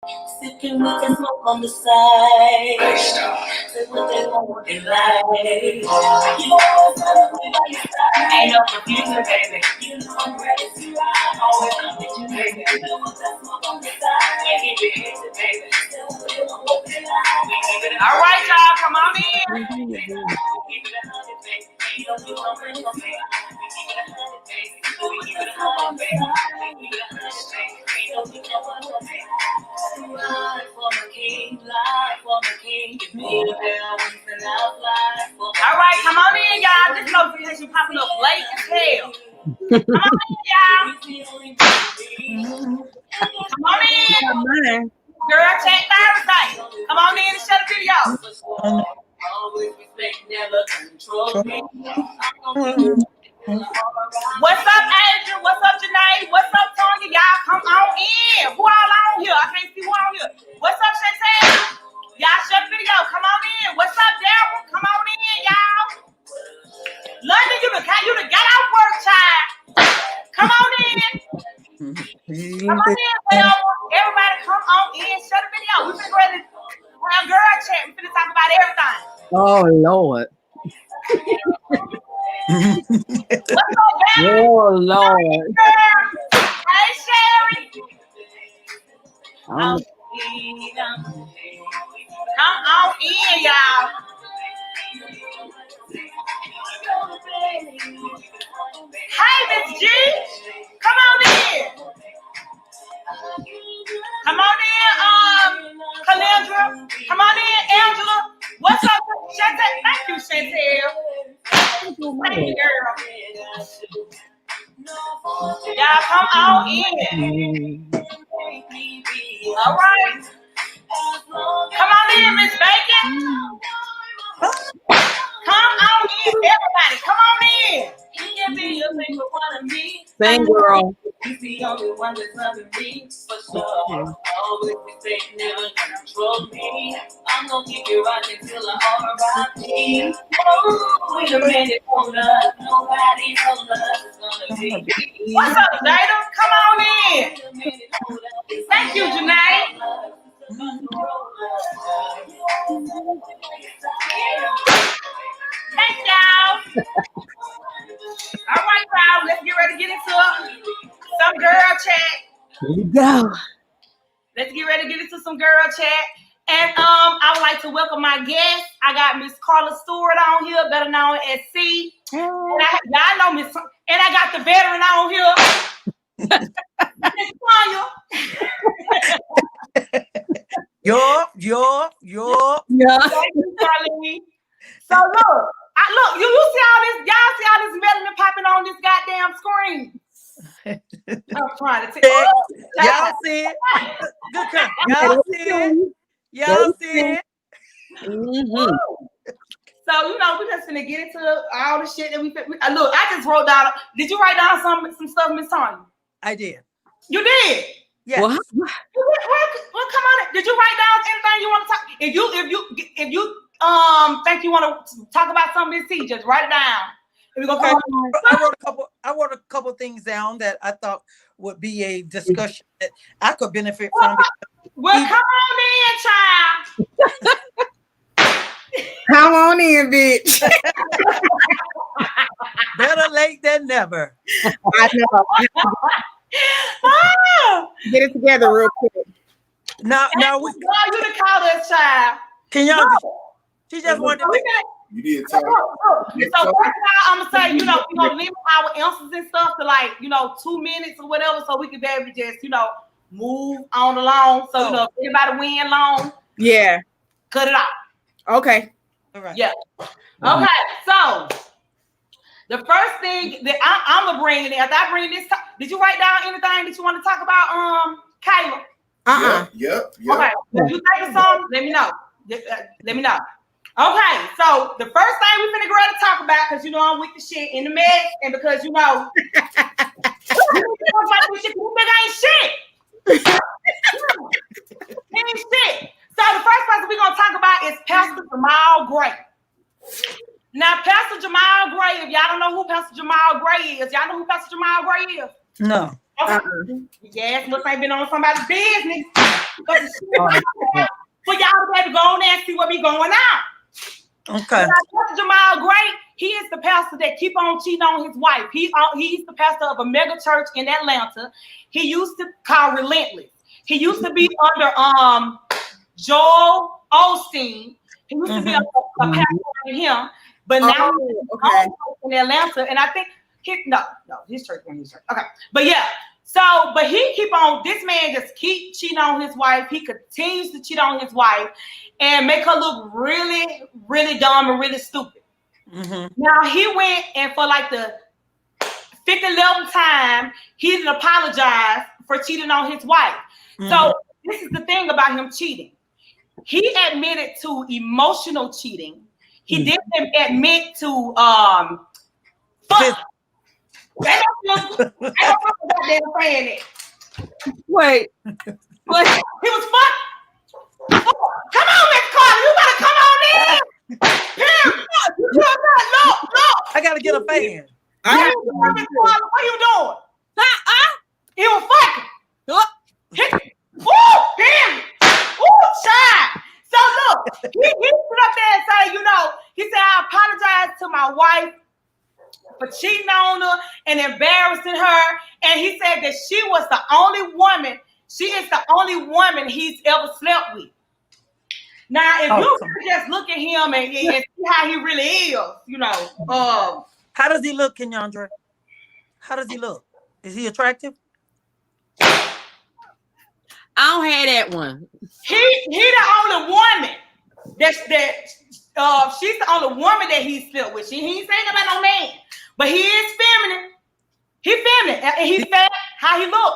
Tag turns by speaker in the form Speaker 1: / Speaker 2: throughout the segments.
Speaker 1: Sipping with the smoke on the side. Say what they want in life. You always have me by your side. Ain't no confusion, baby. You know I'm ready to ride. Always come with you, baby. Sipping with the smoke on the side. Ain't get your answer, baby. Say what they want in life. All right, y'all, come on in. Keep it 100, baby. You don't do no friends, no baby. Keep it 100, baby. Keep it 100, baby. Keep it 100, baby. You don't do no friends, no baby. Life for my king, life for my king. Give me the bell, and I'll fly. All right, come on in, y'all. This notification popping up late as hell. Come on in, y'all. Come on in. Girl, check Thursday. Come on in and shut the video. Always respect, never control me. What's up, Adrian? What's up, Janae? What's up, Tony? Y'all come on in. Who all on here? I can't see who on here. What's up, Chantel? Y'all shut the video. Come on in. What's up, Daryl? Come on in, y'all. London, you done got off work, child. Come on in. Come on in, well. Everybody come on in. Shut the video. We finna go ahead and have girl chat. We finna talk about everything.
Speaker 2: Oh, Lord.
Speaker 1: What's up, baby?
Speaker 2: Oh, Lord.
Speaker 1: Hey, Sherry. Come on in, y'all. Hey, Miss G. Come on in. Come on in, Calendra. Come on in, Angela. What's up, Chantel? Thank you, Chantel. Thank you, girl. Y'all come on in. All right. Come on in, Miss Bacon. Come on in, everybody. Come on in. You can be a single one of me.
Speaker 2: Same girl.
Speaker 1: He's the only one that's loving me. For sure. Always respect, never control me. I'm gonna keep you rocking till I R.I.P. Oh, wait a minute, hold up. Nobody hold us. It's gonna be me. What's up, Jada? Come on in. Thank you, Janae. Thank y'all. All right, y'all. Let's get ready to get into some girl chat.
Speaker 2: Here we go.
Speaker 1: Let's get ready to get into some girl chat. And I would like to welcome my guest. I got Miss Carla Stewart on here, better known as C. Y'all know Miss, and I got the veteran on here, Miss Tanya.
Speaker 2: Yo.
Speaker 1: Yeah. Thank you, Carly. So look, you see all this, y'all see all this melanin popping on this goddamn screen. I'm trying to tell
Speaker 3: y'all see it. Good cut. Y'all see it. Y'all see it.
Speaker 2: Mm-hmm.
Speaker 1: So we're just gonna get into all the shit that we look. I just wrote down. Did you write down some stuff, Miss Tanya?
Speaker 3: I did.
Speaker 1: You did.
Speaker 3: Yes.
Speaker 2: Well,
Speaker 1: Well, come on. Did you write down anything you want to talk? If you think you want to talk about something, Miss T, just write it down.
Speaker 3: Okay. I wrote a couple things down that I thought would be a discussion that I could benefit from.
Speaker 1: Well, come on in, child.
Speaker 2: come on in, bitch.
Speaker 3: Better late than never.
Speaker 2: I know. Get it together real quick.
Speaker 3: Now
Speaker 1: you to call us, child.
Speaker 3: Can y'all? She just wanted to.
Speaker 4: You need to talk.
Speaker 1: So first of all, I'm gonna say, we're gonna limit our answers and stuff to 2 minutes or whatever, so we can be able to just, move on along. So if anybody win long,
Speaker 2: yeah,
Speaker 1: cut it off.
Speaker 2: Okay.
Speaker 3: All right.
Speaker 1: Yeah. Okay. So the first thing that I'm gonna bring in, after I bring this, did you write down anything that you want to talk about, Kayla?
Speaker 4: Yep.
Speaker 1: Okay. If you think of something, let me know. Let me know. Okay, so the first thing we finna go ahead and talk about, because I'm with the shit in the mess, and because this nigga ain't shit. He ain't shit. So the first person we're gonna talk about is Pastor Jamal Gray. Now, Pastor Jamal Gray, if y'all don't know who Pastor Jamal Gray is, y'all know who Pastor Jamal Gray is?
Speaker 3: No.
Speaker 1: Okay. Yes, must ain't been on somebody's business. But for y'all to be able to go on there and see what be going on.
Speaker 3: Okay.
Speaker 1: Jamal Gray, he is the pastor that keep on cheating on his wife. He's the pastor of a mega church in Atlanta. He used to call Relentless. He used to be under Joel Osteen. He used to be a pastor under him, but now he's in Atlanta. And I think his church wasn't his church. Okay, but yeah. So, but he keep on. This man just keep cheating on his wife. He continues to cheat on his wife and make her look really, really dumb and really stupid. Now he went and for like the 11th time, he didn't apologize for cheating on his wife. So this is the thing about him cheating. He admitted to emotional cheating. He didn't admit to fuck. I don't know about that saying it.
Speaker 2: Wait.
Speaker 1: But he was fuck. Come on, Miss Carter, you gotta come on in. Look.
Speaker 3: I gotta get a fan.
Speaker 1: What are you doing? He was fucking. Ooh, damn. Ooh, child. So look, he put up there and say, he said, I apologize to my wife for cheating on her and embarrassing her. And he said that she is the only woman he's ever slept with. Now, if you just look at him and see how he really is,
Speaker 3: How does he look, Kenyandra? How does he look? Is he attractive?
Speaker 4: I don't have that one.
Speaker 1: He the only woman she's the only woman that he slept with. He ain't saying about no man, but he is feminine. He feminine, and he fat. How he look?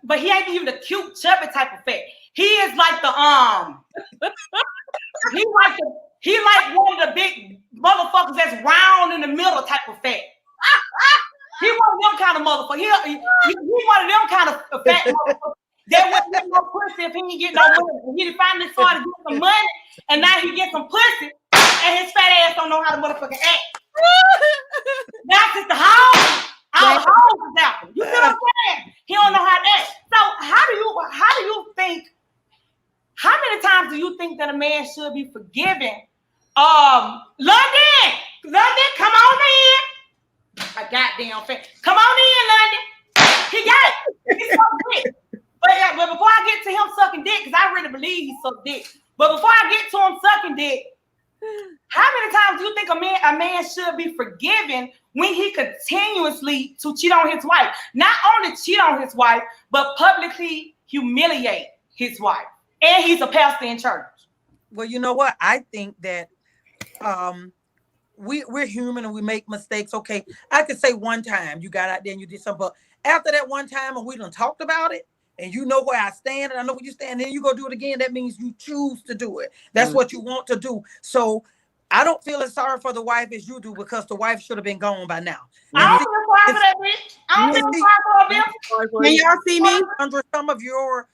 Speaker 1: But he ain't even the cute, chubby type of fat. He is like the he like one of the big motherfuckers that's round in the middle type of fat. He one of them kind of motherfucker. He one of them kind of fat motherfuckers. That wouldn't get no pussy if he didn't get no money. He finally started getting some money, and now he gets some pussy, and his fat ass don't know how to motherfucking act. That's just the house. All the hoes is out. You see what I'm saying? He don't know how to act. So how do you think? How many times do you think that a man should be forgiven? London, come on in. A goddamn fan. Come on in, London. He got it. He's so big. But before I get to him sucking dick, because I really believe he sucked dick. But before I get to him sucking dick, how many times do you think a man should be forgiven when he continuously to cheat on his wife? Not only cheat on his wife, but publicly humiliate his wife. And he's a pastor in church.
Speaker 3: Well, you know what? I think that we're human and we make mistakes. Okay, I could say one time you got out there and you did something, but after that one time and we done talked about it, and you know where I stand, and I know where you stand, and then you go do it again, that means you choose to do it. That's what you want to do. So I don't feel as sorry for the wife as you do, because the wife should have been gone by now.
Speaker 1: I don't feel sorry for that bitch. I don't feel sorry for her.
Speaker 2: Can y'all see me?
Speaker 3: Under some of your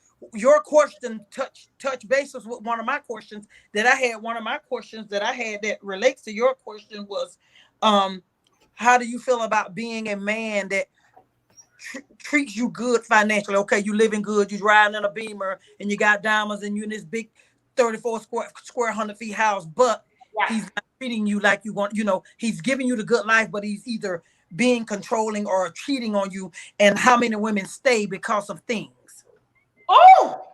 Speaker 3: question touch bases with one of my questions that I had. One of my questions that I had that relates to your question was, how do you feel about being a man that treats you good financially? Okay, you living good, you driving in a Beamer, and you got diamonds, and you in this big 34 square 100 feet house, but he's not treating you like you want. He's giving you the good life, but he's either being controlling or cheating on you. And how many women stay because of things?
Speaker 1: Oh,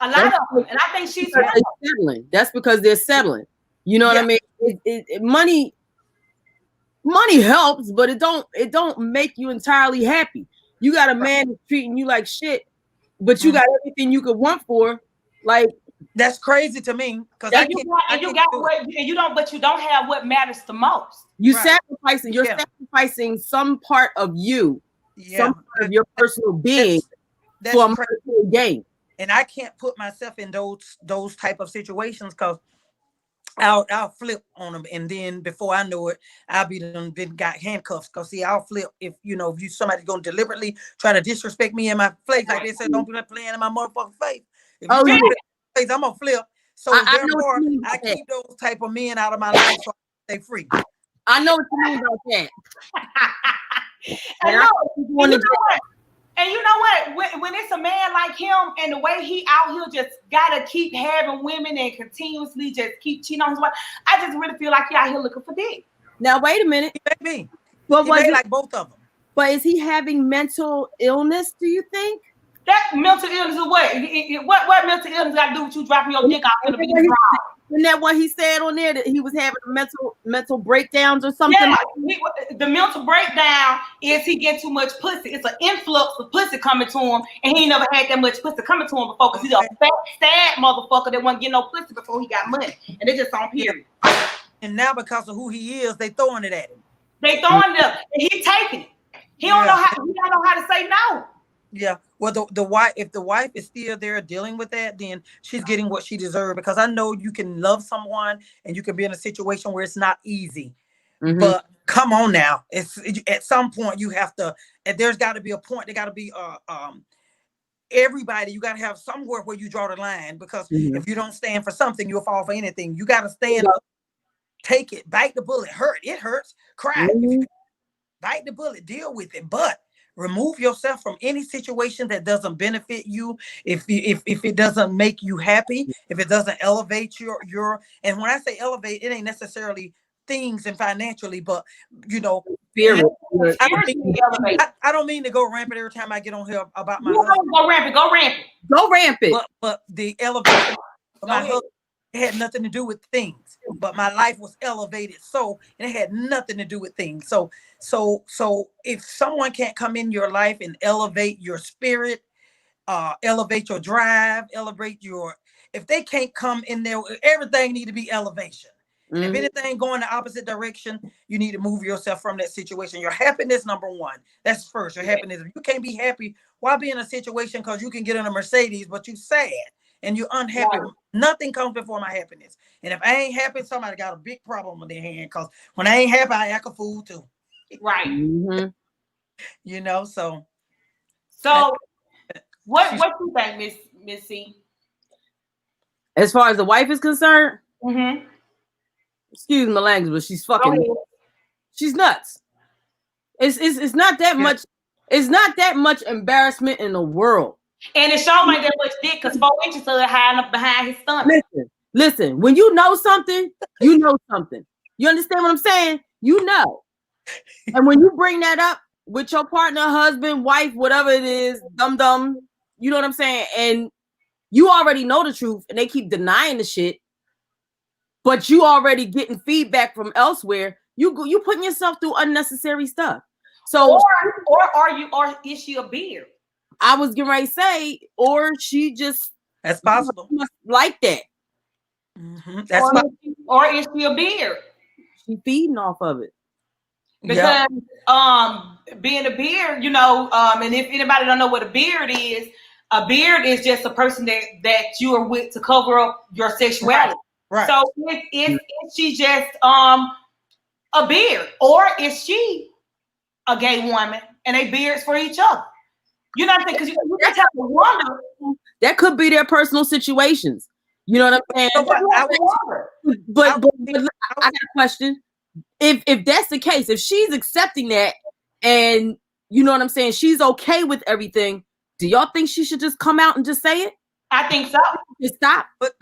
Speaker 1: a lot of them. And I think she's
Speaker 4: settling. That's because they're settling. You know what I mean? Money helps, but it don't make you entirely happy. You got a man who's treating you like shit, but you got everything you could want for. Like,
Speaker 3: that's crazy to me. Because
Speaker 1: you don't have what matters the most.
Speaker 4: You're sacrificing some part of you, some part of your personal being for a monetary gain.
Speaker 3: And I can't put myself in those type of situations, because I'll flip on them, and then before I know it, I'll be been got handcuffs. Cause see, I'll flip if somebody's gonna deliberately try to disrespect me in my face, like they said, don't be playing in my motherfucking face. If you face, I'm gonna flip. So therefore, I keep those type of men out of my life so I stay free.
Speaker 4: I know what you mean about that.
Speaker 1: And you know what? When it's a man like him and the way he out here just gotta keep having women and continuously just keep cheating on his wife, I just really feel like he out here looking for dick.
Speaker 4: Now wait a minute.
Speaker 3: He may be.
Speaker 4: But
Speaker 3: He
Speaker 4: was
Speaker 3: may
Speaker 4: it,
Speaker 3: like both of them.
Speaker 4: but is he having mental illness, do you think?
Speaker 1: That mental illness is what? What mental illness got to do with you dropping your dick out in the beach?
Speaker 4: Isn't that what he said on there, that he was having mental breakdowns or something?
Speaker 1: Yeah, the mental breakdown is he getting too much pussy. It's an influx of pussy coming to him, and he ain't never had that much pussy coming to him before because he's a fat, sad motherfucker that wasn't getting no pussy before he got money. And they just on period.
Speaker 3: And now because of who he is, they throwing it at him.
Speaker 1: They throwing it up, and he taking it. He don't know how to say no.
Speaker 3: Yeah. Well, the wife, if the wife is still there dealing with that, then she's getting what she deserves. Because I know you can love someone and you can be in a situation where it's not easy.
Speaker 4: Mm-hmm.
Speaker 3: But come on now, it's at some point you have to. And there's got to be a point. There got to be everybody. You got to have somewhere where you draw the line. Because if you don't stand for something, you'll fall for anything. You got to stand up, take it, bite the bullet, hurt. It hurts. Cry. Bite the bullet. Deal with it. But remove yourself from any situation that doesn't benefit you. If it doesn't make you happy, if it doesn't elevate your and when I say elevate, it ain't necessarily things and financially, but you know,
Speaker 4: Spirit.
Speaker 3: I don't mean to go rampant every time I get on here about my husband.
Speaker 1: Go rampant.
Speaker 3: But the elevation of my husband, it had nothing to do with things, but my life was elevated. So, and it had nothing to do with things. So if someone can't come in your life and elevate your spirit, elevate your drive, if they can't come in there, everything need to be elevation. If anything going the opposite direction, you need to move yourself from that situation. Your happiness, number one. That's first. Your happiness. If you can't be happy, why be in a situation because you can get in a Mercedes, but you sad and you're unhappy? Right. Nothing comes before my happiness. And if I ain't happy, somebody got a big problem on their hand. Because when I ain't happy, I act a fool too.
Speaker 1: Right.
Speaker 3: You know, so
Speaker 1: what you think, Miss C?
Speaker 4: As far as the wife is concerned, excuse my language, but she's fucking, she's nuts. It's not that much. It's not that much embarrassment in the world.
Speaker 1: And it sure ain't that much dick because 4 inches of it high enough behind his stomach.
Speaker 4: Listen. When you know something, you know something. You understand what I'm saying? You know. And when you bring that up with your partner, husband, wife, whatever it is, dum-dum, you know what I'm saying? And you already know the truth and they keep denying the shit, but you already getting feedback from elsewhere. You putting yourself through unnecessary stuff. So
Speaker 1: or is she a beard?
Speaker 4: I was getting ready to say, or she just
Speaker 3: that's possible
Speaker 4: like that.
Speaker 1: That's or is she a beard?
Speaker 4: She feeding off of it.
Speaker 1: Because being a beard, you know, and if anybody don't know what a beard is just a person that you are with to cover up your sexuality. Right. So is she just a beard, or is she a gay woman and they beards for each other? You know what I'm saying? Because you just have to wonder.
Speaker 4: That could be their personal situations. You know what I'm saying? But I got a question. If that's the case, if she's accepting that and you know what I'm saying, she's okay with everything, do y'all think she should just come out and just say it?
Speaker 1: I think so.
Speaker 4: Just stop.
Speaker 3: But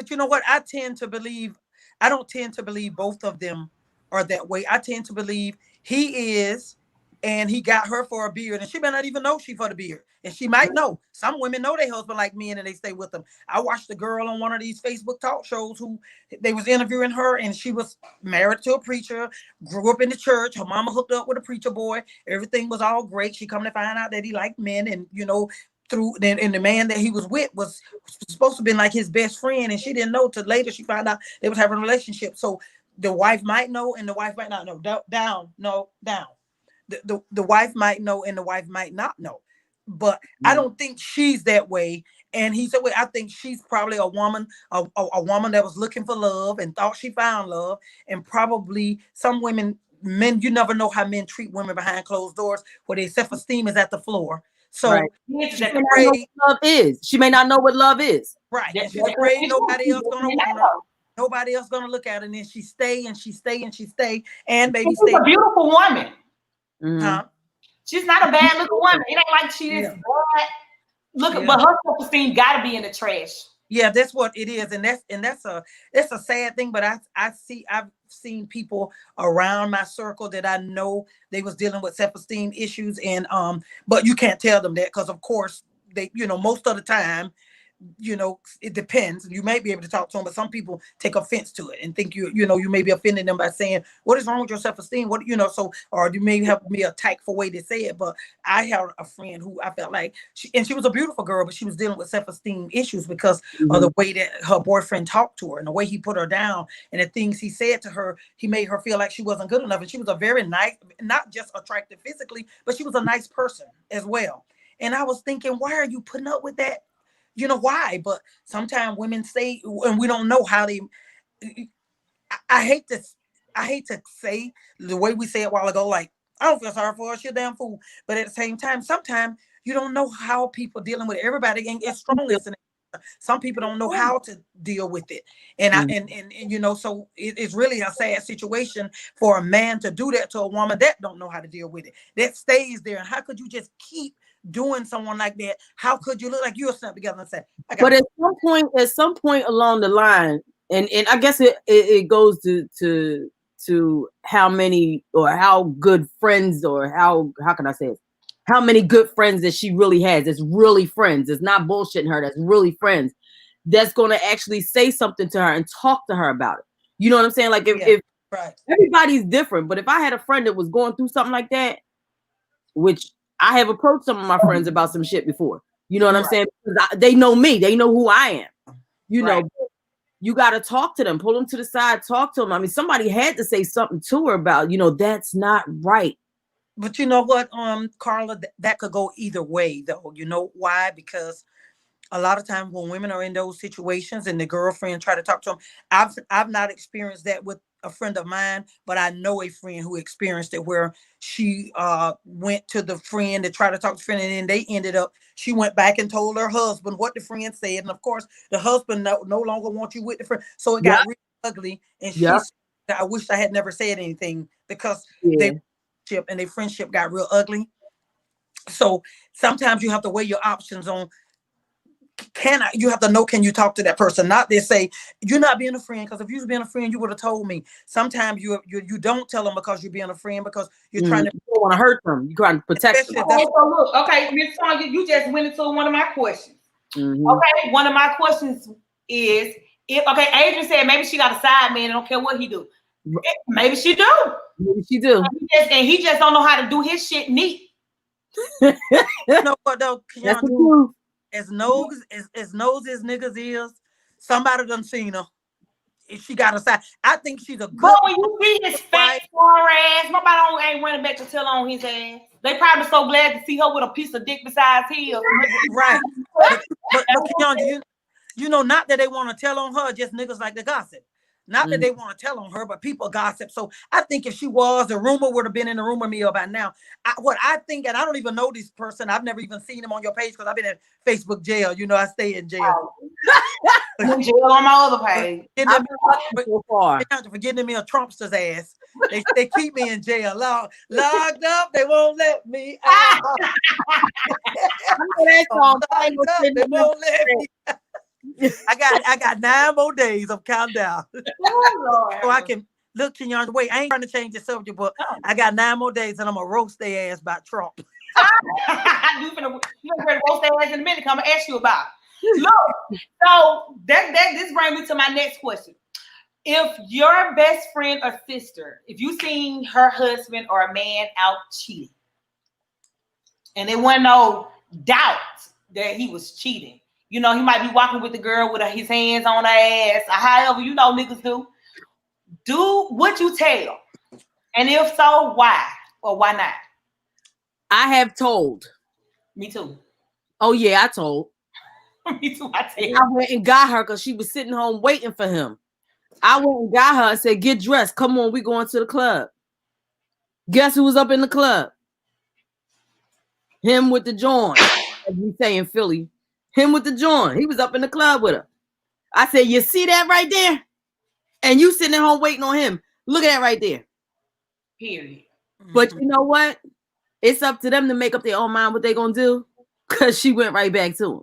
Speaker 3: you know what? I don't tend to believe both of them are that way. I tend to believe he is, and he got her for a beard, and she may not even know she for the beard. And she might know. Some women know their husband like men and they stay with them. I watched a girl on one of these Facebook talk shows who they was interviewing her, and she was married to a preacher, grew up in the church. Her mama hooked up with a preacher boy. Everything was all great. She come to find out that he liked men, and you know, and the man that he was with was supposed to be like his best friend, and she didn't know till later she found out they was having a relationship. So the wife might know and the wife might not know. Down. The wife might know and the wife might not know. But I don't think she's that way. And he said, well, I think she's probably a woman that was looking for love and thought she found love. And probably some men, you never know how men treat women behind closed doors where their self-esteem is at the floor. So
Speaker 4: she may not know what love is. She may not know what love is.
Speaker 3: Right. And she's afraid nobody else gonna want her. Nobody else gonna look at her. And then she stay and she stay and she stay. And baby
Speaker 1: she's a beautiful woman.
Speaker 3: Huh?
Speaker 1: She's not a bad looking woman. It ain't like she is bad looking, but her self-esteem gotta be in the trash.
Speaker 3: Yeah, that's what it is, and that's a sad thing. But I've seen people around my circle that I know they was dealing with self-esteem issues, and but you can't tell them that because of course they, most of the time, it depends. You may be able to talk to them, but some people take offense to it and think you may be offending them by saying, what is wrong with your self-esteem? What, or you may have me a tactful way to say it. But I had a friend who I felt like she was a beautiful girl, but she was dealing with self-esteem issues because of the way that her boyfriend talked to her and the way he put her down and the things he said to her. He made her feel like she wasn't good enough. And she was a very nice, not just attractive physically, but she was a nice person as well. And I was thinking, why are you putting up with that? Why? But sometimes women say, and we don't know how they. I hate to say the way we said it a while ago, like, I don't feel sorry for her, she's a damn fool. But at the same time, sometimes you don't know how people dealing with it. Everybody ain't as strong as some people don't know how to deal with it. And so it's really a sad situation for a man to do that to a woman that don't know how to deal with it. That stays there. And how could you just keep doing someone like that? How could you look like you're snap together and say,
Speaker 4: but at some point along the line, and I guess it goes to how many or how good friends, or how can I say it? How many good friends that she really has. It's really friends. It's not bullshitting her. That's really friends. That's going to actually say something to her and talk to her about it. You know what I'm saying? Like if
Speaker 3: right.
Speaker 4: Everybody's different, but if I had a friend that was going through something like that, which I have approached some of my friends about some shit before. You know what I'm saying? Because they know me. They know who I am. You know, you got to talk to them, pull them to the side, talk to them. I mean, somebody had to say something to her about, that's not right.
Speaker 3: But you know what, Carla, that could go either way, though. You know why? Because a lot of times when women are in those situations and the girlfriend try to talk to them, I've not experienced that with a friend of mine, but I know a friend who experienced it where she went to the friend to try to talk to the friend, and then she went back and told her husband what the friend said. And of course, the husband no longer wants you with the friend. So it got really ugly. And she said, I wish I had never said anything because and their friendship got real ugly. So sometimes you have to weigh your options on, you have to know, can you talk to that person? Not they say, you're not being a friend, because if you was being a friend, you would have told me. Sometimes you don't tell them because you're being a friend, because you're trying to,
Speaker 4: you don't want to hurt them. You're trying to protect them.
Speaker 1: Okay, so look, okay, Ms. Sonia, you just went into one of my questions. Okay, one of my questions is, Adrian said maybe she got a side man, I don't care what he do. Maybe she do.
Speaker 4: Maybe she do.
Speaker 1: And he just don't know how to do his shit neat.
Speaker 3: You know what though? As nosy as niggas is, somebody done seen her. If she got a side, I think she's a good.
Speaker 1: But when you see his fat foreign ass, nobody ain't running back to tell on his ass. They probably so glad to see her with a piece of dick besides his.
Speaker 3: Right. But Keandra, not that they want to tell on her, just niggas like to gossip. Not that they want to tell on her, but people gossip. So I think if she was, the rumor would have been in the rumor mill by now. What I think, and I don't even know this person, I've never even seen him on your page because I've been in Facebook jail. I stay in jail.
Speaker 1: I'm in jail on my other page.
Speaker 3: For getting me a Trumpster's ass. They keep me in jail. Locked up, they won't let me out. They won't let me out. I got 9 more days of countdown. So I can look, Keandra. Wait, I ain't trying to change the subject, but I got 9 more days and I'm gonna roast their ass by Trump.
Speaker 1: You're gonna roast their ass in a minute. I'm gonna ask you about. Look, so this brings me to my next question. If your best friend or sister, if you seen her husband or a man out cheating, and there wasn't no doubt that he was cheating. He might be walking with the girl with his hands on her ass, or however niggas do. Would you tell? And if so, why or why not?
Speaker 4: I have told.
Speaker 1: Me too.
Speaker 4: Oh yeah, I told.
Speaker 1: Me too. I
Speaker 4: went and got her because she was sitting home waiting for him. I went and got her and said, "Get dressed. Come on, we going to the club." Guess who was up in the club? Him with the joint, as we say in Philly. Him with the joint. He was up in the club with her. I said, "You see that right there? And you sitting at home waiting on him. Look at that right there."
Speaker 1: Period.
Speaker 4: But you know what? it's up to them to make up their own mind what they're gonna do. Cause she went right back to him.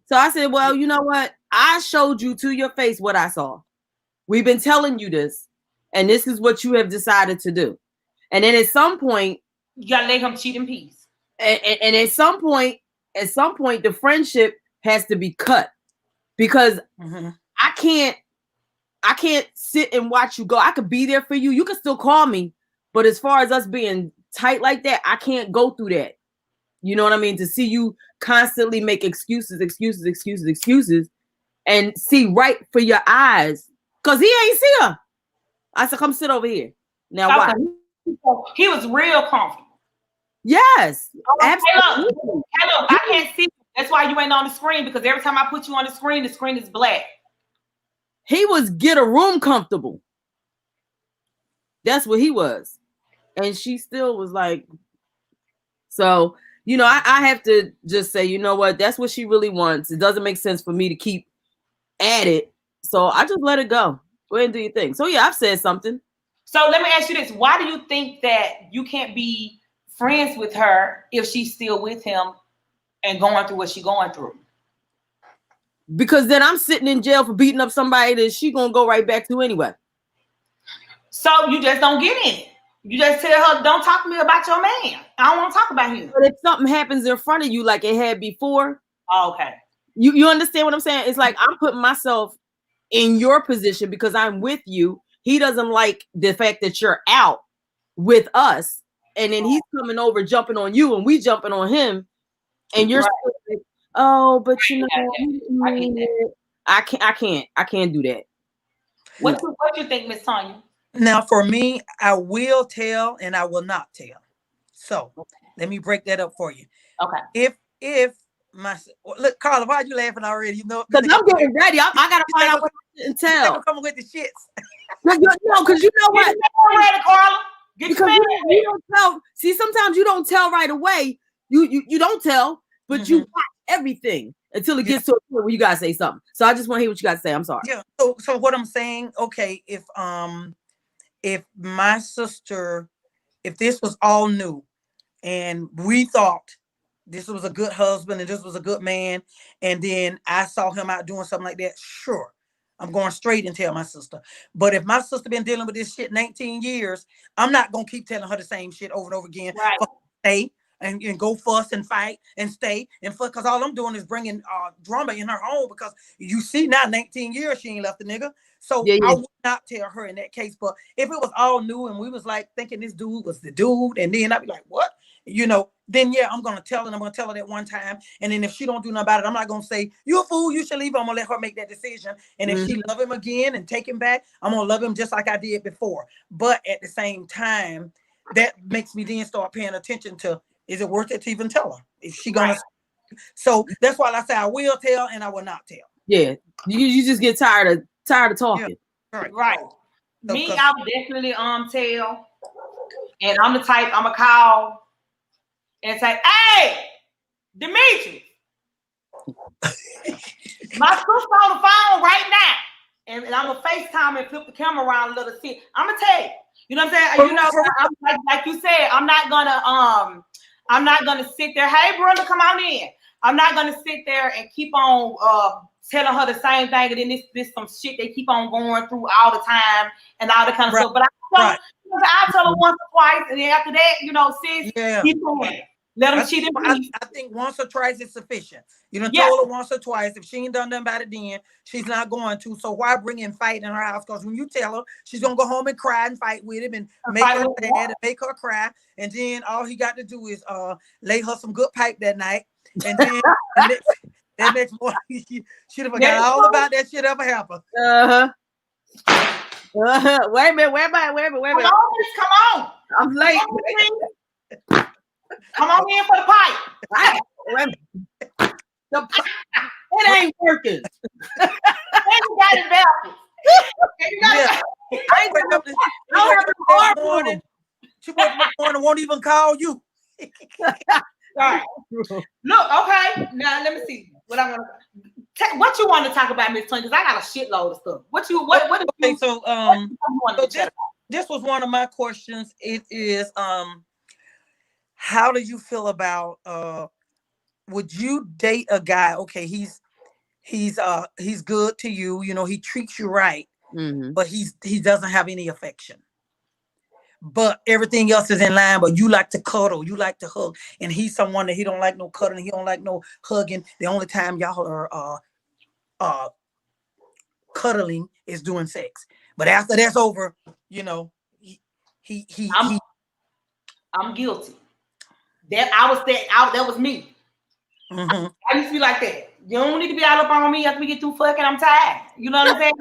Speaker 4: So I said, well, you know what? I showed you to your face what I saw. We've been telling you this, and this is what you have decided to do. And then at some point,
Speaker 1: you gotta let him cheat in peace.
Speaker 4: And at some point, the friendship has to be cut because I can't sit and watch you go. I could be there for you. You can still call me, but as far as us being tight like that, I can't go through that. You know what I mean? To see you constantly make excuses, and see right for your eyes. Because he ain't see her. I said, come sit over here. Now, why?
Speaker 1: He was real comfortable.
Speaker 4: Yes.
Speaker 1: Absolutely. Hey, look, I can't see you. That's why you ain't on the screen, because every time I put you on the screen is black.
Speaker 4: He was get a room comfortable. That's what he was. And she still was like, so, you know, I have to just say, you know what? That's what she really wants. It doesn't make sense for me to keep at it. So I just let it go. Go ahead and do your thing. So yeah, I've said something.
Speaker 1: So let me ask you this. Why do you think that you can't be friends with her if she's still with him and going through what she's going through?
Speaker 4: Because then I'm sitting in jail for beating up somebody that she gonna go right back to anyway.
Speaker 1: So you just don't get in it. You just tell her, don't talk to me about your man. I don't want to talk about him.
Speaker 4: But if something happens in front of you like it had before,
Speaker 1: okay.
Speaker 4: You understand what I'm saying? It's like I'm putting myself in your position because I'm with you. He doesn't like the fact that you're out with us, and then he's coming over, jumping on you, and we jumping on him, and you're still like, oh, but you know, I can't do that.
Speaker 1: What you think, Miss Tanya?
Speaker 3: Now, for me, I will tell and I will not tell. So let me break that up for you.
Speaker 1: Okay.
Speaker 3: If my look, Carla, why are you laughing already? You know,
Speaker 4: because I'm getting ready. I gotta find out what I can tell.
Speaker 3: Coming with the shits.
Speaker 4: No, because you know what?
Speaker 1: Get ready, Carla.
Speaker 4: Because you don't tell. See, sometimes you don't tell right away. You don't tell, but you watch everything until it gets to a point where you gotta say something. So I just want to hear what you gotta say. I'm sorry.
Speaker 3: Yeah. So what I'm saying, okay, if my sister, if this was all new, and we thought this was a good husband and this was a good man, and then I saw him out doing something like that, sure, I'm going straight and tell my sister. But if my sister been dealing with this shit 19 years, I'm not gonna keep telling her the same shit over and over again.
Speaker 1: Right.
Speaker 3: Stay and go fuss and fight and stay and fuss, because all I'm doing is bringing drama in her home, because you see now 19 years she ain't left the nigga. So I would not tell her in that case. But if it was all new and we was like thinking this dude was the dude, and then I'd be like, what? You know, then yeah, I'm gonna tell her, and I'm gonna tell her that one time. And then if she don't do nothing about it, I'm not gonna say, you a fool, you should leave. I'm gonna let her make that decision. And if she love him again and take him back, I'm gonna love him just like I did before. But at the same time, that makes me then start paying attention to, is it worth it to even tell her? Is she gonna? Right. So that's why I say I will tell and I will not tell.
Speaker 4: Yeah, you just get tired of talking.
Speaker 3: Yeah.
Speaker 1: Right. So, me, I would definitely tell, and I'm the type, I'm a call and say, hey, Demetri, my sister on the phone right now, and I'm gonna FaceTime and flip the camera around a little bit. I'm gonna tell you. You know what I'm saying? You know, I'm, like you said, I'm not gonna sit there. Hey, Brenda, come on in. I'm not gonna sit there and keep on telling her the same thing, and then this some shit they keep on going through all the time and all the kind of stuff. But I tell her once or twice, and then after that, you know, sis, let them cheat.
Speaker 3: I think once or twice is sufficient. You done told her once or twice. If she ain't done nothing about it, then she's not going to. So why bring in fight in her house? Because when you tell her, she's gonna go home and cry and fight with him and make her sad and make her cry. And then all he got to do is lay her some good pipe that night. And then that next morning, she'd have forgot all about that shit ever happened.
Speaker 4: Wait a minute.
Speaker 1: Come on.
Speaker 4: I'm late.
Speaker 1: Come on in for the pipe.
Speaker 4: It ain't working.
Speaker 1: You got it backwards.
Speaker 3: I ain't wake up this morning. She woke up this morning, won't even call you.
Speaker 1: Right. Look, okay. Now let me see what I want to. What you want to talk about, Miss Tony? Because I got a shitload of stuff.
Speaker 3: Okay, so this was one of my questions. It is how do you feel about would you date a guy? Okay, he's good to you, you know, he treats you right, but he doesn't have any affection. But everything else is in line, but you like to cuddle, you like to hug, and he's someone that he don't like no cuddling, he don't like no hugging. The only time y'all are cuddling is doing sex. But after that's over, you know,
Speaker 1: I'm guilty. That was me.
Speaker 3: Mm-hmm.
Speaker 1: I used to be like that. You don't need to be all up on me after we get through fucking. I'm tired. You know what I'm saying?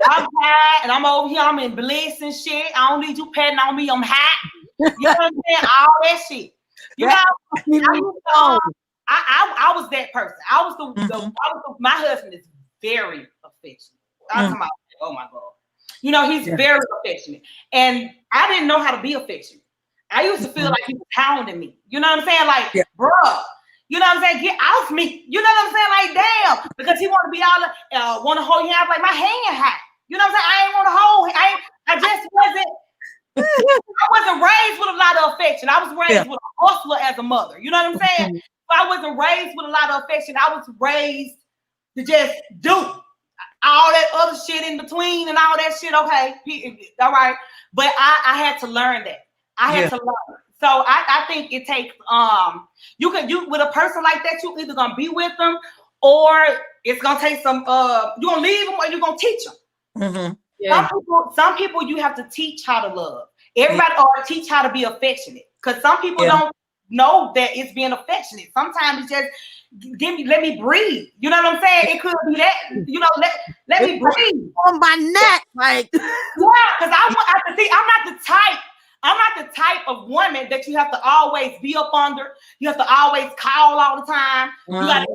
Speaker 1: I'm tired and I'm over here. I'm in bliss and shit. I don't need you patting on me. I'm hot. You know what I'm saying? All that shit. You know, I was that person. I was my husband is very affectionate. I'm talking about, oh my God. You know, he's very affectionate. And I didn't know how to be affectionate. I used to feel like he was pounding me. You know what I'm saying? Like, bruh. You know what I'm saying? Get off me. You know what I'm saying? Like, damn. Because he want to be all, want to hold you out like my hand hot. You know what I'm saying? I ain't want to hold. I just wasn't. I wasn't raised with a lot of affection. I was raised with a hustler as a mother. You know what I'm saying? So I wasn't raised with a lot of affection. I was raised to just do all that other shit in between and all that shit. Okay, all right. But I had to learn that. I had to learn. So I think it takes you with a person like that, you either gonna be with them or it's gonna take some you're gonna leave them or you're gonna teach them.
Speaker 3: Mm-hmm.
Speaker 1: Yeah. Some people you have to teach how to love. Everybody or teach how to be affectionate. Because some people don't know that it's being affectionate. Sometimes it's just let me breathe. You know what I'm saying? It could be that, you know, let me breathe.
Speaker 2: On my neck, like
Speaker 1: because I'm not the type of woman that you have to always be up under. You have to always call all the time. You gotta,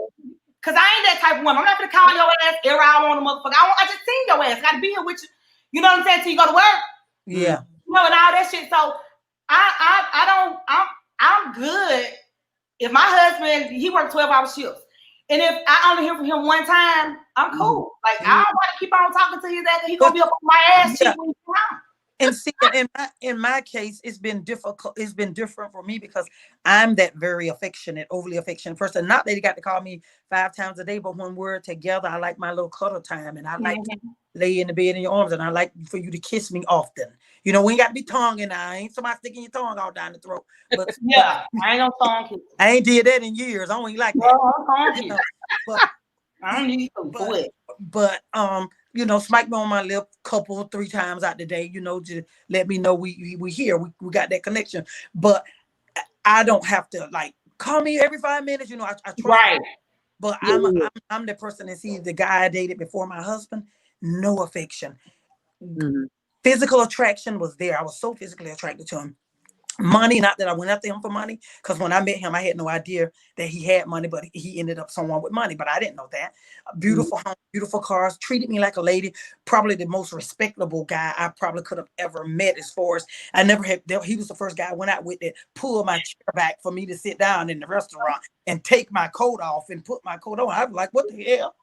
Speaker 1: because I ain't that type of woman. I'm not gonna call your ass every hour on the motherfucker. I just seen your ass. Gotta be here with you. You know what I'm saying? Till you go to work.
Speaker 3: Yeah.
Speaker 1: You know, and all that shit. So I'm good. If my husband, he works 12-hour shifts. And if I only hear from him one time, I'm cool. Like, I don't want to keep on talking to his ass. He's gonna be up on my ass cheek when he's around.
Speaker 3: And see, in my case, it's been difficult. It's been different for me because I'm that very affectionate, overly affectionate person. Not that he got to call me 5 times a day, but when we're together, I like my little cuddle time, and I like to lay in the bed in your arms, and I like for you to kiss me often. You know, we ain't got to be tonguing. I ain't somebody sticking your tongue all down the throat. But
Speaker 1: I ain't no tongue kiss.
Speaker 3: I ain't did that in years. I don't even like that. You know, but
Speaker 1: I don't need some foot.
Speaker 3: But you know, smack me on my lip 3 times out the day, you know, just let me know we here. We got that connection. But I don't have to like call me every 5 minutes, you know. I try. Right. But I'm the person that sees the guy I dated before my husband, no affection. Mm-hmm. Physical attraction was there. I was so physically attracted to him. Money, not that I went after him for money, because when I met him, I had no idea that he had money, but he ended up someone with money, but I didn't know that. Beautiful home, beautiful cars, treated me like a lady, probably the most respectable guy I probably could have ever met. As far as I never had, he was the first guy I went out with that pulled my chair back for me to sit down in the restaurant and take my coat off and put my coat on. I was like, what the hell?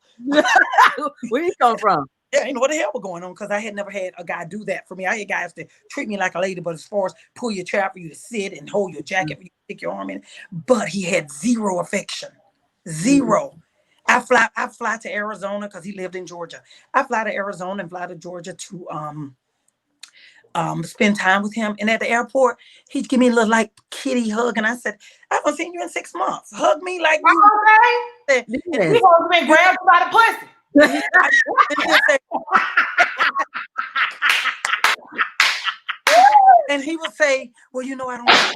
Speaker 4: Where you come from?
Speaker 3: Yeah, you know what the hell was going on, because I had never had a guy do that for me. I had guys that treat me like a lady, but as far as pull your chair for you to sit and hold your jacket for you to stick your arm in, but he had zero affection, zero. I fly to Arizona because he lived in Georgia. I fly to Arizona and fly to Georgia to spend time with him. And at the airport, he'd give me a little like kitty hug, and I said, I haven't seen you in 6 months. Hug me like you.
Speaker 1: Okay. And he supposed to be grabbed by the pussy.
Speaker 3: And he would say, well, you know, I don't like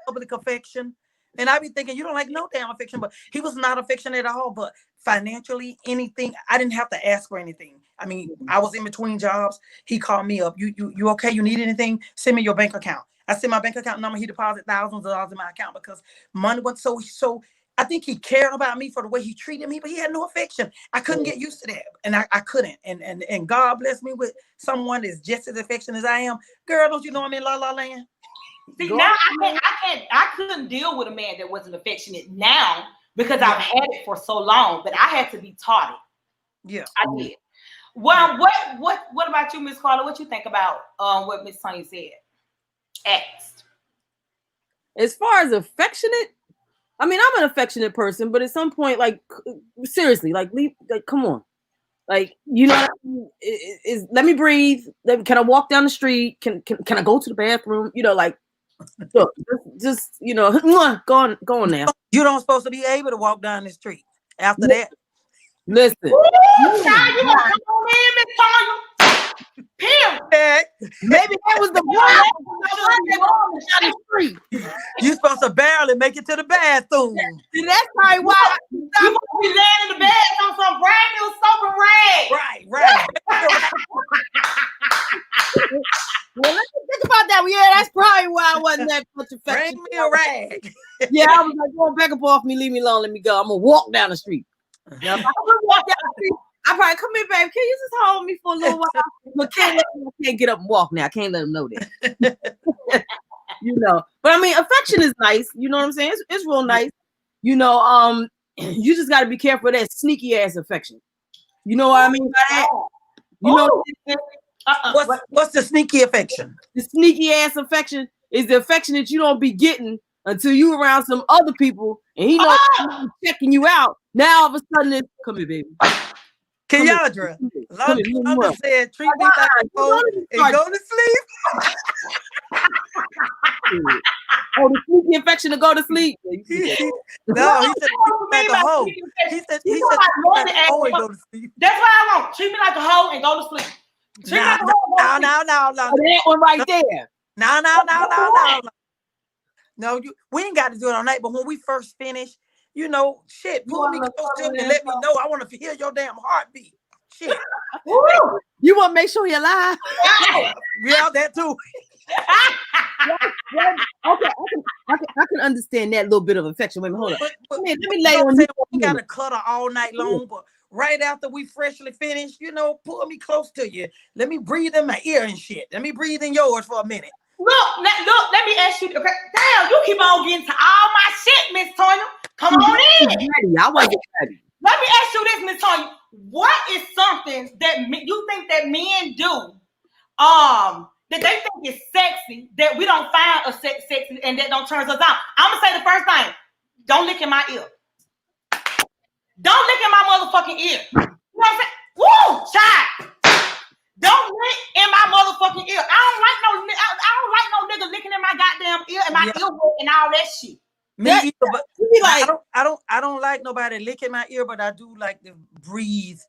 Speaker 3: public affection. And I'd be thinking, you don't like no damn affection. But he was not affectionate at all. But financially, anything, I didn't have to ask for anything. I mean, I was in between jobs. He called me up. You okay? You need anything? Send me your bank account. I sent my bank account number. He deposited thousands of dollars in my account because money was so. I think he cared about me for the way he treated me, but he had no affection. I couldn't get used to that. And I couldn't. And God bless me with someone that's just as affectionate as I am. Girl, don't you know I'm in La La Land?
Speaker 1: See, now I couldn't deal with a man that wasn't affectionate now because I've had it for so long, but I had to be taught it.
Speaker 3: Yeah.
Speaker 1: I did. Well, what about you, Miss Carla? What you think about what Miss Tony said? Asked.
Speaker 4: as far as affectionate, I mean, I'm an affectionate person, but at some point, like, seriously, like, leave, like, come on. Like, you know, let me breathe. Can I walk down the street? Can I go to the bathroom? You know, like, look, just you know, go on now.
Speaker 3: You don't supposed to be able to walk down the street after that.
Speaker 4: Listen.
Speaker 1: Ooh, child, you want to come on in, Miss Tanya? Period.
Speaker 4: Maybe that was the point.
Speaker 3: You supposed to barely make it to the bathroom.
Speaker 4: See, that's probably why
Speaker 1: You supposed to be laying in the bed on some brand new soap and rag.
Speaker 3: Right.
Speaker 4: Well, let's think about that. Yeah, that's probably why I wasn't that much affectionate.
Speaker 3: Bring me a rag.
Speaker 4: Yeah, I was like, go back up off me, leave me alone, let me go. I'm gonna walk down the street. Yep. I'm gonna walk down the street. I probably come here, babe. Can you just hold me for a little while? But I can't get up and walk now. I can't let them know that. You know, but I mean, affection is nice. You know what I'm saying? It's real nice. You know, you just got to be careful of that sneaky ass affection. You know what I mean by that? You know
Speaker 3: what's the sneaky affection?
Speaker 4: The sneaky ass affection is the affection that you don't be getting until you around some other people and he knows he's checking you out. Now all of a sudden it's come here, baby.
Speaker 3: Keandra, London said, treat me like a hoe and go to sleep.
Speaker 4: Oh, the sneaky affection to go to sleep.
Speaker 3: No, he said treat me like a hoe. He said treat me like a hoe and go to sleep.
Speaker 1: That's what I want. Treat me like a hoe and go to sleep.
Speaker 3: No.
Speaker 4: That one right there.
Speaker 3: No. No, we ain't got to do it all night, but when we first finish, you know, shit, pull me close to me and let me know. I want to hear your damn heartbeat. Shit.
Speaker 4: You want to make sure you're alive?
Speaker 3: Yeah, that too.
Speaker 4: Okay, I can understand that little bit of affection. Wait, hold on. Let me lay on
Speaker 3: you.
Speaker 4: you.
Speaker 3: We got to cuddle all night long, but right after we freshly finished, you know, pull me close to you. Let me breathe in my ear and shit. Let me breathe in yours for a minute.
Speaker 1: Look, let me ask you. Okay, damn, you keep on getting to all my shit, Miss Tonya. Come on in.
Speaker 4: I wasn't ready.
Speaker 1: Let me ask you this, Miss Tonya. What is something that you think that men do, that they think is sexy, that we don't find a sexy and that don't turn us on? I'm gonna say the first thing: don't lick in my ear. Don't lick in my motherfucking ear. You know what I'm saying? Woo, child. Don't lick in my motherfucking ear. I don't like no nigga licking in my goddamn ear and my ear and all that shit.
Speaker 3: Me either, but like, I don't like nobody licking my ear, but I do like to breathe.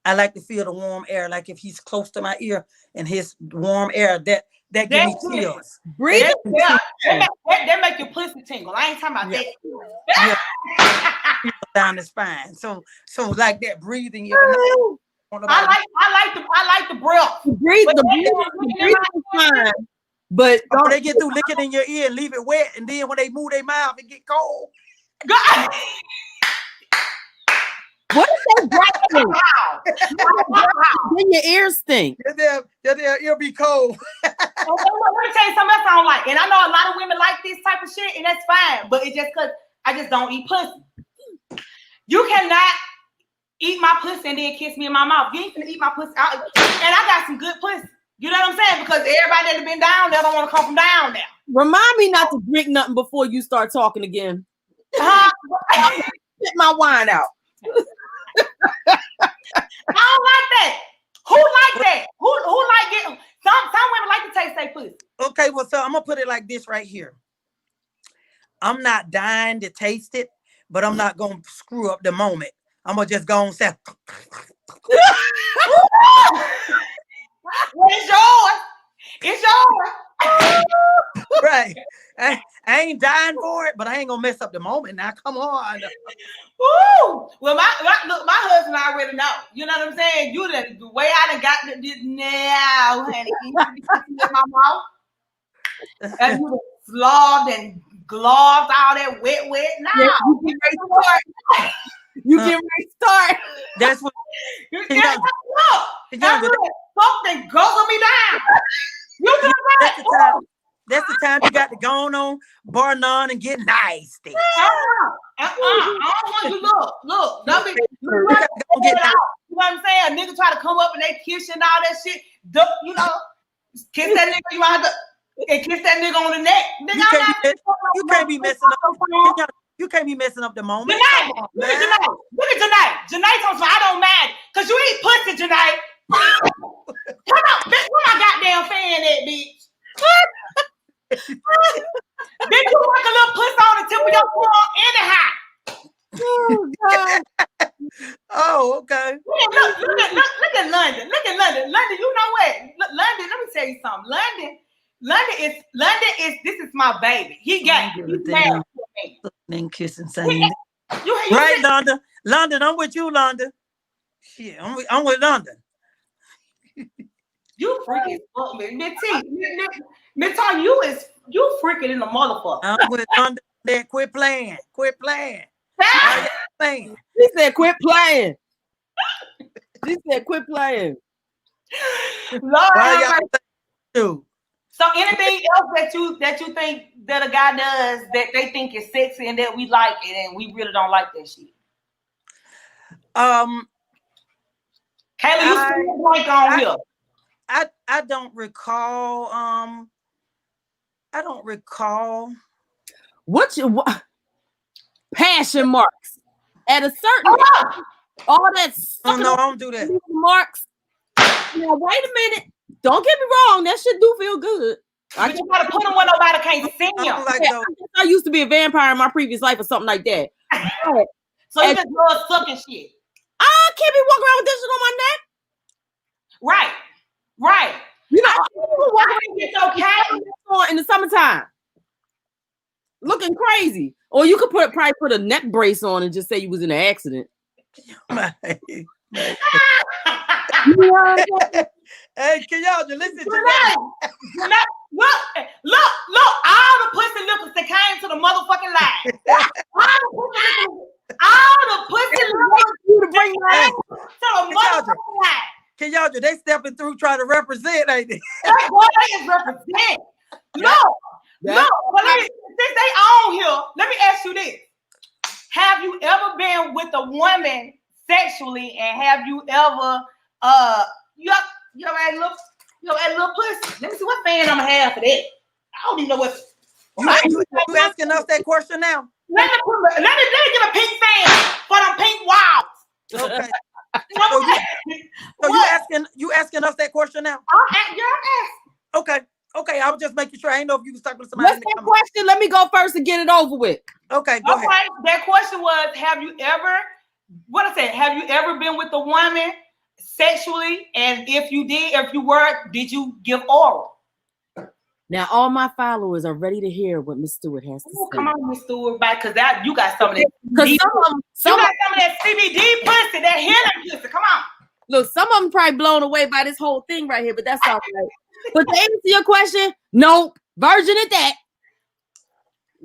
Speaker 3: I like to feel the warm air, like if he's close to my ear and his warm air, that gives me chills.
Speaker 4: Breathe.
Speaker 1: That make your pussy tingle. I ain't talking about that.
Speaker 3: Yeah. Down the spine. So like that breathing.
Speaker 1: I like the breath.
Speaker 4: Breathe is fine. But
Speaker 3: when they get through licking in your ear and leave it wet, and then when they move their mouth, it get cold.
Speaker 1: God.
Speaker 4: What is that breath? Then your ears stink.
Speaker 3: Their ear be cold.
Speaker 1: Let me tell you something else I don't like. And I know a lot of women like this type of shit, and that's fine. But it's just because I just don't eat pussy. You cannot eat my pussy and then kiss me in my mouth. You ain't gonna eat my pussy out. And I got some good pussy. You know what I'm saying? Because everybody that's been down there don't want to come from down there.
Speaker 4: Remind me not to drink nothing before you start talking again. Get my wine out.
Speaker 1: I don't like that. Who like that? Who like getting? Some women like to taste their pussy.
Speaker 3: Okay, well, so I'm gonna put it like this right here. I'm not dying to taste it, but I'm not gonna screw up the moment. I'm gonna just go and say,
Speaker 1: well, it's yours. It's yours.
Speaker 3: Right. I ain't dying for it, but I ain't gonna mess up the moment. Now, come on.
Speaker 1: Woo! Well, my husband already know. You know what I'm saying? You the way I done got this now, honey. In my mouth. And you slobbed and globbed all that wet. Now
Speaker 4: yeah, you get ready to start.
Speaker 3: That's what.
Speaker 1: Look, something guzzle me down. You can
Speaker 3: That's the time you got to go on bar none and get nasty.
Speaker 1: I don't want you look. Don't be, you know what I'm saying? A nigga try to come up and they kiss you and all that shit. You know, kiss that nigga. You want to and kiss that nigga on the neck. Nigga,
Speaker 3: You can't be messing up. You can't be messing up the moment.
Speaker 1: Janae, look at Janae. Look at Janae. Janae talks about I don't mind because you eat pussy, Janae. Come on, bitch. Where my goddamn fan at, bitch? Bitch, you want a little pussy on the tip of your forearm anyhow.
Speaker 4: Oh God.
Speaker 3: Oh, okay.
Speaker 1: Look at London. Look at London. London, you know what? London, let me tell you something. London is this is my baby. He got
Speaker 3: then kissing saying
Speaker 1: you
Speaker 3: right, London. London, I'm with you, London. Shit, I'm with London.
Speaker 1: You freaking fuck me. Miss T, you freaking in the motherfucker.
Speaker 3: I'm with London. There, quit playing. Quit playing.
Speaker 4: She said, "Quit playing." She said, "Quit playing."
Speaker 1: Lord,
Speaker 3: do.
Speaker 1: So anything else that you think that a guy does that they think is sexy and that we like it and we really don't like that shit? Kayla, you still blank on here.
Speaker 3: I don't recall. I don't recall.
Speaker 4: What passion marks at a certain all that.
Speaker 3: Oh no, I don't do that.
Speaker 4: Marks. Now wait a minute. Don't get me wrong. That shit do feel good.
Speaker 1: But you gotta put them where nobody can't see them.
Speaker 4: I used to be a vampire in my previous life or something like that.
Speaker 1: So you just love sucking shit.
Speaker 4: I can't be walking around with this shit on my neck.
Speaker 1: Right.
Speaker 4: You know,
Speaker 1: I think it's okay
Speaker 4: in the summertime, looking crazy. Or you could probably put a neck brace on and just say you was in an accident.
Speaker 3: Hey, can y'all just listen to
Speaker 1: that? Look, all the pussy lickers that came to the motherfucking line. all the pussy lickers to bring to the motherfucking line.
Speaker 3: Can y'all just, they stepping through trying to represent, ain't they?
Speaker 1: That boy is represent. Look, but since they on here, let me ask you this. Have you ever been with a woman sexually and have you ever you ever had a little pussy? Let me see what fan I'm gonna have for that. I don't even know what
Speaker 3: you asking us that question now.
Speaker 1: Let me get a pink fan for them pink walls.
Speaker 3: Okay. You asking us that question now? Okay, I was just making sure. I ain't know if you was talking to somebody.
Speaker 4: What's that question? Let me go first and get it over with.
Speaker 3: Okay, go ahead.
Speaker 1: That question was, have you ever been with a woman sexually? And if you did, if you were, did you give oral?
Speaker 4: Now all my followers are ready to hear what Miss Stewart has to say.
Speaker 1: Come on, Miss Stewart, because that you got some of that.
Speaker 4: Because some
Speaker 1: of that CBD pussy, that healing pussy. Come on.
Speaker 4: Look, some of them probably blown away by this whole thing right here, but that's all right. But to answer your question, nope, virgin at that.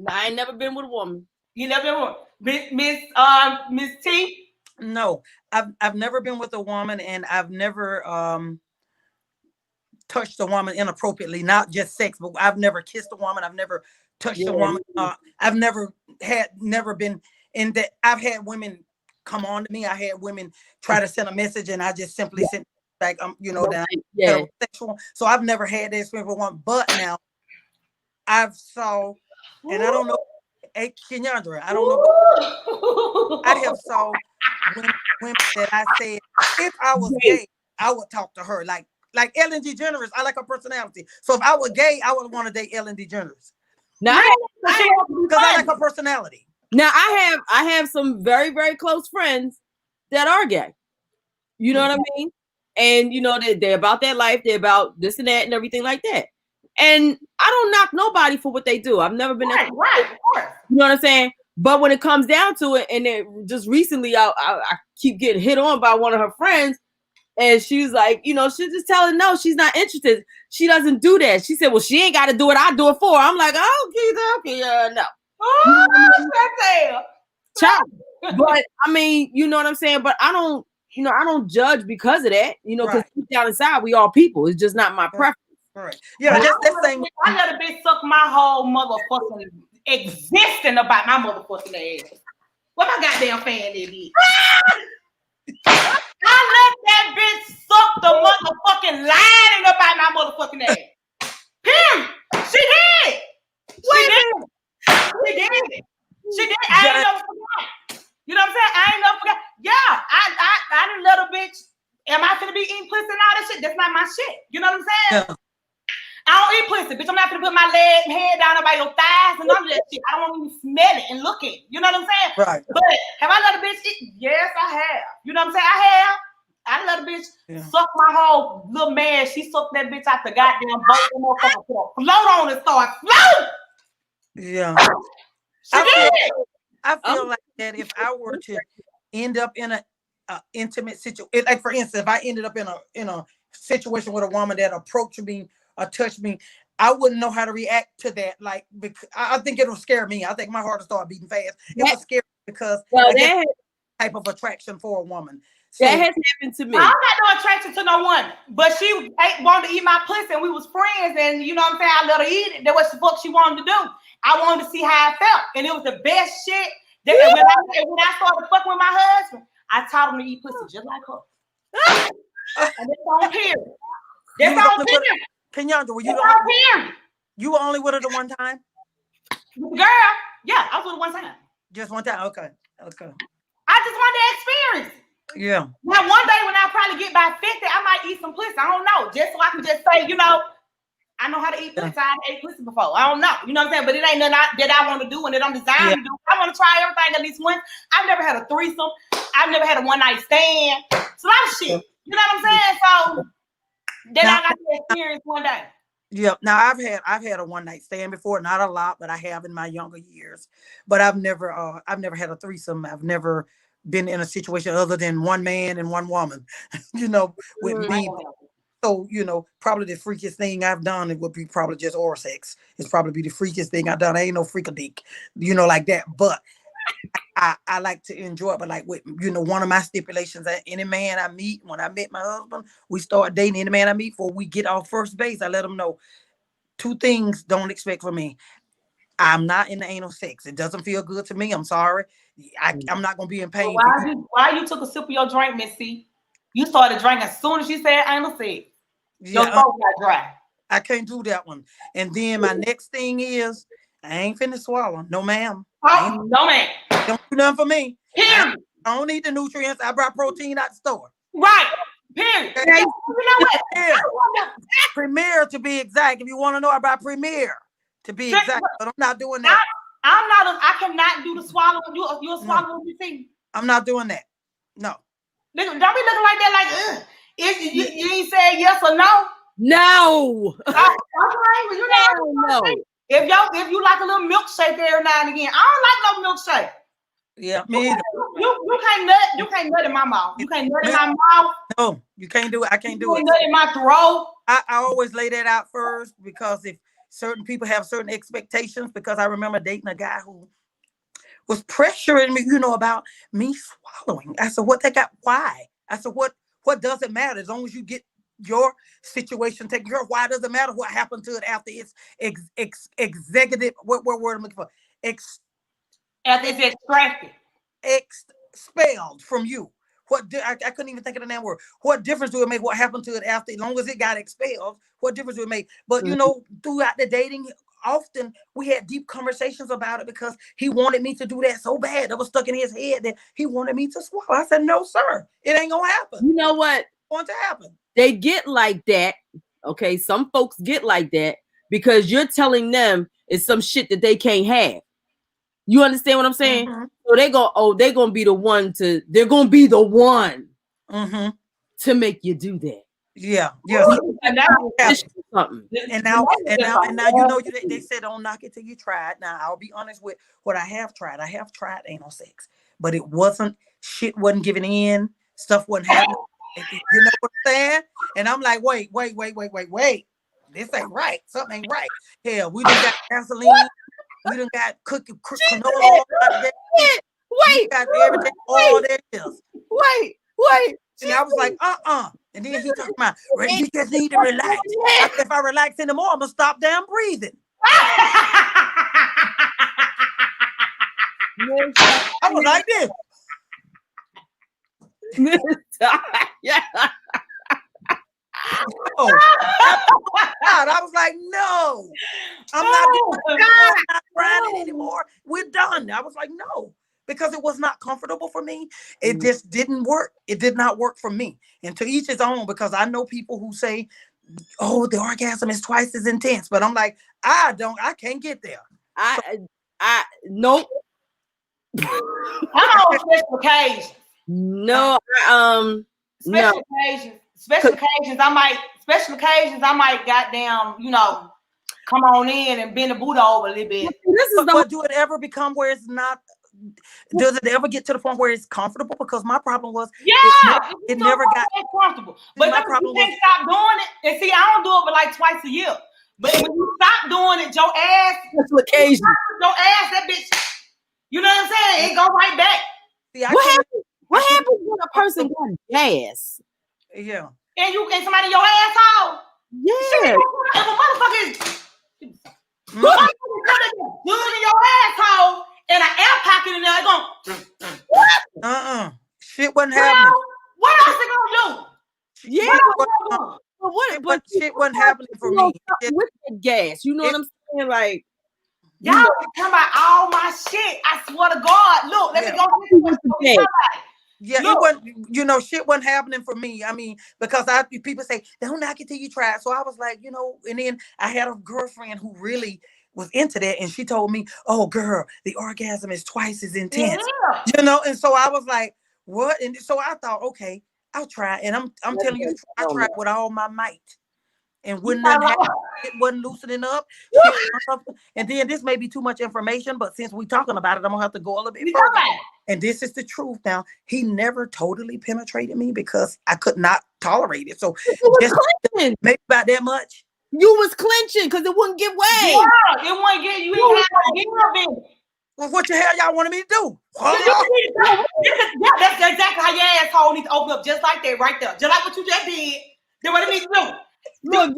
Speaker 4: I ain't never been with a woman.
Speaker 1: You never been with Miss T?
Speaker 3: No, I've never been with a woman, and I've never touched a woman inappropriately, not just sex, but I've never kissed a woman. I've never touched a woman. I've never been in that. I've had women come on to me. I had women try to send a message, and I just simply sent back, that I'm sexual. So I've never had that experience with one. But now I've saw, and I don't know, hey, Kenyandra, I don't know. I have saw women that I said, if I was gay, I would talk to her like Ellen DeGeneres. I like her personality. So if I were gay, I would want to date Ellen DeGeneres.
Speaker 4: Now,
Speaker 3: because I like her personality.
Speaker 4: Now I have some very, very close friends that are gay. You know what I mean? And they're about that life, they're about this and that and everything like that. And I don't knock nobody for what they do. I've never been
Speaker 1: right, of course.
Speaker 4: You know what I'm saying? But when it comes down to it, and then just recently I keep getting hit on by one of her friends, and she's like, she's just telling no, she's not interested. She doesn't do that. She said, well, she ain't got to do it. I do it for her. I'm like, okay, no. Child. But I mean, you know what I'm saying? But I don't judge because of that, because deep down inside, we all people. It's just not my preference.
Speaker 3: Right. Yeah, that's thing.
Speaker 1: I let a bitch suck my whole motherfucking existing about my motherfucking ass. What my goddamn fan is? I let that bitch suck the motherfucking lining about my motherfucking ass. Period. Am I finna be eating pussy and all that shit? That's not my shit. You know what I'm saying?
Speaker 3: Yeah.
Speaker 1: I don't eat pussy, bitch. I'm not gonna put my leg and head down by your thighs and none of that shit. I don't even smell it and look at it. You know what I'm saying?
Speaker 3: Right.
Speaker 1: But have I let a bitch eat? Yes, I have. You know what I'm saying? I have. I let a bitch suck my whole little man. She sucked that bitch out the goddamn boat and motherfucker put a float on and start floating.
Speaker 3: Yeah.
Speaker 1: She did.
Speaker 3: I feel like that if I were to end up in an intimate situation, like for instance, if I ended up in a situation with a woman that approached me or touched me, I wouldn't know how to react to that. Like, because I think it'll scare me. I think my heart will start beating fast. It would scare me because that type of attraction for a woman. So,
Speaker 4: that has happened to me.
Speaker 1: I'm not no attraction to no woman, but she wanted to eat my pussy, and we was friends, and you know what I'm saying. I let her eat it. That was the fuck she wanted to do. I wanted to see how I felt, and it was the best shit. That when I started fucking with my husband, I taught him to eat pussy just like her. And that's on period. That's on period.
Speaker 3: Kenyandra, were you were only with her the one time?
Speaker 1: With the girl, yeah, I was with her one time.
Speaker 3: Just one time, okay.
Speaker 1: I just wanted to experience it.
Speaker 3: Yeah.
Speaker 1: Now one day when I probably get by 50, I might eat some pussy. I don't know, just so I can just say, you know, I know how to eat pussy. I've ate pussy before. I don't know, you know what I'm saying? But it ain't nothing that I want to do and that I'm designed to do. I want to try everything at least once. I've never had a threesome. I've never had a one night stand. It's a lot of shit. You know what I'm saying? So then I got to experience one day.
Speaker 3: Yeah. Now I've had a one night stand before, not a lot, but I have in my younger years. But I've never had a threesome. I've never been in a situation other than one man and one woman, you know, with me. So, you know, probably the freakiest thing I've done, it would be probably just oral sex. It's probably be the freakiest thing I've done. I ain't no freak-a-dick, you know, like that. But I like to enjoy it. But like with, you know, one of my stipulations, any man I meet, when I met my husband, we start dating any man I meet before we get off first base. I let him know 2 things don't expect from me. I'm not into anal sex. It doesn't feel good to me. I'm sorry. I'm not gonna be in pain.
Speaker 1: Why you took a sip of your drink, Missy? You started drinking as soon as she said anal sex. Your throat got dry.
Speaker 3: I can't do that one. And then my next thing is, I ain't finna swallow. No, ma'am.
Speaker 1: No, ma'am.
Speaker 3: Don't do nothing for me.
Speaker 1: Period.
Speaker 3: I don't need the nutrients. I brought protein out the store.
Speaker 1: Right. Period. Okay. You know what?
Speaker 3: Premier to be exact. If you want to know about Premier to be exact, but I'm not doing that.
Speaker 1: I cannot do the swallow. You a swallow you see?
Speaker 3: I'm not doing that. No.
Speaker 1: Don't be looking like that. Like, you ain't saying yes or no.
Speaker 4: No.
Speaker 1: Okay, well, you know,
Speaker 4: no.
Speaker 1: If you like a little milkshake every now and again, I don't like no milkshake.
Speaker 3: Yeah, me either.
Speaker 1: You can't nut. You can't nut in my mouth. You can't nut in my mouth.
Speaker 3: No, you can't do it. I can't do it.
Speaker 1: Nut in my throat.
Speaker 3: I always lay that out first, because if certain people have certain expectations, because I remember dating a guy who was pressuring me, you know, about me swallowing. I said, what they got? Why? I said, what does it matter? As long as you get your situation taken care of, why does it matter what happened to it after it's executive, what word I'm looking for?
Speaker 1: After it's extracted.
Speaker 3: Expelled from you. I couldn't even think of the damn word. What difference do it make what happened to it after, as long as it got expelled? What difference do it make? But you know, throughout the dating, often we had deep conversations about it, because he wanted me to do that so bad. That was stuck in his head that he wanted me to swallow. I said, no, sir, it ain't gonna happen.
Speaker 4: You know what?
Speaker 3: It's going to happen.
Speaker 4: They get like that. Okay, some folks get like that because you're telling them it's some shit that they can't have. You understand what I'm saying? Mm-hmm. So they're gonna be the one to make you do that.
Speaker 3: Yeah. And now, you know, they said don't knock it till you try it. Now, I'll be honest with what I have tried. I have tried anal sex, but it wasn't, shit wasn't giving in, stuff wasn't happening. You know what I'm saying? And I'm like, wait. This ain't right. Something ain't right. Hell, we done got gasoline. We done got cooking canola.
Speaker 4: Wait.
Speaker 3: Got everything. All there is.
Speaker 4: Wait.
Speaker 3: And I was like, And then he talking about, you just need to relax. If I relax anymore, I'm gonna stop damn breathing. I was like this.
Speaker 1: Yeah.
Speaker 3: I was like, no, I'm not trying it anymore. We're done. I was like, no, because it was not comfortable for me. It just didn't work. It did not work for me. And to each his own, because I know people who say, oh, the orgasm is twice as intense. But I'm like, I can't get there.
Speaker 4: Nope.
Speaker 1: I'm on special occasions.
Speaker 4: No,
Speaker 1: Special occasions. Special occasions, I might goddamn, come on in and bend the Buddha over a little bit.
Speaker 3: But do it ever become where it's not? Does it ever get to the point where it's comfortable? Because my problem was, it never got
Speaker 1: comfortable. But my problem you can't stop doing it. And see, I don't do it but like twice a year. But when you stop doing it, your ass, that bitch, you know what I'm saying? It go right back.
Speaker 3: See,
Speaker 4: what happens when a person got gas?
Speaker 3: Yeah.
Speaker 1: And somebody in your asshole?
Speaker 4: Yeah.
Speaker 1: If a motherfucker is good in your asshole and an air pocket in there, going,
Speaker 3: shit wasn't happening.
Speaker 1: What else it gonna do?
Speaker 4: Yeah.
Speaker 3: But shit wasn't happening for me.
Speaker 4: With the gas, you know what I'm saying? Like,
Speaker 1: y'all talking about all my shit. I swear to God. Look, let me go.
Speaker 3: Yeah, it wasn't, shit wasn't happening for me. I mean, because people say, don't knock it till you try it. So I was like, and then I had a girlfriend who really was into that. And she told me, oh, girl, the orgasm is twice as intense. Yeah. And so I was like, what? And so I thought, okay, I'll try. And I'm telling you, I tried with all my might. And when it wasn't loosening up. And then this may be too much information, but since we're talking about it, I'm gonna have to go a little bit further. And this is the truth now. He never totally penetrated me because I could not tolerate it. So just maybe about that much.
Speaker 4: You was clenching because it wouldn't give way.
Speaker 1: Yeah, it wouldn't get you. You
Speaker 3: well, what the hell y'all wanted me to do?
Speaker 1: That's exactly how your asshole needs to open up, just like that right there. Just like what you just did. That's what it needs to do. Look,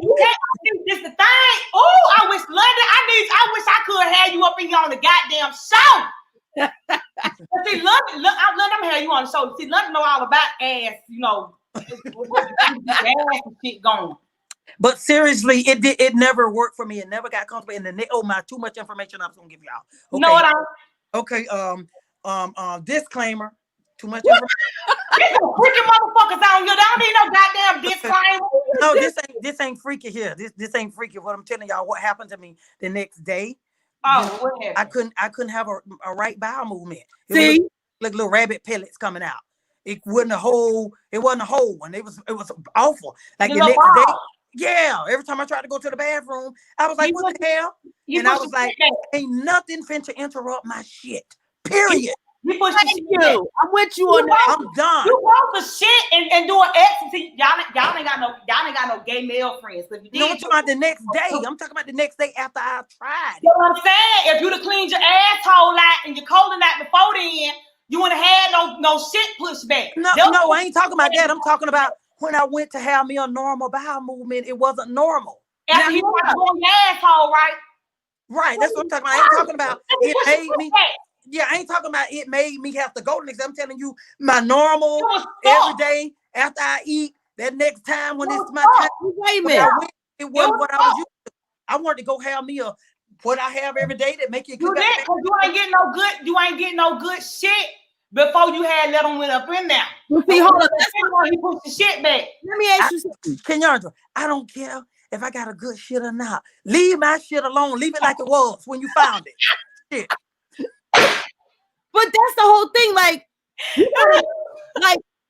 Speaker 1: this the thing. Oh, I wish London. I wish I could have you up in here on the goddamn show. See, London, I'm have you on the show. See, London know all about ass. Ass and shit going.
Speaker 3: But seriously, it never worked for me. It never got comfortable. And too much information I was gonna give y'all. Okay.
Speaker 1: No, it don't.
Speaker 3: Okay. Disclaimer. Too much information.
Speaker 1: There's some freaking motherfuckers out here. They don't need no goddamn disclaimer.
Speaker 3: No, this ain't freaky here. This ain't freaky. What I'm telling y'all, what happened to me the next day.
Speaker 1: What happened?
Speaker 3: I couldn't have a right bowel movement.
Speaker 4: See,
Speaker 3: like little rabbit pellets coming out. It wasn't a whole. It wasn't a whole one. It was awful. Like the next day. Yeah, every time I tried to go to the bathroom, I was like, what the hell? And I was like, ain't nothing finna interrupt my shit. Period.
Speaker 1: You push you.
Speaker 4: I'm with you on that.
Speaker 3: I'm done.
Speaker 1: You want the shit and do an ecstasy. Y'all ain't got no gay male friends. So if you did,
Speaker 3: I'm talking about the next day. I'm talking about the next day after I tried.
Speaker 1: You know what I'm saying? If you'd have cleaned your asshole out and your colon out before then, you wouldn't have had no shit pushed back.
Speaker 3: No, I ain't talking about that. I'm talking about when I went to have me a normal bowel movement, it wasn't normal.
Speaker 1: After you got to go in your asshole, right?
Speaker 3: Right. That's what I'm talking about. I ain't talking about it made me. Yeah, I ain't talking about it made me have to go to next. I'm telling you, my normal every day after I eat, that next time when it's my time,
Speaker 4: wait a minute.
Speaker 3: It wasn't what I was used to. I wanted to go have me what I have every day that make you good.
Speaker 1: You ain't getting no good. You ain't getting no good shit before you had let them went up in there.
Speaker 4: See, hold on.
Speaker 1: That's why he pushed the shit back.
Speaker 4: Let me ask you something.
Speaker 3: Kenyandra, I don't care if I got a good shit or not. Leave my shit alone. Leave it like it was when you found it. Shit.
Speaker 4: But that's the whole thing. Like,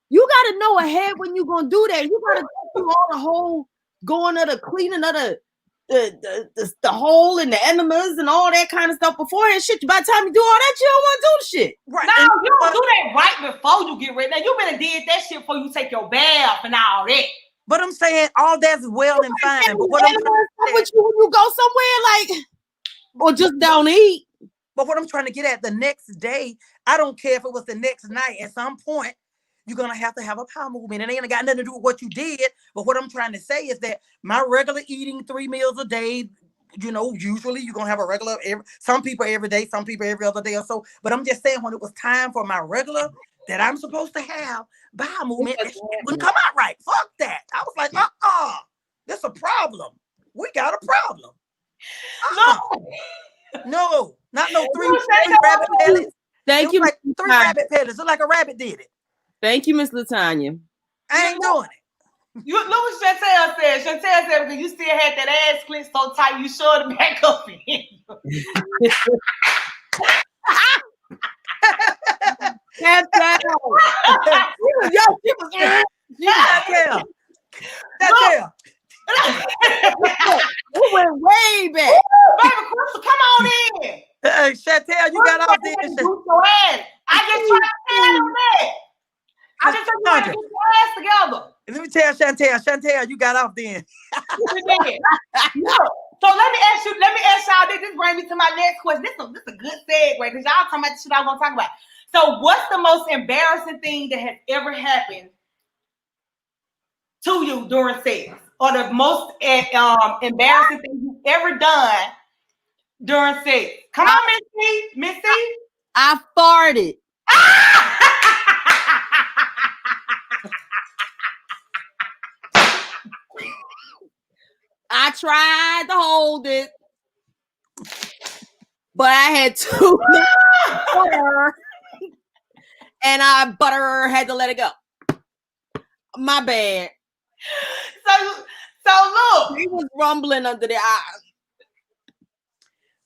Speaker 4: you gotta know ahead when you're gonna do that. You gotta go through all the whole going to the cleaning of the hole and the enemas and all that kind of stuff beforehand. Shit, by the time you do all that, you don't want to do the shit.
Speaker 1: Right. No, you don't do that right before you get ready. Now you better did that shit before you take your bath and all that.
Speaker 3: But I'm saying all that's well and fine. But what I'm
Speaker 4: with you when you go somewhere or just down to eat.
Speaker 3: But what I'm trying to get at, the next day, I don't care if it was the next night. At some point, you're gonna have to have a power movement. It ain't got nothing to do with what you did. But what I'm trying to say is that my regular eating 3 meals a day, usually you're gonna have a regular. Some people every day, some people every other day or so. But I'm just saying, when it was time for my regular that I'm supposed to have bowel movement, it wouldn't come out right. Fuck that. I was like, that's a problem. We got a problem. No, not no three rabbit pellets.
Speaker 4: Thank you.
Speaker 3: Like 3 rabbit petals. Look like a rabbit did it.
Speaker 4: Thank you, Miss Latanya.
Speaker 3: I ain't doing it.
Speaker 1: You look what Chantel said. Chantel said because you still had that ass clip so tight, you showed it back up in.
Speaker 4: Chantel.
Speaker 3: Chantel.
Speaker 4: We went way back.
Speaker 1: Baby Crystal, come on in.
Speaker 3: Hey, Chantel, you got off there.
Speaker 1: Your ass. I just tried to tell you that. I just told you how to get your ass together.
Speaker 3: Let me tell Chantel, you got off then.
Speaker 1: Look, so let me ask y'all this. This brings me to my next question. This is a good segue because y'all talking about the shit I was gonna talk about. So, what's the most embarrassing thing that has ever happened to you during sex, or the most embarrassing thing you've ever done during sex? Come on, Missy.
Speaker 4: I farted. I tried to hold it, but I had too much butter, and had to let it go. My bad.
Speaker 1: So look,
Speaker 4: He was rumbling under the eyes.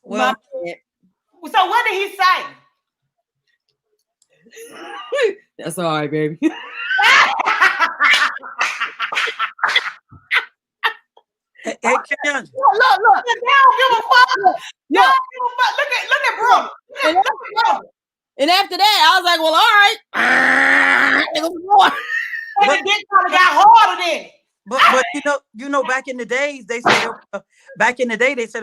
Speaker 3: Well,
Speaker 1: so what did he say?
Speaker 4: That's all right, baby.
Speaker 3: Hey, Keandra.
Speaker 1: Look. They don't give a fuck. Look at Brooke. Look at Brooke.
Speaker 4: And after that, I was like, well, all right. It was more.
Speaker 1: And the dick probably got harder than it.
Speaker 3: But you know, back in the days, they said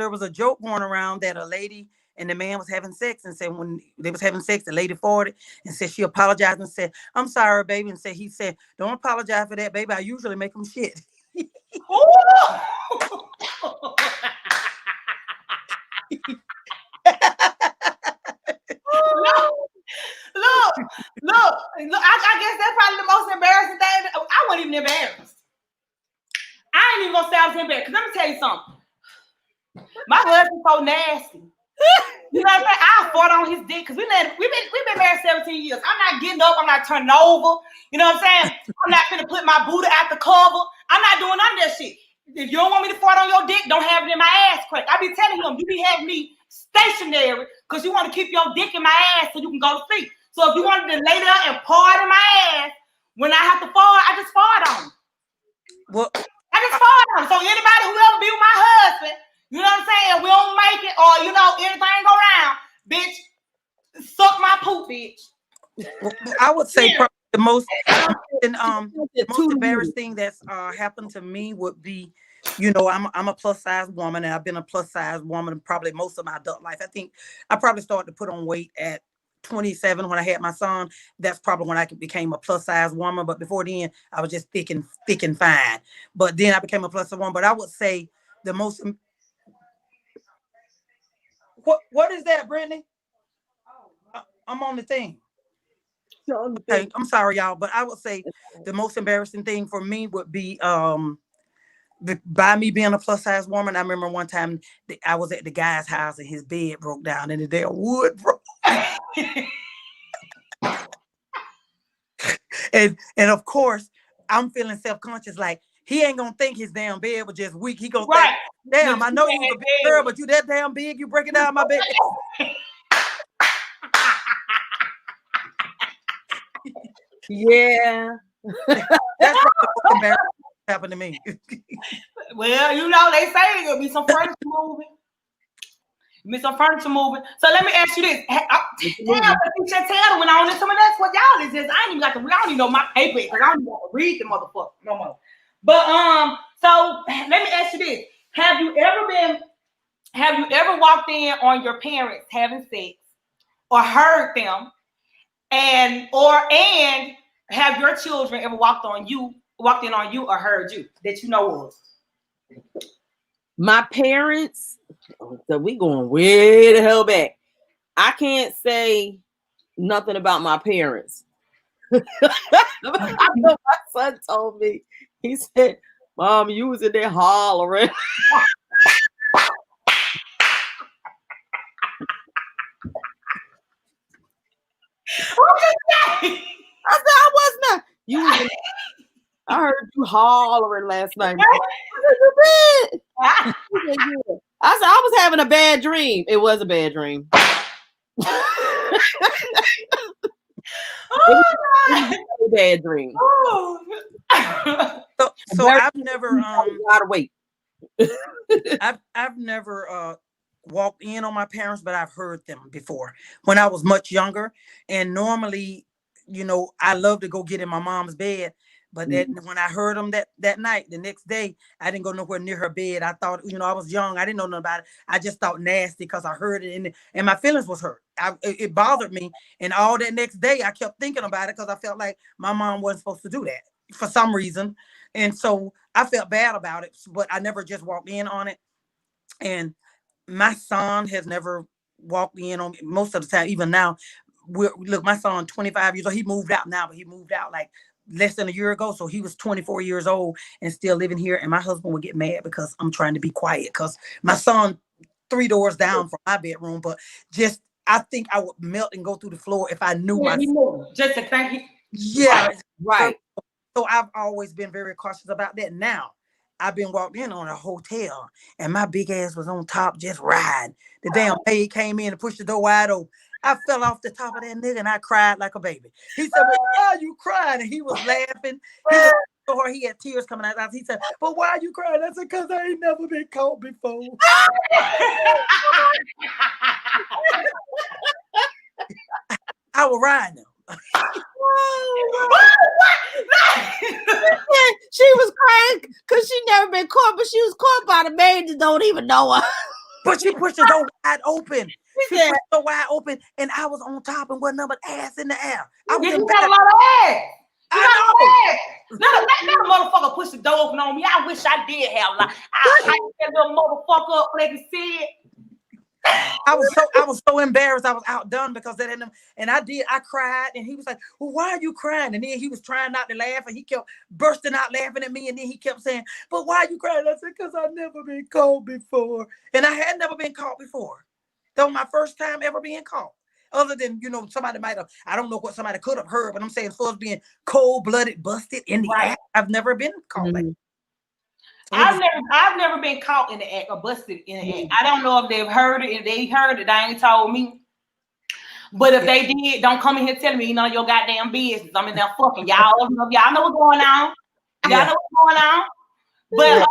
Speaker 3: there was a joke going around that a lady and the man was having sex, and said when they was having sex, the lady farted and said she apologized and said, "I'm sorry, baby," and he said, "Don't apologize for that, baby. I usually make them shit."
Speaker 1: Look. I guess that's probably the most embarrassing thing. I wasn't even embarrassed. I ain't even gonna say I was embarrassed. Cause let me tell you something. My husband's so nasty. You know what I'm saying? I fought on his dick because we've been married 17 years. I'm not getting up. I'm not turning over. You know what I'm saying? I'm not gonna put my booty out the cover. I'm not doing none of that shit. If you don't want me to fart on your dick, don't have it in my ass crack. I be telling him, you be having me stationary because you want to keep your dick in my ass so you can go to sleep. So if you wanted to lay there and part in my ass, when I have to fart, I just fart on him.
Speaker 3: Well,
Speaker 1: I just fart on him. So anybody who ever be with my husband, you know what I'm saying? We don't make it, or anything go down, bitch. Suck my poop, bitch.
Speaker 3: I would say probably the most embarrassing thing that's happened to me would be, I'm a plus size woman, and I've been a plus size woman probably most of my adult life. I think I probably started to put on weight at 27 when I had my son. That's probably when I became a plus size woman. But before then, I was just thick and fine. But then I became a plus size woman. But I would say the most. What is that, Brittany? I'm on the thing. Okay, I'm sorry, y'all, but I would say the most embarrassing thing for me would be by me being a plus size woman. I remember one time I was at the guy's house and his bed broke down and the damn wood broke. and of course I'm feeling self-conscious, like he ain't gonna think his damn bed was just weak. He gonna think, damn, I know you was a big girl, but you that damn big, you breaking down my bed.
Speaker 4: Yeah.
Speaker 3: That's what embarrassing happened to me.
Speaker 1: Well, they say there'll be some furniture moving. So let me ask you this. Chantel went on into my next one. Y'all is just, I don't even know my paper because I don't even want to read the motherfucker no more. But so let me ask you this. Have you ever walked in on your parents having sex or heard them? And have your children ever walked in on you or heard you that you know of?
Speaker 4: My parents, so we going way the hell back. I can't say nothing about my parents. I know my son told me, he said, Mom, you was in there hollering. I said I was not. You was I heard you hollering last night. I said, I said I was having a bad dream. It was a bad dream. A bad dream.
Speaker 3: So I've never
Speaker 4: gotta wait.
Speaker 3: I've never walked in on my parents, but I've heard them before when I was much younger. And normally, you know, I love to go get in my mom's bed. But then when I heard them that night, the next day, I didn't go nowhere near her bed. I thought, you know, I was young. I didn't know nothing about it. I just thought nasty because I heard it and my feelings was hurt. It bothered me. And all that next day, I kept thinking about it because I felt like my mom wasn't supposed to do that for some reason. And so I felt bad about it, but I never just walked in on it. And my son has never walked in on me most of the time. Even now, look, my son, 25 years old, he moved out now, but he moved out like less than a year ago. So he was 24 years old and still living here. And my husband would get mad because I'm trying to be quiet because my son 3 doors down from my bedroom, but just, I think I would melt and go through the floor if I knew my son.
Speaker 1: Just to thank you.
Speaker 3: Yeah.
Speaker 4: Right.
Speaker 3: So I've always been very cautious about that. Now I've been walked in on a hotel and my big ass was on top just riding. The damn maid came in and pushed the door wide open. I fell off the top of that nigga and I cried like a baby. He said, well, why are you crying? And he was laughing. He had tears coming out. He said, but why are you crying? I said, because I ain't never been caught before. I was riding him.
Speaker 4: She was crying because she never been caught, but she was caught by the maid that don't even know her.
Speaker 3: But she pushed the door wide open. She pushed the door wide open, and I was on top and wasn't nothing but ass in the air. I was
Speaker 1: You got a lot of ass.
Speaker 3: I
Speaker 1: know. Let a motherfucker push the door open on me. I wish I did have a lot. I that little motherfucker up like you said.
Speaker 3: I was so embarrassed. I was outdone because that ended, and I cried, and he was like, well, why are you crying? And then he was trying not to laugh, and he kept bursting out laughing at me, and then he kept saying, but why are you crying? I said, because I've never been caught before. And I had never been caught before. That was my first time ever being caught. Other than, you know, somebody might have, I don't know what somebody could have heard, but I'm saying as far as being cold-blooded, busted in the act, I've never been caught like that.
Speaker 1: I've never been caught in the act or busted in the act. I don't know if they've heard it. If they heard it, they ain't told me. But if they did, don't come in here telling me, you know, your goddamn business. I'm in there fucking y'all know what's going on. Y'all know what's going on. But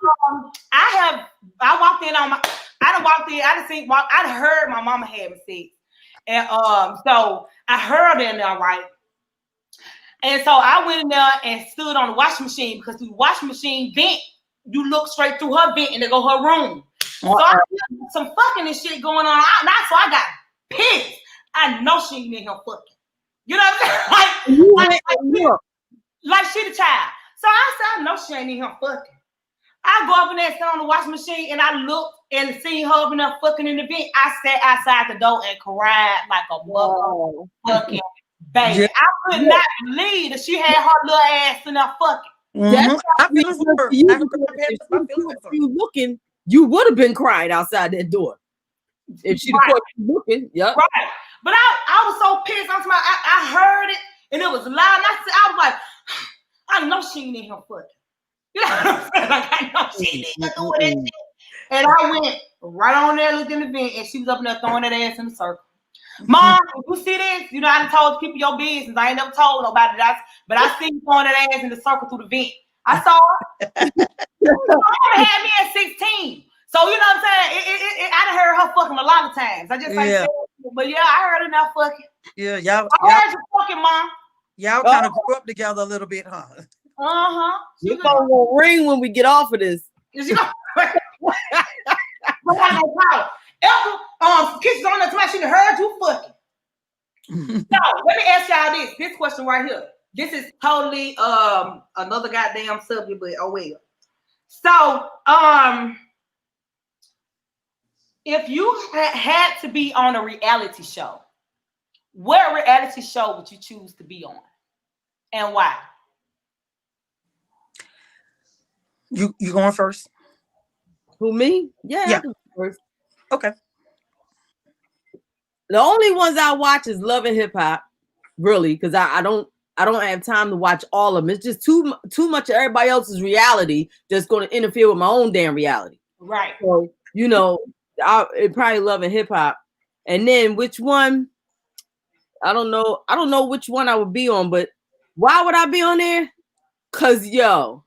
Speaker 1: I walked in on my, I heard my mama having sex. And so I heard it in there, right? And so I went in there and stood on the washing machine because the washing machine vent, you look straight through her vent and they go her room. So I heard some fucking and shit going on. So I got pissed. I know she ain't in here fucking. You know what I'm saying? Like she the child. So I said, I know she ain't in here fucking. I go up in there and sit on the washing machine and I looked and see her up in there fucking in the vent. I sat outside the door and cried like a motherfucking baby. Yeah. I could not believe that she had her little ass in there fucking.
Speaker 4: You looking, you would have been crying outside that door if she'd have caught you looking. Yep.
Speaker 1: Right. But I was so pissed. I heard it and it was loud. And I was like, I know she ain't in here fucking. You know what I'm saying? Like, I know she ain't in here doing that shit. And I went right on there looking in the vent and she was up there throwing that ass in the circle. Mom, you see this? You know, I done told people your business. I ain't never told nobody that. But I see you throwing that ass in the circle through the vent. I saw her. Mama had me at 16. So, you know what I'm saying? I done heard her fucking a lot of times. I just like, but yeah, I heard her now fucking.
Speaker 3: Yeah, y'all.
Speaker 1: I heard you fucking, Mom.
Speaker 3: Y'all kind of grew up together a little bit, huh?
Speaker 4: Your phone will ring when we get off of this.
Speaker 1: Kisses on the time she heard you fucking. So let me ask y'all this question right here. This is totally another goddamn subject, but oh well. So if you had to be on a reality show, what reality show would you choose to be on, and why?
Speaker 3: You going first?
Speaker 4: Who, me? Yeah. First.
Speaker 3: Okay.
Speaker 4: The only ones I watch is Love and Hip Hop. really, because I don't have time to watch all of them. It's just too much of everybody else's reality that's going to interfere with my own damn reality.
Speaker 1: Right.
Speaker 4: So, you know, it probably Love and Hip Hop. And then which one? I don't know which one I would be on, but why would I be on there? Cause yo,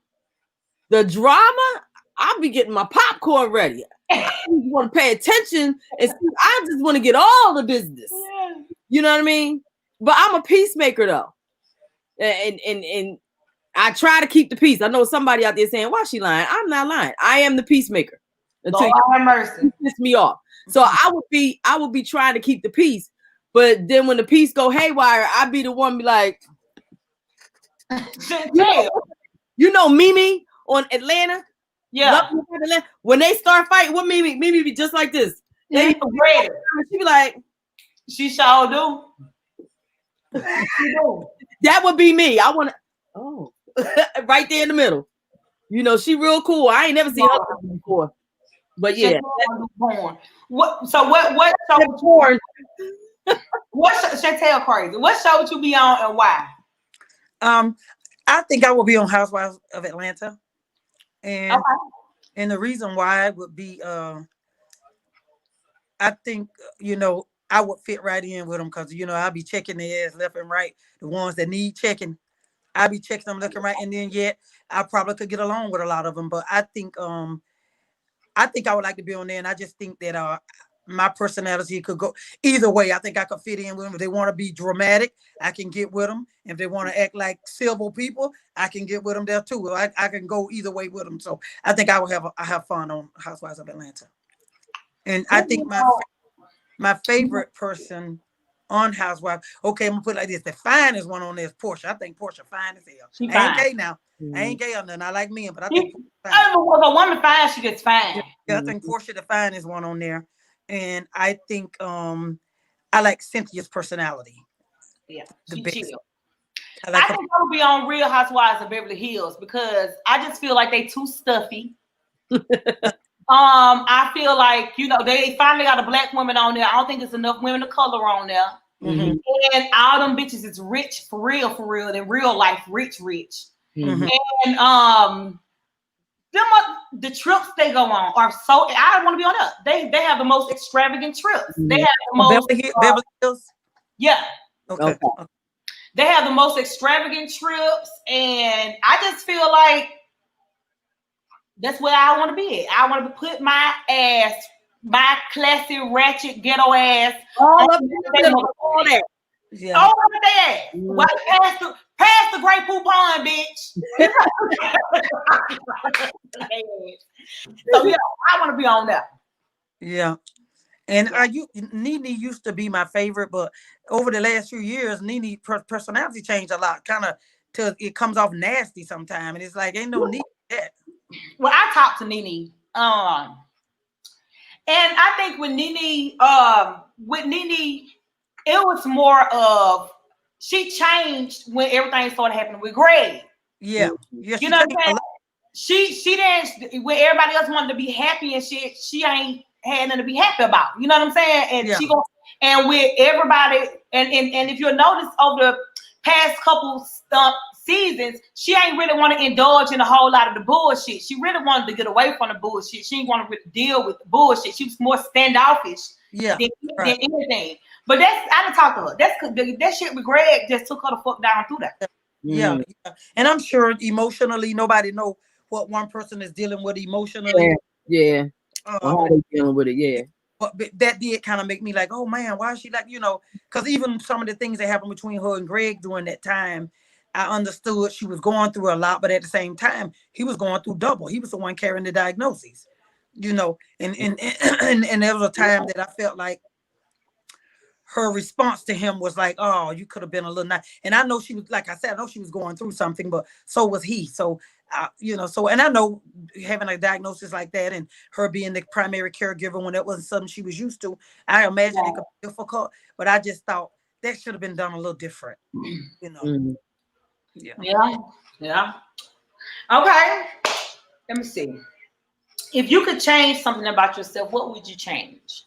Speaker 4: the drama, I'll be getting my popcorn ready. I just want to pay attention and see, I just want to get all the business.
Speaker 1: Yeah.
Speaker 4: You know what I mean? But I'm a peacemaker though. And I try to keep the peace. I know somebody out there saying, why is she lying? I'm not lying. I am the peacemaker. Until
Speaker 1: Lord have mercy.
Speaker 4: you piss me off. So I would be trying to keep the peace. But then when the peace go haywire, I'd be the one be like, you know Mimi on Atlanta?
Speaker 1: Yeah.
Speaker 4: Atlanta? When they start fighting, what Mimi be just like this.
Speaker 1: She
Speaker 4: be like,
Speaker 1: she sure do.
Speaker 4: that would be me. I want to, right there in the middle. You know, she real cool. I ain't never seen her before. But yeah.
Speaker 1: What show
Speaker 4: Porn.
Speaker 1: what Chantel crazy? What show would you be on and why?
Speaker 3: I think I will be on Housewives of Atlanta. And and the reason why would be I think, you know, I would fit right in with them because, you know, I'll be checking their ass left and right. The ones that need checking, I'll be checking them left and right. And then yet I probably could get along with a lot of them. But I think I would like to be on there. And I just think that my personality could go either way. I think I could fit in with them. If they want to be dramatic, I can get with them. If they want to act like civil people, I can get with them there too. I can go either way with them. So I think I will have fun on Housewives of Atlanta. And I think my favorite person on Housewives, okay, I'm gonna put it like this: the finest one on there is Portia. I think Portia fine as hell.
Speaker 1: She
Speaker 3: I ain't gay now. I ain't gay or nothing. I like men, but I think
Speaker 1: if a woman fine, she gets fine.
Speaker 3: Yeah, I think Portia the finest one on there. And I think I like Cynthia's personality.
Speaker 1: Yeah,
Speaker 3: the best.
Speaker 1: Chill.
Speaker 3: I
Speaker 1: think I would be on Real Housewives of Beverly Hills because I just feel like they too stuffy. I feel like, you know, they finally got a black woman on there. I don't think there's enough women of color on there.
Speaker 3: Mm-hmm.
Speaker 1: And all them bitches is rich for real, in real life, rich.
Speaker 3: Mm-hmm.
Speaker 1: And the trips they go on are so, I want to be on that. They have the most extravagant trips. They have the most
Speaker 3: Beverly Hills.
Speaker 1: Yeah.
Speaker 3: Okay.
Speaker 1: They have the most extravagant trips, and I just feel like that's where I want to be. I want to put my ass, my classy, ratchet, ghetto ass,
Speaker 4: all that.
Speaker 3: Yeah.
Speaker 1: All of that. Well, pass the Grey Poupon, bitch. So yeah, I want to be on that.
Speaker 3: Yeah. And Nene used to be my favorite, but over the last few years, Nene personality changed a lot, kind of till it comes off nasty sometimes. And it's like, ain't no need for that.
Speaker 1: Well, I talked to Nene. And I think with Nene, it was more of she changed when everything started happening with Greg.
Speaker 3: Yeah. Yes,
Speaker 1: you know what I'm saying? She didn't, when everybody else wanted to be happy and shit, she ain't had nothing to be happy about. You know what I'm saying? And she goes, and with everybody, and if you'll notice over the past couple seasons, she ain't really want to indulge in a whole lot of the bullshit. She really wanted to get away from the bullshit. She didn't want to deal with the bullshit. She was more standoffish than anything. But I didn't talk to her. That shit with Greg just took her the fuck down through that.
Speaker 3: Yeah. And I'm sure emotionally, nobody know what one person is dealing with emotionally.
Speaker 4: Yeah. How they dealing with it, yeah.
Speaker 3: But that did kind of make me like, oh man, why is she like, you know, because even some of the things that happened between her and Greg during that time, I understood she was going through a lot, but at the same time, he was going through double. He was the one carrying the diagnoses, you know, and there was a time that I felt like her response to him was like, oh, you could have been a little nice. And I know she was, like I said, I know she was going through something, but so was he. So, you know, and I know having a diagnosis like that and her being the primary caregiver when that wasn't something she was used to, I imagine it could be difficult, but I just thought that should have been done a little different, you know.
Speaker 1: Yeah. Okay. Let me see. If you could change something about yourself, what would you change?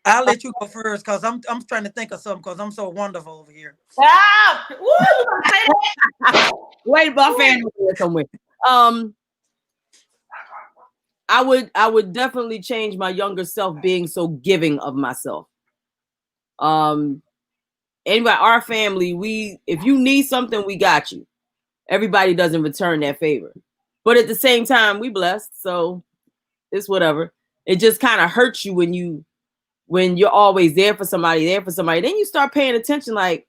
Speaker 3: I'll let you go first because I'm trying to think of something because I'm so wonderful over here.
Speaker 1: Ah, ooh, you gonna say that?
Speaker 4: Wait, my family here somewhere. I would definitely change my younger self being so giving of myself. Anybody, our family, if you need something, we got you. Everybody doesn't return that favor, but at the same time, we blessed, so it's whatever. It just kind of hurts you when you're always there for somebody. Then you start paying attention, like,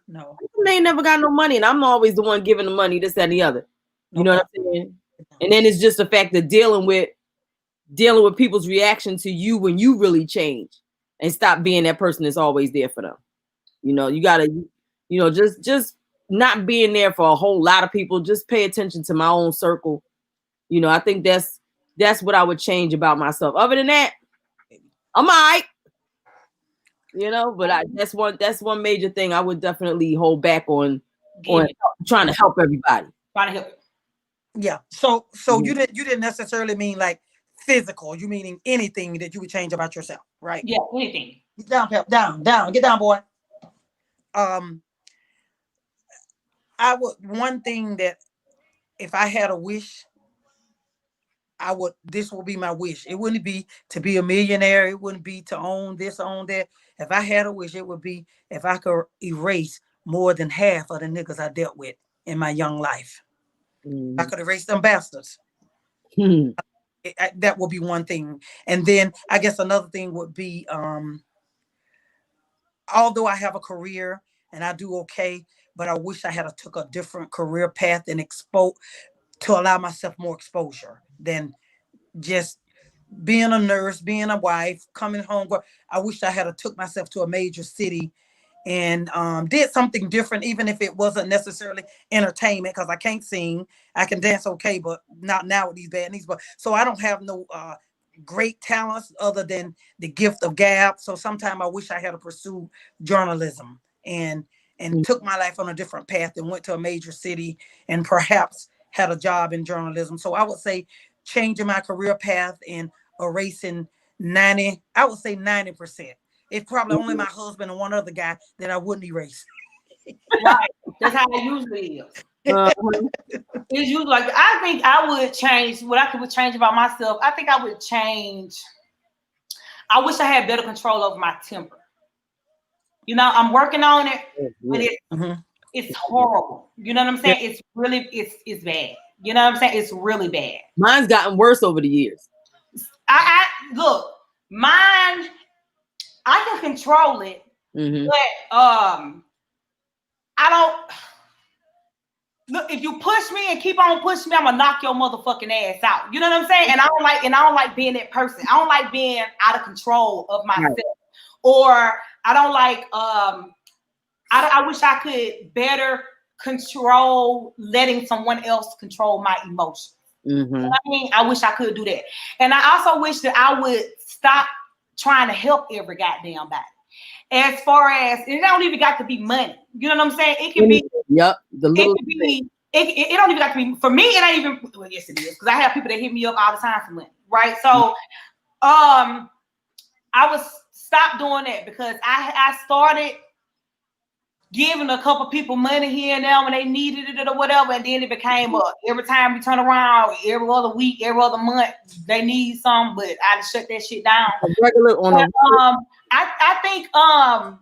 Speaker 3: No,
Speaker 4: they ain't never got no money, and I'm always the one giving the money, this, that, and the other. You know what I'm saying? And then it's just the fact of dealing with people's reaction to you when you really change and stop being that person that's always there for them. You know, you gotta, just not being there for a whole lot of people. Just pay attention to my own circle. You know, I think that's what I would change about myself. Other than that, I'm all right. You know, but that's one major thing I would definitely hold back on trying to help everybody.
Speaker 1: Trying to help.
Speaker 3: Yeah. So you didn't necessarily mean like physical. You meaning anything that you would change about yourself, right?
Speaker 1: Yeah, anything.
Speaker 3: Get down, Pep. Down. Get down, boy. One thing that if I had a wish, this will be my wish. It wouldn't be to be a millionaire. It wouldn't be to own this, own that. If I had a wish, it would be if I could erase more than half of the niggas I dealt with in my young life. I could erase them bastards. That would be one thing. And then I guess another thing would be, although I have a career and I do okay, but I wish I had took a different career path and to allow myself more exposure than just being a nurse, being a wife, coming home. I wish I had took myself to a major city and did something different, even if it wasn't necessarily entertainment, because I can't sing. I can dance okay, but not now with these bad knees. But so I don't have no great talents other than the gift of gab. So sometimes I wish I had pursued journalism and took my life on a different path and went to a major city and perhaps had a job in journalism. So I would say changing my career path and erasing 90%. It's probably only my husband and one other guy that I wouldn't erase.
Speaker 1: Right. That's how it usually is. It's usually like, I think I would change what I could change about myself. I think I would change. I wish I had better control over my temper. You know, I'm working on it, but it's horrible. You know what I'm saying? It's really, it's bad. You know what I'm saying? It's really bad.
Speaker 4: Mine's gotten worse over the years.
Speaker 1: I look, mine, I can control it, but I don't. Look, if you push me and keep on pushing me, I'm gonna knock your motherfucking ass out. You know what I'm saying? And I don't like being that person. I don't like being out of control of myself, or I don't like. I wish I could better control letting someone else control my emotions. You know what I mean? I wish I could do that, and I also wish that I would stop trying to help every goddamn body. As far as it don't even got to be money. You know what I'm saying? It can be.
Speaker 4: Yep. The little.
Speaker 1: It don't even got to be. For me, it ain't even. Well, yes, it is, because I have people that hit me up all the time for money, right? So, I would stop doing that because I started giving a couple people money here and there when they needed it or whatever, and then it became every time we turn around, every other week, every other month, they need some, but I just shut that shit down.
Speaker 4: Regular on
Speaker 1: I think I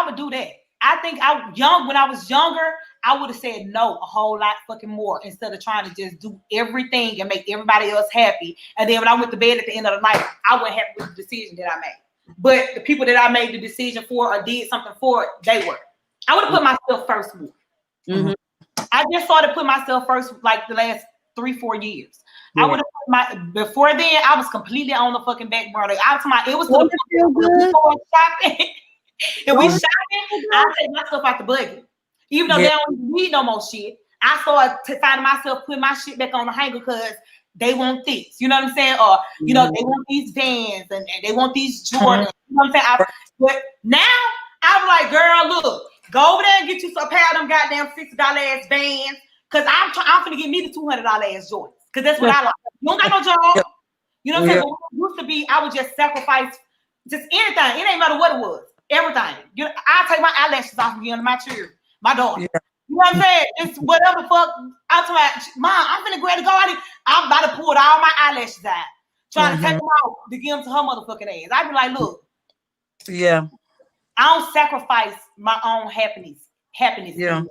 Speaker 1: would do that. I think when I was younger, I would have said no a whole lot fucking more instead of trying to just do everything and make everybody else happy. And then when I went to bed at the end of the night, I wasn't happy with the decision that I made. But the people that I made the decision for or did something for, they were. I would have put myself first more. I just started putting myself first like the last 3-4 years. I would have before then I was completely on the fucking back burner. It was to the point where we going shopping. If we shopping, I take my stuff out the buggy. Even though they don't need no more shit, I started finding myself putting my shit back on the hanger because they want this. You know what I'm saying? Or you know, they want these Vans and they want these Jordans. You know what I'm saying? But now I'm like, girl, look, go over there and get you a pair of them goddamn $60 ass Vans. Cause I'm finna get me the $200 ass Jordans. Cause that's what I like. You don't got no job. You know what I'm saying? But when it used to be, I would just sacrifice just anything. It ain't matter what it was. Everything. I take my eyelashes off again to my children, my daughter.
Speaker 3: Yeah.
Speaker 1: You know what I'm saying? It's whatever the fuck. I'm talking about, Mom, I'm finna go ahead and go. I'm about to pull all my eyelashes out. Trying to take them out to give them to her motherfucking ass. I'd be like, look.
Speaker 3: Yeah.
Speaker 1: I don't sacrifice my own happiness.
Speaker 3: Yeah.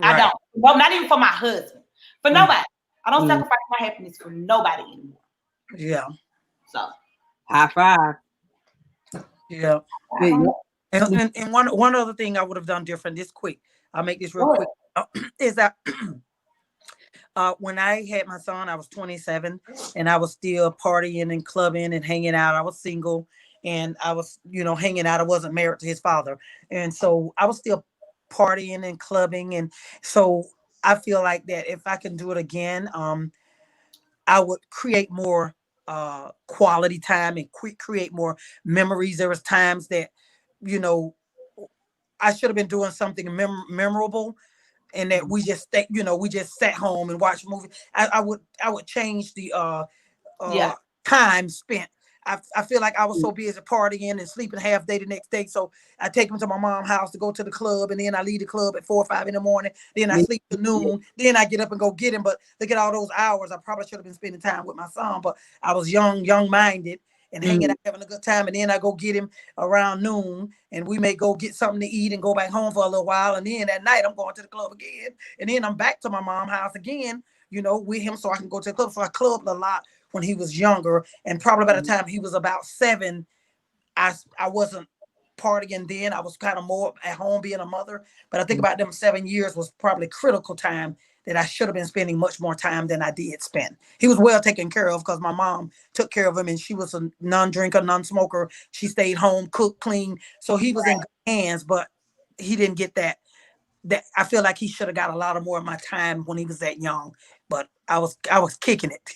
Speaker 1: I don't. No, not even for my husband. For nobody. I don't sacrifice my happiness for nobody anymore.
Speaker 3: Yeah.
Speaker 1: So.
Speaker 4: High five.
Speaker 3: Yeah. And one other thing I would have done different, this quick, I'll make this real quick, is that when I had my son, I was 27 and I was still partying and clubbing and hanging out. I was single and I was, hanging out. I wasn't married to his father. And so I was still partying and clubbing. And so I feel like that if I can do it again, I would create more quality time and create more memories. There was times that, I should have been doing something memorable, and that we just sat home and watched movies. I would change the time spent. I feel like I was so busy partying and sleeping half day the next day. So I take them to my mom's house to go to the club, and then I leave the club at 4 or 5 in the morning. Then I sleep till noon. Then I get up and go get him. But look at all those hours. I probably should have been spending time with my son, but I was young-minded and hanging out, having a good time. And then I go get him around noon, and we may go get something to eat and go back home for a little while. And then at night I'm going to the club again. And then I'm back to my mom's house again, with him so I can go to the club. So I clubbed a lot when he was younger. And probably by the time he was about 7, I wasn't partying then. I was kind of more at home being a mother. But I think about them 7 years was probably critical time that I should have been spending much more time than I did spend. He was well taken care of because my mom took care of him, and she was a non-drinker, non-smoker. She stayed home, cooked, clean. So he was in good hands, but he didn't get that. I feel like he should have got a lot of more of my time when he was that young, but I was kicking it.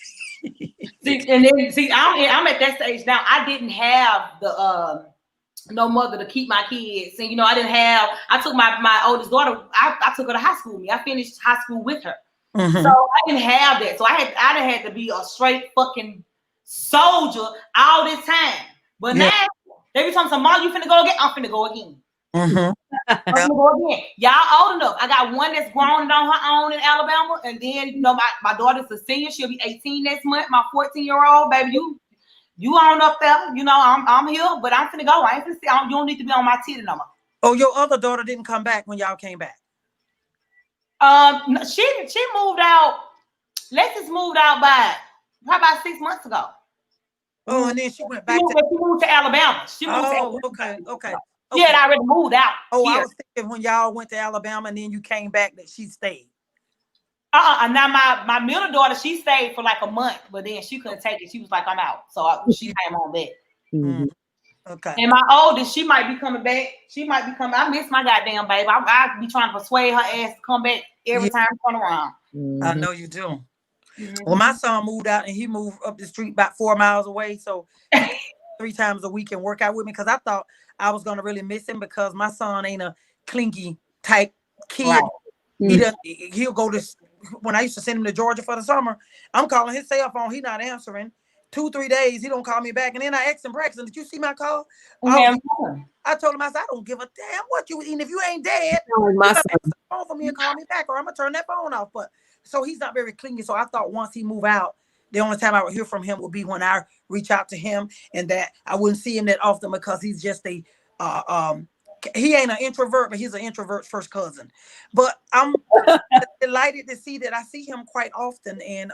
Speaker 1: I'm at that stage now. I didn't have the no mother to keep my kids, and I took my oldest daughter. I took her to high school. I finished high school with her, so I didn't have that. So I done had to be a straight fucking soldier all this time. But now they be talking, "Mom, you finna go again? I'm finna go again." I'm finna go again. Y'all old enough. I got one that's grown on her own in Alabama, and then my daughter's a senior. She'll be 18 next month. My 14-year-old baby, you on up there, I'm here, but I'm finna go. I ain't finna see. You don't need to be on my titty no more.
Speaker 3: Oh, your other daughter didn't come back when y'all came back?
Speaker 1: She moved out. Lexus moved out probably about 6 months ago.
Speaker 3: Oh, and then she went back.
Speaker 1: She moved to Alabama.
Speaker 3: Okay.
Speaker 1: She had already moved out.
Speaker 3: Oh, here. I was thinking when y'all went to Alabama and then you came back that she stayed.
Speaker 1: Now my middle daughter, she stayed for like a month, but then she couldn't take it. She was like, I'm out. So she came on back.
Speaker 3: Okay.
Speaker 1: And my oldest, she might be coming back. I miss my goddamn baby. I be trying to persuade her ass to come back every time I come around.
Speaker 3: I know you do. Well, my son moved out and he moved up the street about 4 miles away. So 3 times a week and work out with me because I thought I was going to really miss him because my son ain't a clingy type kid. Right. He'll go to, when I used to send him to Georgia for the summer, I'm calling his cell phone. He's not answering. 2-3 days, he don't call me back. And then I asked him, Braxton, did you see my call? I told him, I said, I don't give a damn what you eating. If you ain't dead, you gotta answer the phone for me and call me back, or I'm going to turn that phone off. But so he's not very clingy. So I thought once he move out, the only time I would hear from him would be when I reach out to him, and that I wouldn't see him that often because he's just he ain't an introvert, but he's an introvert's first cousin. But I'm delighted to see that I see him quite often, and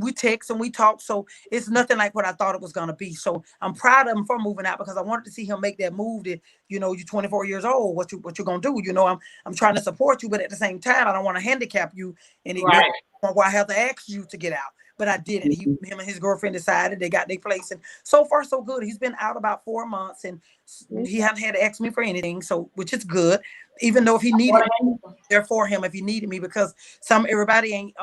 Speaker 3: we text and we talk. So it's nothing like what I thought it was going to be. So I'm proud of him for moving out because I wanted to see him make that move that, you're 24 years old. What you going to do? I'm trying to support you, but at the same time, I don't want to handicap you. And why I have to ask you to get out. But I didn't. Him and his girlfriend decided they got their place. And so far, so good. He's been out about 4 months and he hasn't had to ask me for anything. So, which is good. Even though if he needed me, there for him if he needed me, because everybody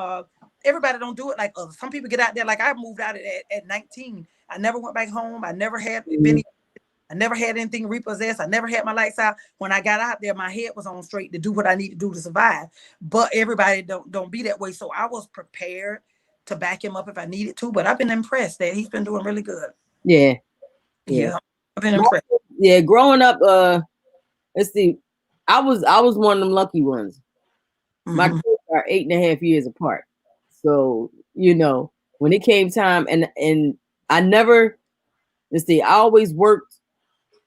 Speaker 3: don't do it like others. Some people get out there, like I moved out at 19. I never went back home. I never had anything repossessed. I never had my lights out. When I got out there, my head was on straight to do what I need to do to survive. But everybody don't be that way. So I was prepared to back him up if I needed to, but I've been impressed that he's been doing really good.
Speaker 4: Yeah.
Speaker 3: I've been impressed.
Speaker 4: Yeah, growing up, let's see, I was one of them lucky ones. My kids are 8.5 years apart. So, you know, when it came time, and I never, let's see, I always worked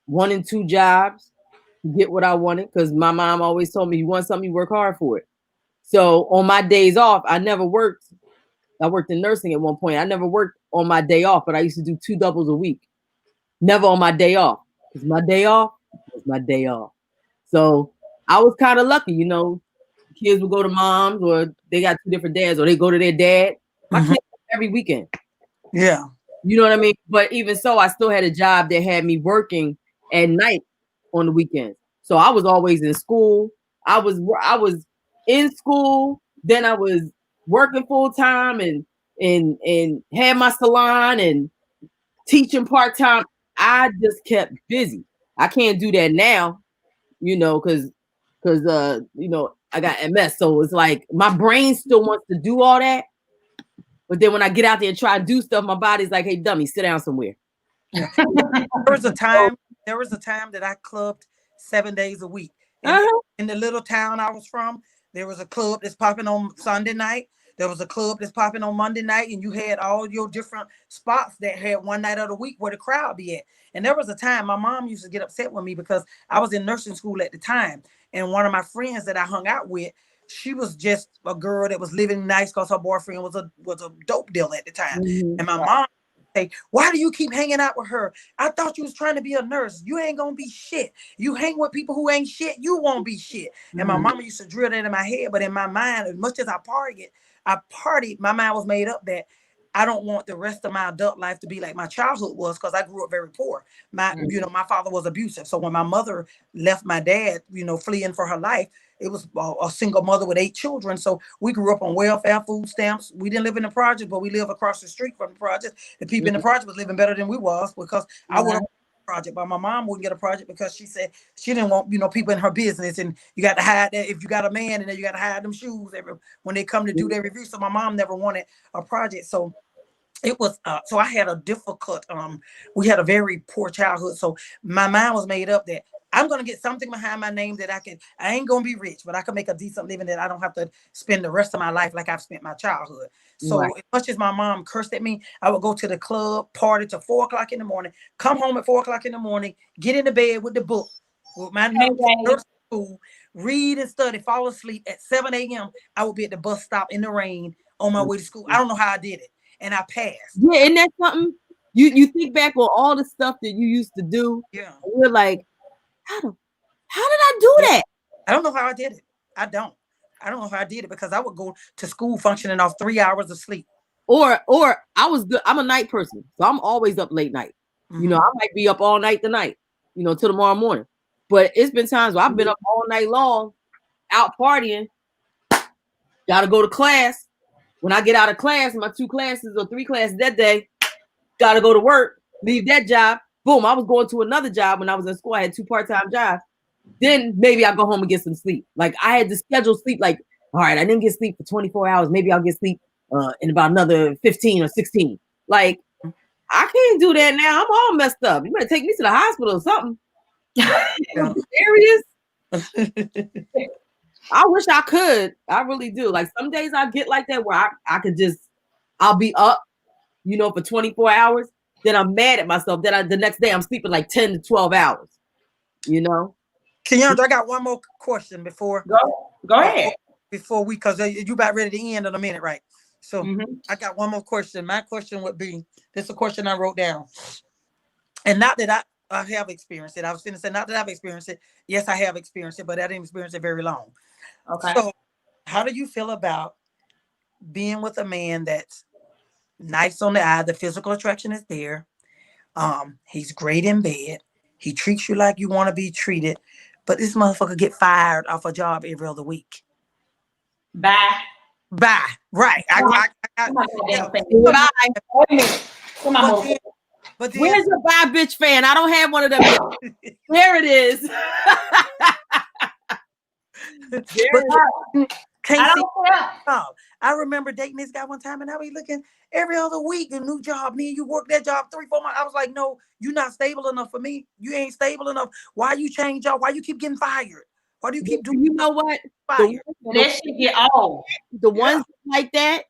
Speaker 4: 1 and 2 jobs to get what I wanted, because my mom always told me, you want something, you work hard for it. So on my days off, I never worked. I worked in nursing at one point. I never worked on my day off, but I used to do 2 doubles a week. Never on my day off. Because my day off was my day off. So I was kind of lucky, you know. Kids would go to moms, or they got 2 different dads, or they go to their dad. My kids every weekend.
Speaker 3: Yeah.
Speaker 4: You know what I mean? But even so, I still had a job that had me working at night on the weekends. So I was always in school. I was in school, then I was working full time and had my salon and teaching part time. I just kept busy. I can't do that now, you know, because you know, I got MS. So it's like my brain still wants to do all that. But then when I get out there and try to do stuff, my body's like, hey, dummy, sit down somewhere.
Speaker 3: There was a time that I clubbed 7 days a week. In the little town I was from, there was a club that's popping on Sunday night. There was a club that's popping on Monday night, and you had all your different spots that had one night of the week where the crowd be at. And there was a time my mom used to get upset with me because I was in nursing school at the time. And one of my friends that I hung out with, she was just a girl that was living nice because her boyfriend was a dope dealer at the time. And my mom say, why do you keep hanging out with her? I thought you was trying to be a nurse. You ain't gonna be shit. You hang with people who ain't shit, you won't be shit. And my mama used to drill that in my head, but in my mind, as much as I partied, my mind was made up that I don't want the rest of my adult life to be like my childhood was, because I grew up very poor. You know, my father was abusive. So when my mother left my dad, you know, fleeing for her life, it was a single mother with 8 children. So we grew up on welfare, food stamps. We didn't live in the project, but we lived across the street from the project. The people in the project was living better than we was, because I would have project, but my mom wouldn't get a project because she said she didn't want, you know, people in her business, and you got to hide that if you got a man, and then you got to hide them shoes when they come to do their review. So my mom never wanted a project. So it was so I had a difficult we had a very poor childhood. So my mind was made up that I'm gonna get something behind my name that I ain't gonna be rich, but I can make a decent living that I don't have to spend the rest of my life like I've spent my childhood. So as much as my mom cursed at me, I would go to the club, party till 4 o'clock in the morning, come home at 4 o'clock in the morning, get into bed with the book, with my school, read and study, fall asleep. At 7 a.m. I would be at the bus stop in the rain on my way to school. I don't know how I did it, and I passed.
Speaker 4: Yeah, and that's something you think back on all the stuff that you used to do.
Speaker 3: Yeah,
Speaker 4: and you're like, how did I do that?
Speaker 3: I don't know how I did it. I don't know how I did it, because I would go to school functioning off 3 hours of sleep.
Speaker 4: Or I was good. I'm a night person, so I'm always up late night. You know, I might be up all night tonight, you know, till tomorrow morning. But it's been times where I've been up all night long, out partying. Gotta go to class. When I get out of class, my 2 classes or 3 classes that day, gotta go to work, leave that job. Boom, I was going to another job when I was in school. I had 2 part-time jobs. Then maybe I'll go home and get some sleep. Like I had to schedule sleep. Like, all right, I didn't get sleep for 24 hours. Maybe I'll get sleep in about another 15 or 16. Like, I can't do that now. I'm all messed up. You better take me to the hospital or something. Serious? I wish I could. I really do. Like some days I get like that where I could just, I'll be up, you know, for 24 hours. Then I'm mad at myself. Then the next day I'm sleeping like 10 to 12 hours, you know?
Speaker 3: Keandra, I got one more question before.
Speaker 1: Go ahead.
Speaker 3: Before because you about ready to end in a minute, right? So I got one more question. My question would be, this is a question I wrote down. And not that I have experienced it. I was going to say, not that I've experienced it. Yes, I have experienced it, but I didn't experience it very long.
Speaker 1: Okay.
Speaker 3: So how do you feel about being with a man that's nice on the eye? The physical attraction is there. He's great in bed. He treats you like you want to be treated, but this motherfucker get fired off a job every other week.
Speaker 1: Bye.
Speaker 3: Right. But then,
Speaker 4: where's your bye bitch fan? I don't have one of them. There it is.
Speaker 3: Can't see
Speaker 1: don't care.
Speaker 3: job. I remember dating this guy one time, and I was looking every other week a new job. Me and you work that job 3-4 months. I was like, no, you're not stable enough for me. You ain't stable enough. Why you change job? Why you keep getting fired? Why do you keep doing?
Speaker 4: You know what?
Speaker 3: Fired?
Speaker 1: That shit get old.
Speaker 4: The ones like that,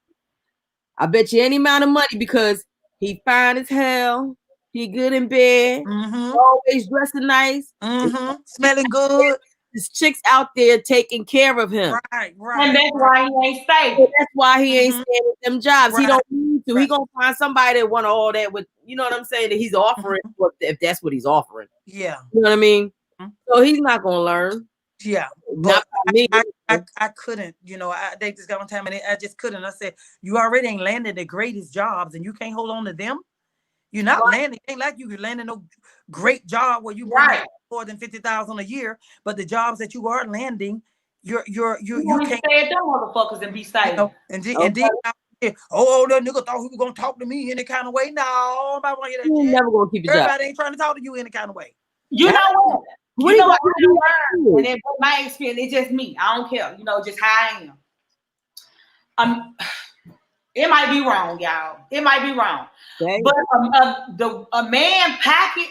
Speaker 4: I bet you any amount of money because he fine as hell. He good in bed. Always dressing nice.
Speaker 3: Smelling good.
Speaker 4: There's chicks out there taking care of him.
Speaker 3: Right.
Speaker 1: And that's why he ain't stable.
Speaker 4: That's why he ain't staying with them jobs. He
Speaker 3: Right.
Speaker 4: don't need to.
Speaker 3: Right.
Speaker 4: He gonna find somebody that want all that with, you know what I'm saying, that he's offering, if that's what he's offering.
Speaker 3: Yeah.
Speaker 4: You know what I mean? So he's not gonna learn.
Speaker 3: Yeah.
Speaker 4: Not
Speaker 3: But
Speaker 4: me.
Speaker 3: I couldn't, I dated this guy one time and I just couldn't. I said, you already ain't landed the greatest jobs and you can't hold on to them. You're not landing. It ain't like you landing no great job where you bring more than 50,000 a year, but the jobs that you are landing, you can't
Speaker 1: stay at them motherfuckers and be safe.
Speaker 3: And then that nigga thought he was gonna talk to me any kind of way. No, nobody want to hear that shit.
Speaker 4: Never gonna keep a job.
Speaker 3: Everybody ain't trying to talk to you any kind of way.
Speaker 1: You know what?
Speaker 4: What
Speaker 1: You know what
Speaker 4: do you
Speaker 1: I learned,
Speaker 4: do?
Speaker 1: and then my experience, it's just me. I don't care. Just how I am. It might be wrong, y'all. It might be wrong.
Speaker 4: Okay.
Speaker 1: But a man pocket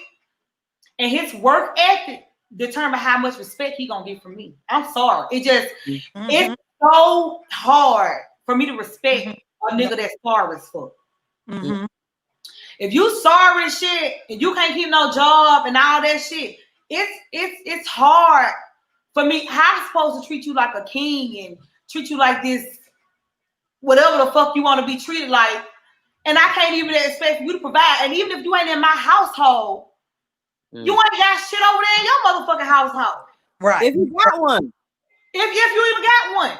Speaker 1: and his work ethic determine how much respect he gonna get from me. I'm sorry. It's so hard for me to respect a nigga that's sorry as fuck. If you sorry and shit and you can't keep no job and all that shit, it's hard for me. How I'm supposed to treat you like a king and treat you like this, whatever the fuck you want to be treated like, and I can't even expect you to provide. And even if you ain't in my household, you ain't got shit over there in your motherfucking household.
Speaker 3: Right.
Speaker 4: If you got one.
Speaker 1: If you even got one.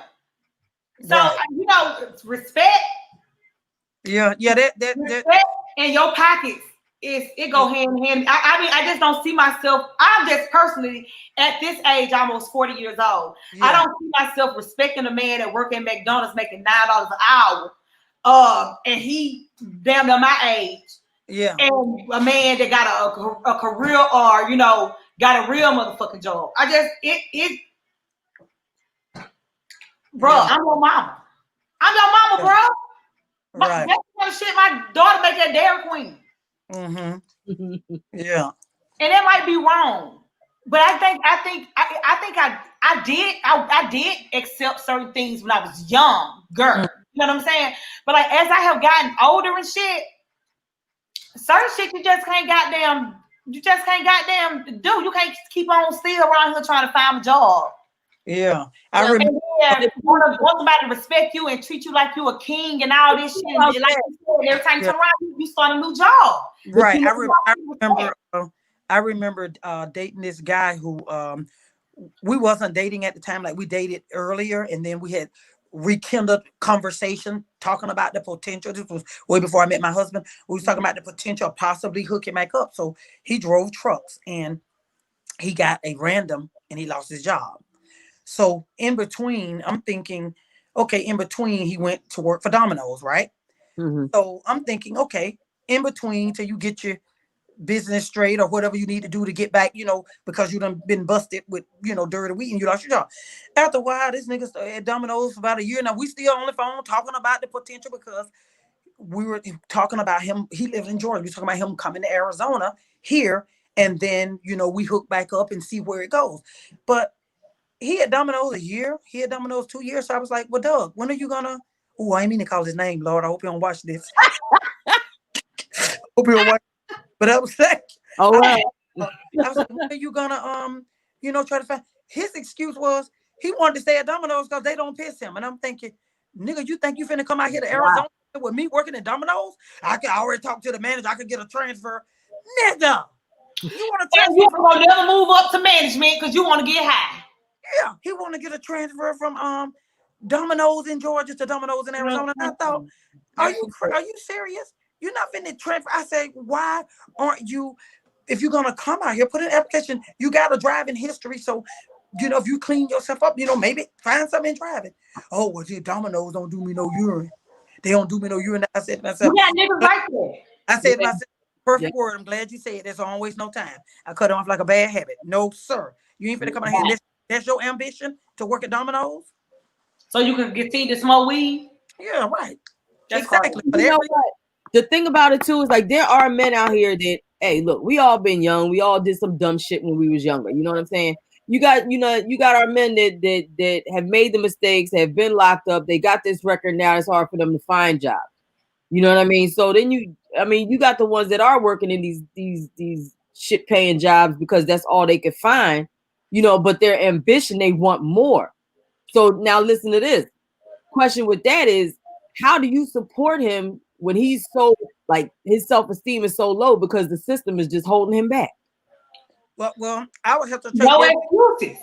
Speaker 1: So respect.
Speaker 3: Yeah, that
Speaker 1: respect and your pockets it go hand in hand. I mean, I just don't see myself. I'm just personally at this age, almost 40 years old. I don't see myself respecting a man that work at McDonald's making $9 an hour. And he damn near my age.
Speaker 3: Yeah.
Speaker 1: And a man that got a career or got a real motherfucking job. Bro, I'm your mama. I'm your mama, bro.
Speaker 3: Right.
Speaker 1: That's the kind of shit my daughter make at Dairy Queen.
Speaker 3: Yeah.
Speaker 1: And it might be wrong, but I think I did accept certain things when I was young, girl. You know what I'm saying? But like as I have gotten older and shit, certain shit you just can't goddamn do. You can't keep on still around here trying to find a job.
Speaker 3: Yeah. I remember.
Speaker 1: Want somebody to respect you and treat you like you a king and all this shit. And like you said, every time you turn around, you start a new job.
Speaker 3: Right. I remember dating this guy who we wasn't dating at the time. Like we dated earlier, and then we had rekindled conversation talking about the potential. This was way before I met my husband. We was talking about the potential of possibly hooking back up. So he drove trucks and he got a random and he lost his job. So in between, I'm thinking, okay, in between he went to work for Domino's, right? So I'm thinking, okay, in between till you get your business straight or whatever you need to do to get back, because you done been busted with, during the week and you lost your job. After a while, this nigga at Domino's for about a year now. We still on the phone talking about the potential because we were talking about him. He lived in Georgia. We were talking about him coming to Arizona here. And then, we hook back up and see where it goes. But he had Domino's a year. He had Domino's 2 years. So I was like, well, Doug, when are you gonna? Oh, I ain't mean to call his name, Lord. I hope you don't watch this. Hope you don't watch. But I was like,
Speaker 4: all right.
Speaker 3: I was like, when are you gonna try to find? His excuse was he wanted to stay at Domino's because they don't piss him. And I'm thinking, nigga, you think you finna come out here to Arizona with me working at Domino's? I can already talk to the manager. I could get a transfer, nigga. You want to?
Speaker 1: You gonna never move up to management because you want to get high.
Speaker 3: Yeah, he want to get a transfer from Domino's in Georgia to Domino's in Arizona. And I thought, are you serious? You're not finna transfer. I say, why aren't you? If you're gonna come out here, put in an application. You got a driving history, so if you clean yourself up, maybe find something in driving. Oh, well, Domino's don't do me no urine. They don't do me no urine. I said to myself,
Speaker 1: yeah, niggas like that.
Speaker 3: I said to myself, perfect word. I'm glad you said. There's always no time. I cut it off like a bad habit. No, sir. You ain't finna come out here. And that's your ambition to work at Domino's?
Speaker 1: So you can continue to smoke weed?
Speaker 3: Yeah, right.
Speaker 1: That's
Speaker 3: Exactly. But
Speaker 4: You know what? The thing about it too is like there are men out here that, hey, look, we all been young. We all did some dumb shit when we was younger. You know what I'm saying? You got our men that have made the mistakes, have been locked up. They got this record now. It's hard for them to find jobs. You know what I mean? So then you got the ones that are working in these shit paying jobs because that's all they could find. You know, but their ambition, they want more. So now listen to this. Question with that is, how do you support him when he's so, like, his self-esteem is so low because the system is just holding him back?
Speaker 3: Well, I would have to take
Speaker 1: no excuses.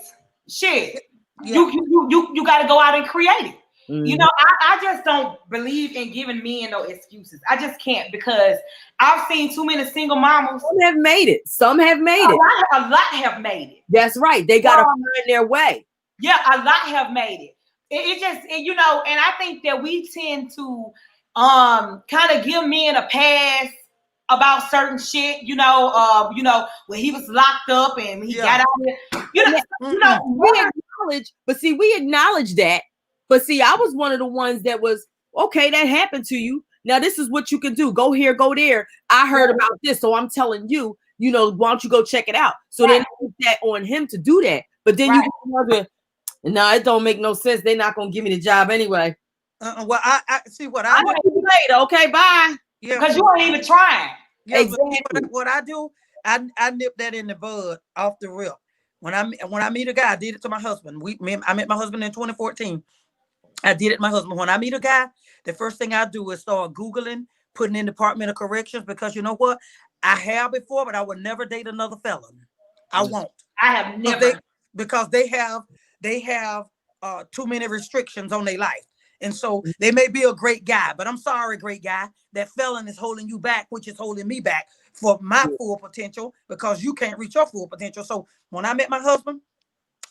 Speaker 1: Shit. Yeah. You got to go out and create it. Mm-hmm. You know, I just don't believe in giving men no excuses. I just can't, because I've seen too many single mamas.
Speaker 4: Some have made it. A
Speaker 1: lot have made it.
Speaker 4: That's right. They got to find their way.
Speaker 1: Yeah, a lot have made it. It just, you know, and I think that we tend to kind of give men a pass about certain shit, you know, when he was locked up and he got out there.
Speaker 4: We acknowledge that. But see, I was one of the ones that was, okay, that happened to you. Now this is what you can do. Go here, go there. I heard about this, so I'm telling you, you know, why don't you go check it out? So then put that on him to do that. But then you go, no, it don't make no sense. They're not gonna give me the job anyway.
Speaker 3: Well, I see what I
Speaker 4: do later. Okay, bye.
Speaker 1: Yeah, because you ain't even trying.
Speaker 3: Yeah, exactly. What I do, I nip that in the bud off the rip. When I meet a guy, I did it to my husband. I met my husband in 2014. I did it to my husband. When I meet a guy, the first thing I do is start Googling, putting in Department of Corrections, because you know what? I have before, but I would never date another felon. I won't.
Speaker 1: I have never.
Speaker 3: Because they have too many restrictions on their life. And so they may be a great guy, but I'm sorry, great guy, that felon is holding you back, which is holding me back for my full potential, because you can't reach your full potential. So when I met my husband,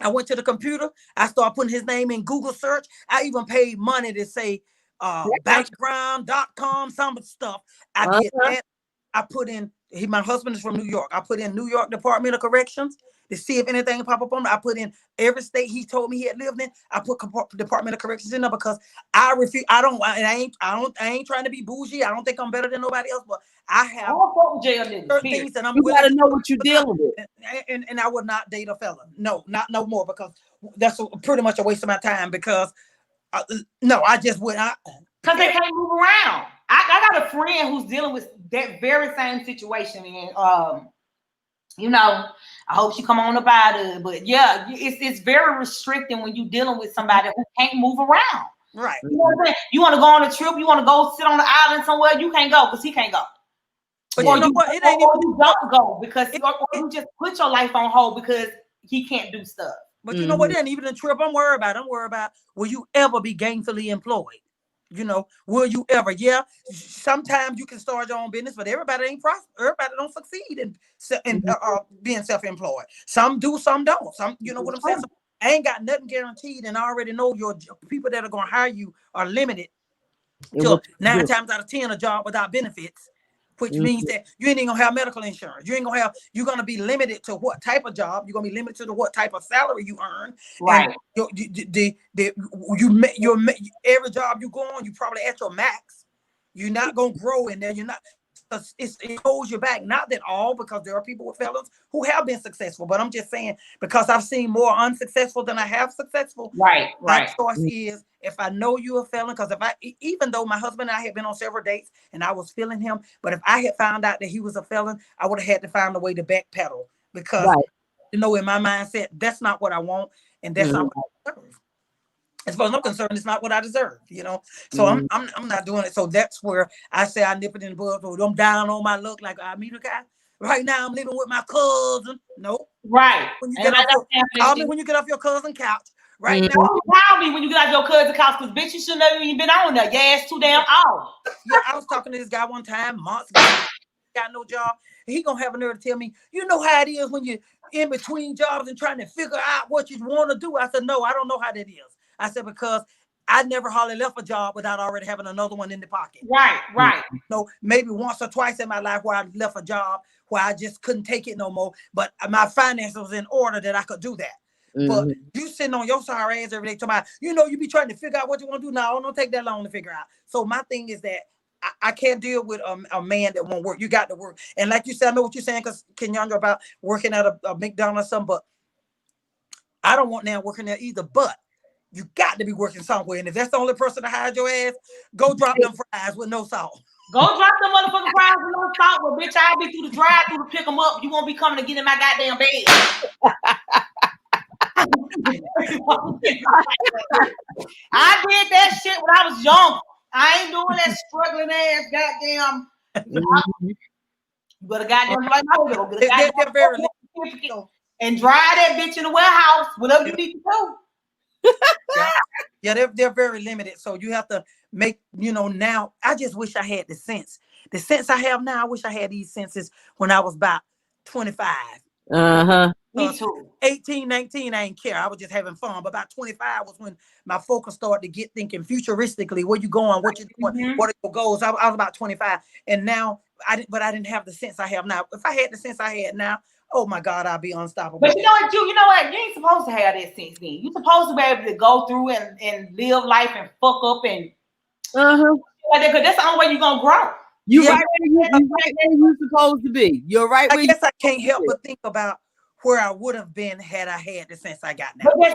Speaker 3: I went to the computer. I started putting his name in Google search. I even paid money to say background.com, some stuff. I did that. I put in, my husband is from New York. I put in New York Department of Corrections to see if anything pop up on it. I put in every state he told me he had lived in. I put Department of Corrections in there because I refuse. I ain't trying to be bougie. I don't think I'm better than nobody else, but I have certain things that I'm
Speaker 4: willing. You gotta know what you're dealing with.
Speaker 3: And I would not date a felon. No, not no more, because that's pretty much a waste of my time, because I just would not.
Speaker 1: Because they can't move around. I got a friend who's dealing with that very same situation, and you know, I hope she come on up out of it. But yeah, it's very restricting when you're dealing with somebody who can't move around.
Speaker 3: Right.
Speaker 1: You know what I'm saying? You want to go on a trip, you want to go sit on the island somewhere, you can't go because he can't go. But you know what? It ain't even you don't go because you just put your life on hold because he can't do stuff.
Speaker 3: But you know what? It ain't even a trip I'm worried about. I'm worried about, will you ever be gainfully employed? You know, will you ever? Yeah, sometimes you can start your own business, but everybody ain't prosper. Everybody don't succeed in being self-employed. Some do, some don't. Some, you know what I'm saying? So I ain't got nothing guaranteed, and I already know your people that are going to hire you are limited to 9 times out of 10 a job without benefits, which means that you ain't gonna have medical insurance. You're gonna be limited to what type of job. You're gonna be limited to what type of salary you earn.
Speaker 1: Right.
Speaker 3: And every job you go on, you probably at your max. You're not gonna grow in there. You're not. It holds you back. Not that all, because there are people with felons who have been successful, but I'm just saying, because I've seen more unsuccessful than I have successful.
Speaker 1: Right.
Speaker 3: My choice is, if I know you're a felon, because even though my husband and I had been on several dates and I was feeling him, but if I had found out that he was a felon, I would have had to find a way to backpedal, because you know, in my mindset, that's not what I want, and that's not what I deserve. As far as I'm concerned, it's not what I deserve, you know. So I'm not doing it. So that's where I say I nip it in the bud. So I'm down on my luck, like I meet a guy. Right now, I'm living with my cousin. Nope.
Speaker 1: Right.
Speaker 3: Call me when you get off your cousin couch. Right now.
Speaker 1: Call me when you get off your cousin couch, because bitch, you shouldn't have even been on there. Your ass too damn old.
Speaker 3: Yeah, I was talking to this guy one time, months ago. Got no job. He gonna have a nerve to tell me, you know how it is when you're in between jobs and trying to figure out what you want to do. I said, no, I don't know how that is. I said, because I never hardly left a job without already having another one in the pocket.
Speaker 1: Right.
Speaker 3: So maybe once or twice in my life where I left a job where I just couldn't take it no more, but my finances was in order that I could do that. But you sitting on your sorry ass every day talking about, you be trying to figure out what you want to do now. Don't take that long to figure out. So my thing is that I can't deal with a man that won't work. You got to work. And like you said, I know what you're saying, because Kenyandra, about working at a McDonald's or something, but I don't want now working there either. But you got to be working somewhere. And if that's the only person to hide your ass, go drop them fries with no salt.
Speaker 1: Go drop them motherfucking fries with no salt. But bitch, I'll be through the drive-thru to pick them up. You won't be coming to get in my goddamn bed. I did that shit when I was young. I ain't doing that struggling ass goddamn. But a goddamn like
Speaker 3: They're very
Speaker 1: and drive that bitch in the warehouse, whatever you need to do.
Speaker 3: Yeah, they're very limited. So you have to make, now I just wish I had the sense. The sense I have now, I wish I had these senses when I was about 25.
Speaker 1: Me too.
Speaker 3: 18, 19, I ain't care. I was just having fun. But about 25 was when my focus started to get thinking futuristically. Where you going? What you doing? What are your goals? I was about 25. And now I didn't have the sense I have now. If I had the sense I had now, oh my God, I'd be unstoppable.
Speaker 1: But you know what? You ain't supposed to have that sense then. You're supposed to be able to go through and live life and fuck up and because that's the only way you're gonna grow.
Speaker 4: You're right where you're supposed to be. You're right where
Speaker 3: I guess I can't help but think about where I would have been had I had the sense I got now.
Speaker 1: But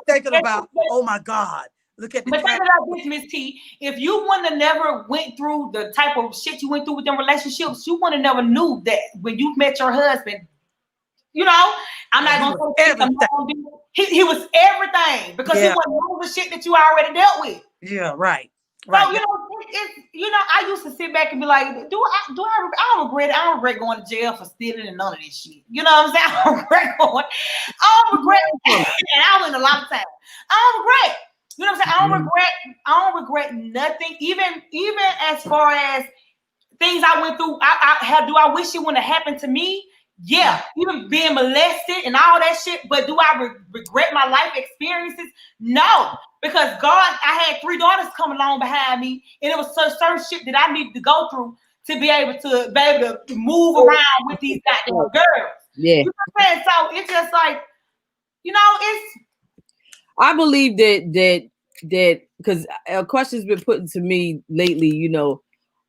Speaker 3: thinking about, oh my God, look at the
Speaker 1: But think about this, Miss T. If you wouldn't have never went through the type of shit you went through with them relationships, you wouldn't have never knew that when you met your husband. I'm not gonna say everything. He was everything because he wasn't all the shit that you already dealt with.
Speaker 3: Yeah, right.
Speaker 1: So I used to sit back and be like, I don't regret it. I don't regret going to jail for stealing and none of this shit. You know what I'm saying? I don't regret going. I don't regret and I went a lot of times. I don't regret. You know what I'm saying? I don't regret nothing. Even as far as things I went through, do I wish it wouldn't have happened to me? Yeah, even being molested and all that shit. But do I regret my life experiences? No, because God, I had 3 daughters coming along behind me, and it was certain shit that I needed to go through to be able to move around with these goddamn girls.
Speaker 4: Yeah,
Speaker 1: you know what I'm saying? So it's just like, it's.
Speaker 4: I believe that because a question's been put to me lately.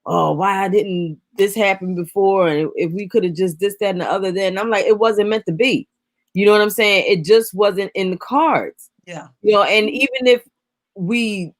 Speaker 4: Oh, why didn't this happen before? And if we could have just this, that, and the other, then I'm like, it wasn't meant to be. You know what I'm saying? It just wasn't in the cards.
Speaker 3: Yeah.
Speaker 4: And even if we,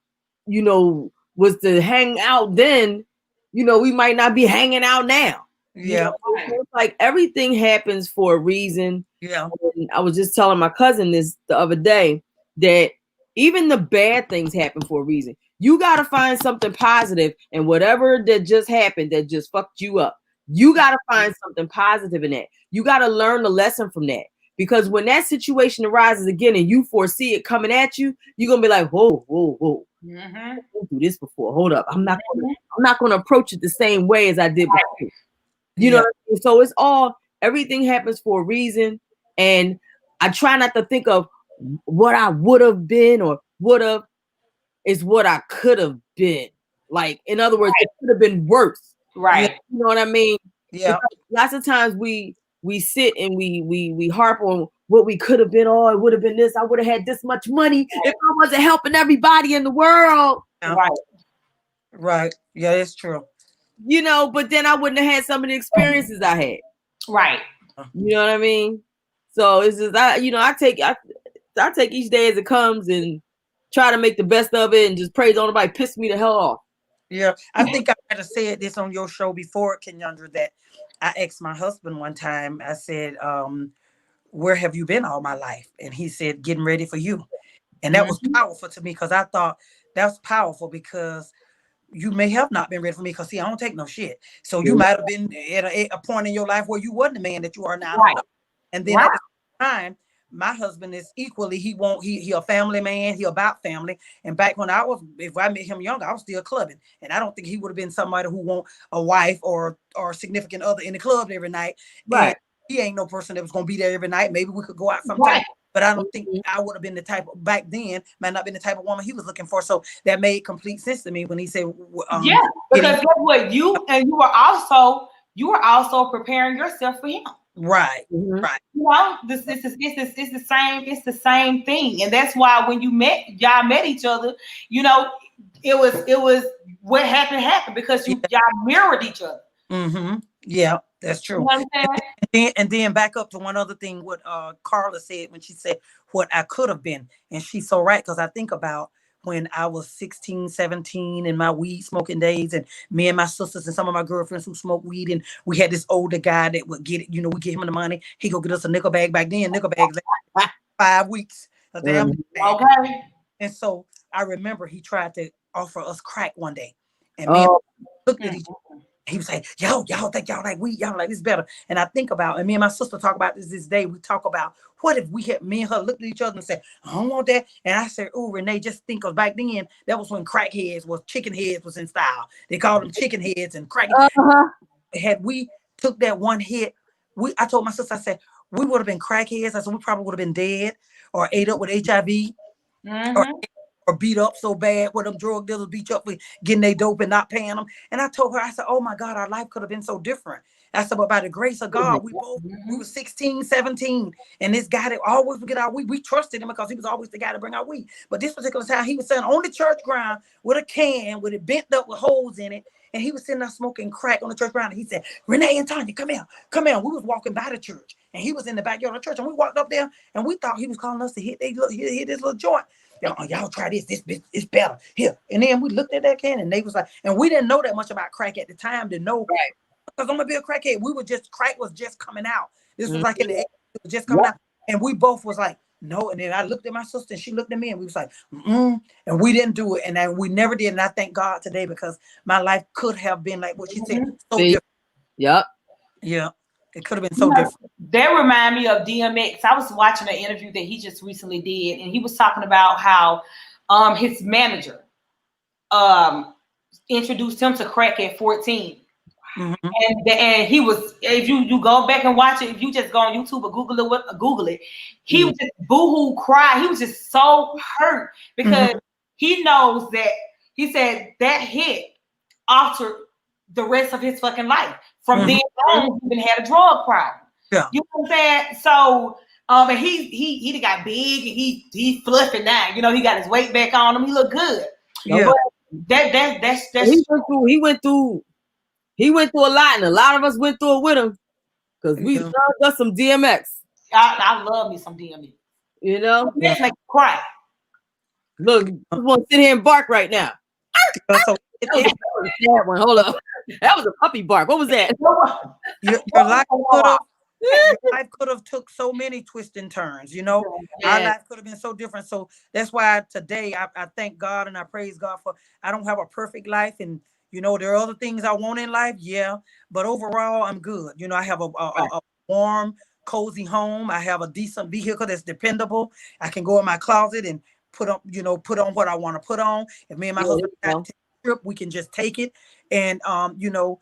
Speaker 4: was to hang out then, we might not be hanging out now.
Speaker 3: Yeah.
Speaker 4: It's like everything happens for a reason.
Speaker 3: Yeah.
Speaker 4: And I was just telling my cousin this the other day that even the bad things happen for a reason. You got to find something positive in whatever that just happened that just fucked you up. You got to find something positive in that. You got to learn the lesson from that. Because when that situation arises again and you foresee it coming at you, you're going to be like, whoa. I've been through this before. Hold up. I'm not going to approach it the same way as I did before. You know what I mean? So it's everything happens for a reason. And I try not to think of what I would have been or would have. Is what I could have been. Like, in other words, it could have been worse.
Speaker 1: Right.
Speaker 4: You know what I mean?
Speaker 3: Yeah.
Speaker 4: Lots of times we sit and we harp on what we could have been. Oh, it would have been this. I would have had this much money if I wasn't helping everybody in the world.
Speaker 3: Yeah. Right. Yeah, it's true.
Speaker 4: But then I wouldn't have had some of the experiences I had.
Speaker 1: Right.
Speaker 4: You know what I mean? So it's just I take each day as it comes and try to make the best of it and just pray don't nobody piss me the hell off.
Speaker 3: Yeah, I think I might have said this on your show before, Kenyandra, that I asked my husband one time, I said, where have you been all my life? And he said, getting ready for you. And that was powerful to me because I thought that's powerful because you may have not been ready for me because, see, I don't take no shit. So you might have been at a point in your life where you wasn't the man that you are now.
Speaker 1: Right.
Speaker 3: And then at the time, my husband is equally, he a family man, he about family. And back when if I met him younger, I was still clubbing. And I don't think he would have been somebody who want a wife or a significant other in the club every night. Right. And he ain't no person that was going to be there every night. Maybe we could go out sometime. Right. But I don't think I would have been the type of, back then, might not been the type of woman he was looking for. So that made complete sense to me when he said,
Speaker 1: because guess what? You were also preparing yourself for him.
Speaker 3: Right.
Speaker 4: Mhm.
Speaker 3: Right.
Speaker 1: You know, it's the same thing, and that's why when y'all met each other, you know, it was what happened because y'all mirrored each other.
Speaker 3: Mm-hmm. Yeah, that's
Speaker 1: You
Speaker 3: true.
Speaker 1: know what I'm saying?
Speaker 3: And then back up to one other thing, what Carla said when she said what I could have been. And she's so right, because I think about when I was 16, 17 in my weed smoking days, and me and my sisters and some of my girlfriends who smoked weed, and we had this older guy that would get it, you know, we get him the money. He go get us a nickel bag. Back then, nickel bags like 5 weeks, a damn bag.
Speaker 1: Okay.
Speaker 3: And so I remember he tried to offer us crack one day. And me and
Speaker 4: Oh,
Speaker 3: looked at each other. He was like, y'all think y'all like weed, y'all like this better. And I think about, and me and my sister talk about this day. We talk about what if we had, me and her looked at each other and said, I don't want that. And I said, oh, Renee, just think, because back then that was when crackheads was chicken heads was in style. They called them chicken heads and crack. Had we took that one hit, I told my sister, I said, we would have been crackheads. I said, we probably would have been dead or ate up with HIV. Or beat up so bad where them drug dealers beat you up for getting their dope and not paying them. And I told her, I said, oh my God, our life could have been so different. I said, but by the grace of God, we were 16, 17. And this guy that always would get our weed, we trusted him because he was always the guy to bring our weed. But this particular time, he was sitting on the church ground with a can with it bent up with holes in it. And he was sitting there smoking crack on the church ground. And he said, Renee and Tanya, come here. Come here. We was walking by the church. And he was in the backyard of the church. And we walked up there and we thought he was calling us to hit this little joint. Y'all try this it's better here. And then we looked at that can and they was like, and we didn't know that much about crack at the time to know, right? Because I'm gonna be a crackhead. Crack was just coming out. This was like in the 80s, it was just coming out. And we both was like, no. And then I looked at my sister and she looked at me and we was like, and we didn't do it. And we never did. And I thank God today because my life could have been like what she said. So different.
Speaker 4: Yep.
Speaker 3: Yeah. It could have been so different.
Speaker 1: That remind me of DMX. I was watching an interview that he just recently did, and he was talking about how his manager introduced him to crack at 14. And he was, if you go back and watch it, if you just go on YouTube or Google it, he was just boohoo cry. He was just so hurt because he knows that, he said that hit altered the rest of his fucking life. From then on, he even had a drug problem.
Speaker 3: Yeah.
Speaker 1: You know what I'm saying? So, and he got big and he's fluffy now. You know, he got his weight back on him. He look good.
Speaker 3: Yeah.
Speaker 1: But that's
Speaker 4: he went through a lot, and a lot of us went through it with him because we got some DMX.
Speaker 1: I love me some DMX.
Speaker 4: You know,
Speaker 1: make me cry.
Speaker 4: Look, I want to sit here and bark right now.
Speaker 3: So
Speaker 4: that one, hold up. That was a puppy bark. What was that?
Speaker 3: Your life could have took so many twists and turns, you know. Our life could have been so different. So that's why today I thank God and I praise God for, I don't have a perfect life, and you know there are other things I want in life, but overall I'm good. You know, I have a warm, cozy home. I have a decent vehicle that's dependable. I can go in my closet and put on what I want to put on. If me and my husband take a trip, we can just take it. And you know,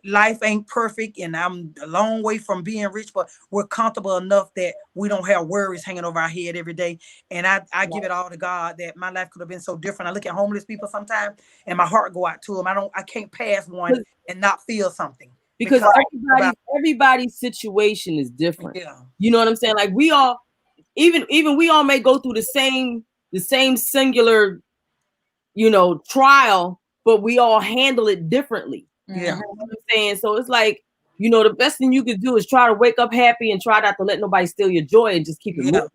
Speaker 3: life ain't perfect, and I'm a long way from being rich, but we're comfortable enough that we don't have worries hanging over our head every day. And I give it all to God that my life could have been so different. I look at homeless people sometimes and my heart go out to them. I can't pass one and not feel something.
Speaker 4: Because everybody's situation is different.
Speaker 3: Yeah.
Speaker 4: You know what I'm saying? Like we all, even we all may go through the same singular, you know, trial, but we all handle it differently.
Speaker 3: Yeah.
Speaker 4: You know what I'm saying? So it's like, you know, the best thing you could do is try to wake up happy and try not to let nobody steal your joy and just keep it moving.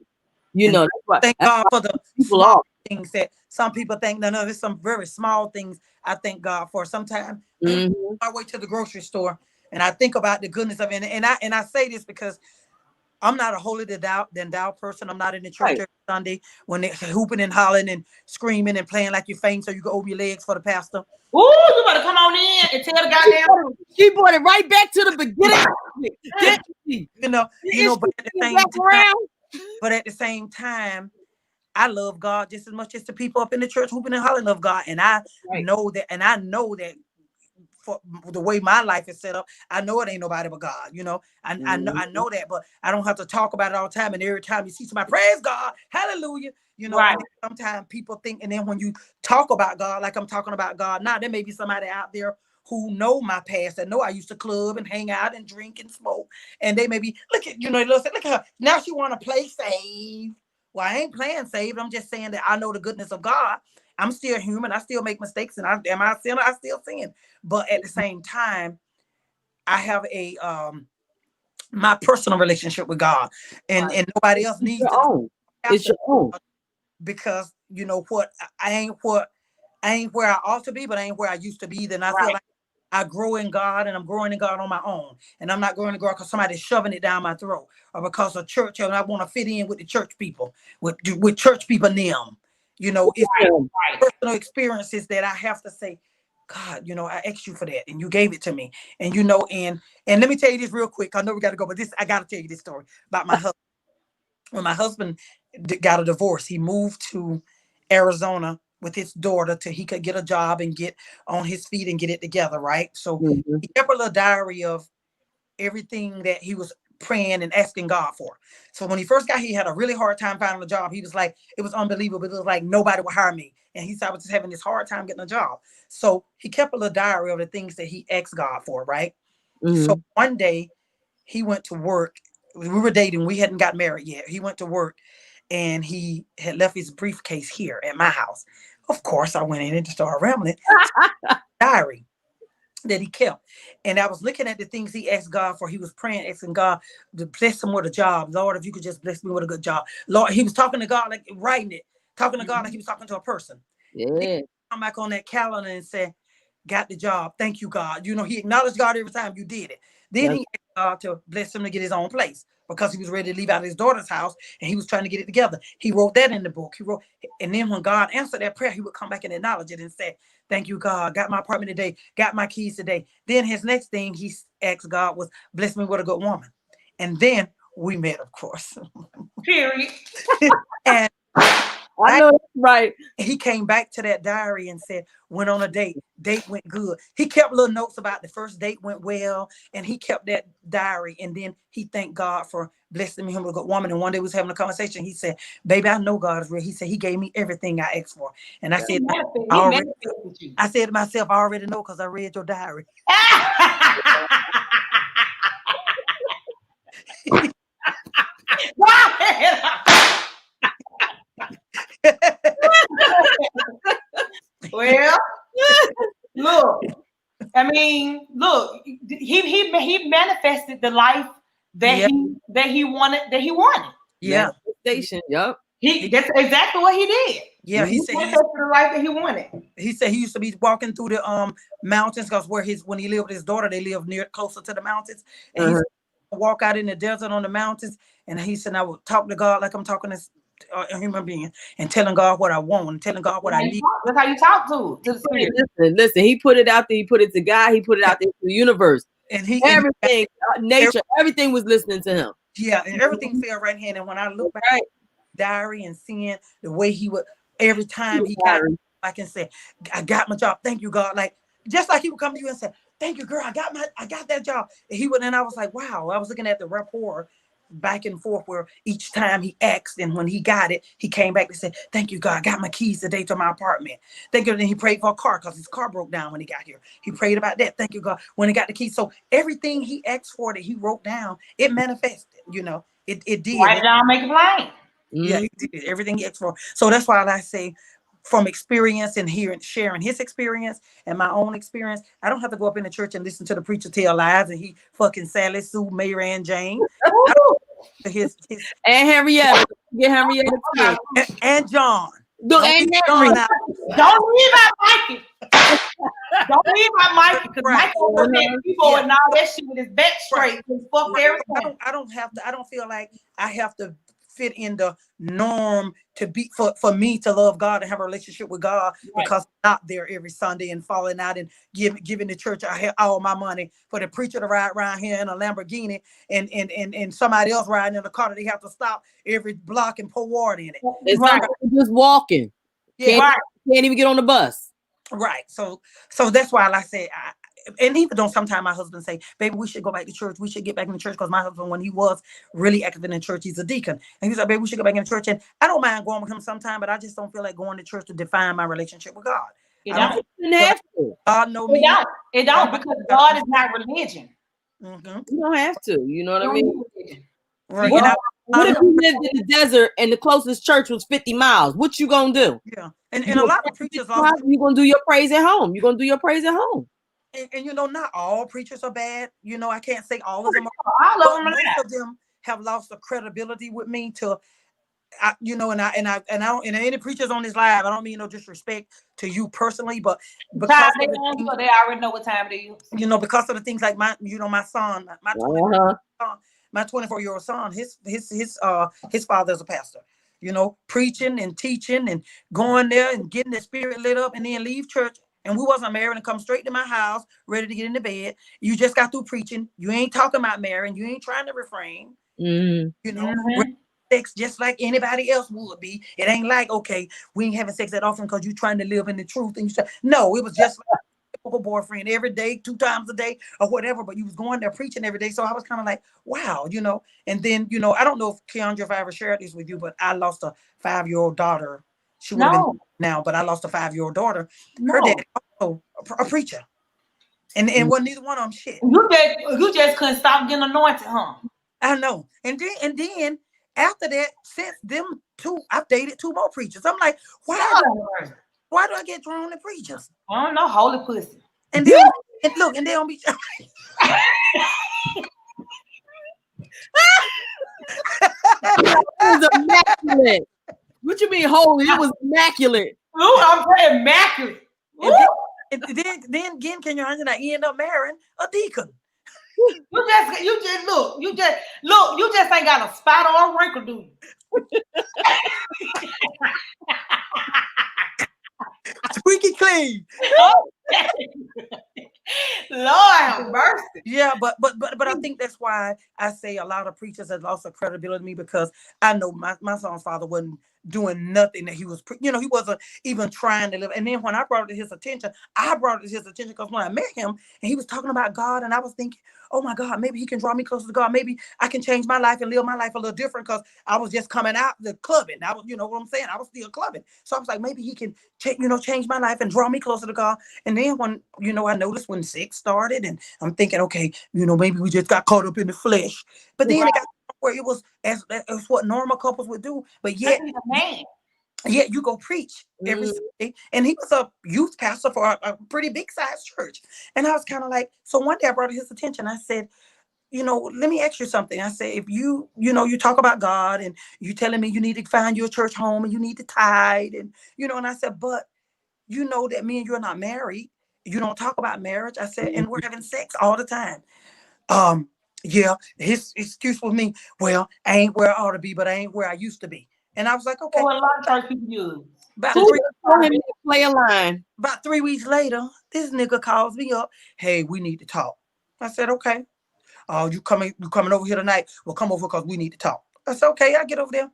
Speaker 4: You know,
Speaker 3: thank God for the small things that some people think, no, there's some very small things I thank God for. Sometimes I wait to the grocery store and I think about the goodness of it. And I say this because I'm not a holier than thou person. I'm not in the church every Sunday when they're hooping and hollering and screaming and playing like you're faint so you can open your legs for the pastor.
Speaker 1: Ooh, you better come on in and tell the goddamn.
Speaker 4: She brought it right back to the beginning.
Speaker 3: But at the same time, I love God just as much as the people up in the church hooping and hollering love God. And I know that for the way my life is set up, I know it ain't nobody but God, you know. I know that, but I don't have to talk about it all the time. And every time you see somebody, praise God, hallelujah, you know. Sometimes people think, and then when you talk about God, like I'm talking about God now, there may be somebody out there who know my past, that know I used to club and hang out and drink and smoke. And they may be, look at, look at her. Now she want to play saved. Well, I ain't playing saved. I'm just saying that I know the goodness of God. I'm still human. I still make mistakes. And am I a sinner? I still sin. But at the same time, I have a my personal relationship with God, and nobody else needs
Speaker 4: your
Speaker 3: to
Speaker 4: own. It's your own.
Speaker 3: Because you know what, I ain't where I ought to be, but I ain't where I used to be. Then I feel like I grow in God, and I'm growing in God on my own, and I'm not growing in God because somebody's shoving it down my throat, or because of church, and I want to fit in with the church people, with church people and them. You know, it's personal experiences that I have to say, God, you know, I asked you for that and you gave it to me. And, you know, and let me tell you this real quick. I know we got to go, but I got to tell you this story about my husband. When my husband got a divorce, he moved to Arizona with his daughter till he could get a job and get on his feet and get it together. Right. So he kept a little diary of everything that he was praying and asking God for. So when he first got here, he had a really hard time finding a job. He was like, it was unbelievable. It was like nobody would hire me. And he said, I was just having this hard time getting a job. So he kept a little diary of the things that he asked God for, right? So one day he went to work. We were dating. We hadn't got married yet. He went to work and he had left his briefcase here at my house. Of course, I went in and started rambling. Diary that he kept. And I was looking at the things he asked God for. He was praying, asking God to bless him with a job. Lord, if you could just bless me with a good job. Lord, he was talking to God, like writing it, talking to God like he was talking to a person. Yeah. Come back on that calendar and say, got the job. Thank you, God. You know, he acknowledged God every time you did it. Then he asked God to bless him to get his own place because he was ready to leave out of his daughter's house and he was trying to get it together. He wrote that in the book. And then when God answered that prayer, he would come back and acknowledge it and say, thank you, God. Got my apartment today. Got my keys today. Then his next thing he asked God was, bless me with a good woman. And then we met, of course.
Speaker 1: Period.
Speaker 3: And
Speaker 4: I know that's right.
Speaker 3: He came back to that diary and said, went on a date. Date went good. He kept little notes about the first date went well. And he kept that diary. And then he thanked God for blessing him with a good woman. And one day we was having a conversation. He said, baby, I know God is real. He said, he gave me everything I asked for. And I said, I said to myself, I already know because I read your diary.
Speaker 1: Well, look, I mean, look, he manifested the life that he wanted.
Speaker 3: Yeah.
Speaker 4: Station. Yep.
Speaker 1: That's exactly what he did.
Speaker 3: Yeah, he said
Speaker 1: manifested the life that he wanted.
Speaker 3: He said he used to be walking through the mountains because when he lived with his daughter, they lived closer to the mountains. And he used to walk out in the desert on the mountains. And he said, I would talk to God like I'm talking to a human being and telling God what I want and telling God what I need.
Speaker 1: That's how you talk to the spirit.
Speaker 4: Listen, he put it out there, he put it to God, he put it out there to the universe.
Speaker 3: And
Speaker 4: everything, nature, everything was listening to him.
Speaker 3: Yeah, and everything fell right hand. And when I look back at the diary and seeing the way he would, every time he got, I can say, I got my job. Thank you, God. Like, just like he would come to you and say, thank you, girl. I got that job. And he would, and I was like, wow. I was looking at the rapport back and forth where each time he asked and when he got it, he came back and said, thank you, God. I got my keys today to my apartment. Thank you. And then he prayed for a car because his car broke down when he got here. He prayed about that. Thank you, God. When he got the keys. So everything he asked for that he wrote down, it manifested, you know, it did.
Speaker 1: Write it down, make it plain.
Speaker 3: Yeah, he did everything he asked for. So that's why I say from experience and sharing his experience and my own experience, I don't have to go up in the church and listen to the preacher tell lies and he fucking Sally Sue, Mary and Jane. his
Speaker 4: and Henrietta. Get Henrietta too.
Speaker 3: And John.
Speaker 1: Don't leave my Mikey. Don't leave my Mikey because Mikey people and all that shit with his back straight. Fuck everything.
Speaker 3: I don't feel like I have to fit in the norm to be for me to love God and have a relationship with God because I'm not there every Sunday and falling out and giving the church all my money for the preacher to ride around here in a Lamborghini and somebody else riding in a car that they have to stop every block and pour water in it.
Speaker 4: It's just walking.
Speaker 3: Yeah,
Speaker 4: can't even get on the bus.
Speaker 3: Right. So that's why I say and even though sometimes my husband say, baby, we should go back to church. We should get back in the church because my husband, when he was really active in the church, he's a deacon. And he's like, baby, we should go back in the church. And I don't mind going with him sometime, but I just don't feel like going to church to define my relationship with God.
Speaker 1: It don't.
Speaker 4: You didn't have to.
Speaker 3: God know me.
Speaker 1: It don't because God is not religion.
Speaker 3: Mm-hmm.
Speaker 4: You don't have to. You know what I mean?
Speaker 3: Right.
Speaker 4: What,
Speaker 3: And
Speaker 4: what if you lived in the desert and the closest church was 50 miles? What you gonna do?
Speaker 3: yeah, and a lot of preachers also,
Speaker 4: you gonna do your praise at home. You're gonna do your praise at home.
Speaker 3: and you know, not all preachers are bad. You know, I can't say all of them are,
Speaker 1: All
Speaker 3: but
Speaker 1: of them are
Speaker 3: most
Speaker 1: not.
Speaker 3: of them have lost the credibility with me to you know, and I don't, and any preachers on this live, I don't mean no disrespect to you personally, but because
Speaker 1: They
Speaker 3: of the
Speaker 1: on,
Speaker 3: things,
Speaker 1: so they already know what time it is.
Speaker 3: you know, because of the things like my, you know, my son, my 24-year-old son, his father's a pastor, you know, preaching and teaching and going there and getting the spirit lit up and then leave church. And we wasn't married and come straight to my house, ready to get into bed. You just got through preaching. You ain't talking about marrying. You ain't trying to refrain.
Speaker 4: Mm-hmm.
Speaker 3: You know,
Speaker 1: Mm-hmm.
Speaker 3: sex just like anybody else would be. It ain't like, okay, we ain't having sex that often because you're trying to live in the truth. And you say, no, it was just like a boyfriend every day, 2 times a day or whatever, but you was going there preaching every day. So I was kind of like, wow, you know. And then, you know, I don't know if Keandra, if I ever shared this with you, but I lost a 5-year-old daughter. She would have been now, but I lost a 5-year-old daughter. Her dad also a preacher. And wasn't neither one of them shit.
Speaker 1: You just couldn't stop getting anointed, huh?
Speaker 3: I know. And then after that, since them two, I've dated 2 more preachers. I'm like, why do I get drawn to preachers?
Speaker 1: I don't know, holy pussy.
Speaker 3: And then and look, and they don't be
Speaker 4: It was immaculate. What you mean holy? It was immaculate.
Speaker 1: Ooh, I'm immaculate.
Speaker 3: and then again, can you imagine I end up marrying a deacon?
Speaker 1: You just ain't got a spot or a wrinkle, do you?
Speaker 3: Squeaky clean.
Speaker 1: Lord have mercy.
Speaker 3: Yeah, but I think that's why I say a lot of preachers have lost their credibility to me, because I know my son's father wasn't doing nothing that he was, you know, he wasn't even trying to live. And then when I brought it to his attention, because when I met him and he was talking about God, and I was thinking, oh my God, maybe he can draw me closer to God. Maybe I can change my life and live my life a little different, because I was just coming out the clubbing. I was, you know what I'm saying? I was still clubbing. So I was like, maybe he can, change my life and draw me closer to God. And then when, you know, I noticed when sex started, and I'm thinking, okay, you know, maybe we just got caught up in the flesh. But then it got where it was as what normal couples would do. But yet, you go preach every Sunday. And he was a youth pastor for a pretty big sized church. And I was kind of like, so one day I brought his attention. I said, you know, let me ask you something. I said, if you talk about God and you telling me you need to find your church home and you need to tithe, and, you know, and I said, but you know that me and you're not married. You don't talk about marriage. I said, and we're having sex all the time. Yeah, his excuse was me, well, I ain't where I ought to be, but I ain't where I used to be. And I was like, okay.
Speaker 1: Well, a lot of church people use.
Speaker 3: About 3 weeks later, this nigga calls me up. Hey, we need to talk. I said, okay. You coming over here tonight? Well, come over because we need to talk. I said, okay, I get over there.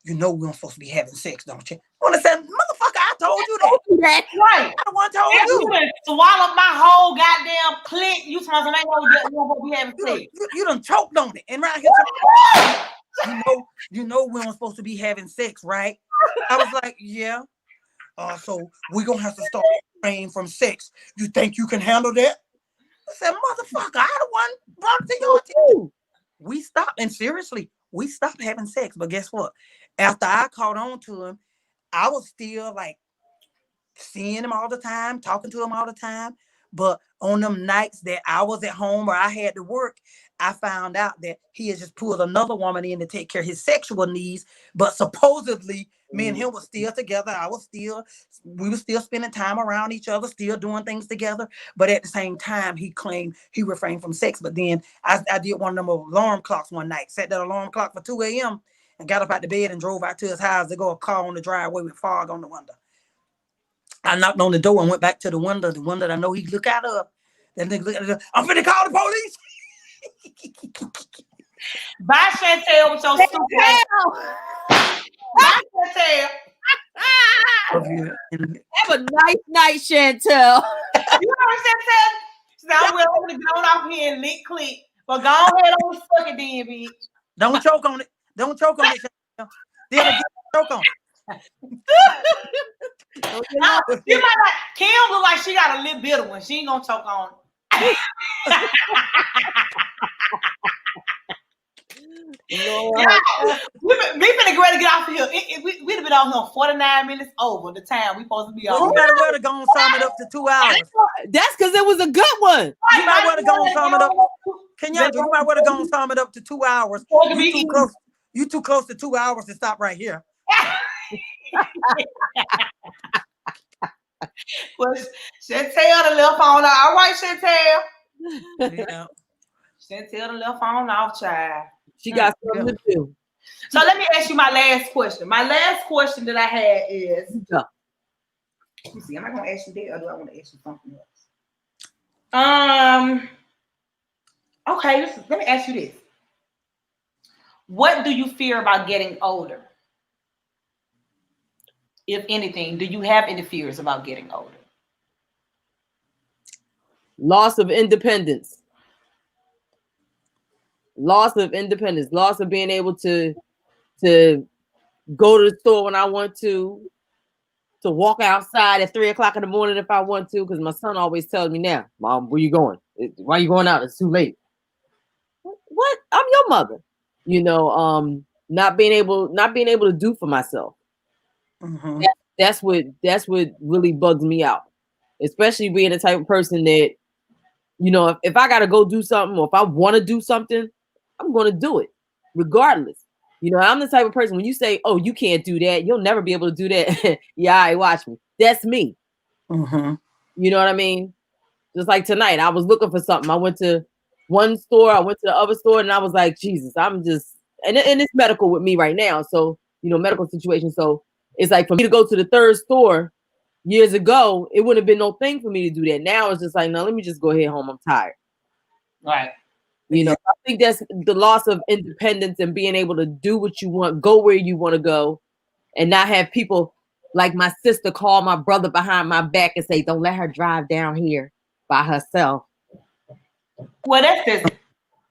Speaker 3: You know we don't supposed to be having sex, don't you? Well, I said, motherfucker, I told you that.
Speaker 1: That's right.
Speaker 3: I the one told you.
Speaker 1: Swallow my whole goddamn clit. You talking about we having sex.
Speaker 3: You done choked on it. And right here, you know we don't supposed to be having sex, right? I was like, yeah. So we're gonna have to start praying from sex. You think you can handle that? I said, motherfucker, I the one brought it to your attention. We stopped, and seriously, we stopped having sex. But guess what? After I caught on to him, I was still like seeing him all the time, talking to him all the time. But on them nights that I was at home or I had to work, I found out that he had just pulled another woman in to take care of his sexual needs. But supposedly, me and him were still together. We were still spending time around each other, still doing things together. But at the same time, he claimed he refrained from sex. But then I did one of them alarm clocks one night, set that alarm clock for 2 a.m. and got up out the bed and drove out to his house to go a car on the driveway with fog on the window. I knocked on the door and went back to the window that I know he look out of. That nigga look at it, I'm finna call the police.
Speaker 1: Bye, Chantel, with your stupid ass. Bye, Chantel.
Speaker 4: Have a nice night, Chantel.
Speaker 1: You know what Chantel? She said, I'm willing to go off here and lick click. But go ahead on the fucking then, bitch.
Speaker 3: Don't choke on it. Don't choke on it, Chantel. Then again, choke on it.
Speaker 1: You might like Kim look like she got a little bitter one. She ain't gonna choke on it.
Speaker 4: Lord.
Speaker 1: We finna get ready to get off of here. We'd have been on here 49 minutes over the time we supposed to be
Speaker 3: Well,
Speaker 1: on.
Speaker 3: you might well have gone sum it up to 2 hours.
Speaker 4: That's because it was a good one.
Speaker 3: You might well have gone sum it up. Kenyatta, you might well have gone sum it up to 2 hours. You too close to 2 hours to stop right here.
Speaker 1: Well, Chantel the left phone off. All right, Chantel.
Speaker 3: Yeah.
Speaker 1: Chantel the left phone off, child.
Speaker 4: She got something to do.
Speaker 1: So let me ask you my last question. My last question that I had is,
Speaker 4: Yeah.
Speaker 1: let me see, am I gonna ask you that or do I want to ask you something else? Okay, let me ask you this. What do you fear about getting older? If anything, do you have any fears about getting older?
Speaker 4: Loss of independence. Loss of independence. Loss of being able to go to the store when I want to walk outside at 3 o'clock in the morning if I want to, because my son always tells me now, Mom, where you going? Why are you going out? It's too late. What? I'm your mother. You know, not being able to do for myself.
Speaker 3: Mm-hmm.
Speaker 4: That's what really bugs me out, especially being the type of person that, you know, if I gotta go do something or if I want to do something, I'm gonna do it regardless. You know, I'm the type of person when you say, "Oh, you can't do that," you'll never be able to do that. Yeah, all right, watch me. That's me.
Speaker 3: Mm-hmm.
Speaker 4: You know what I mean? Just like tonight, I was looking for something. I went to one store, I went to the other store, and I was like, Jesus, I'm just, and it's medical with me right now. So, you know, medical situation. So it's like for me to go to the third store years ago, it wouldn't have been no thing for me to do that. Now it's just like, no, let me just go ahead home. I'm tired.
Speaker 1: Right.
Speaker 4: You know, I think that's the loss of independence and being able to do what you want, go where you want to go, and not have people like my sister call my brother behind my back and say, don't let her drive down here by herself.
Speaker 1: Well, that's just,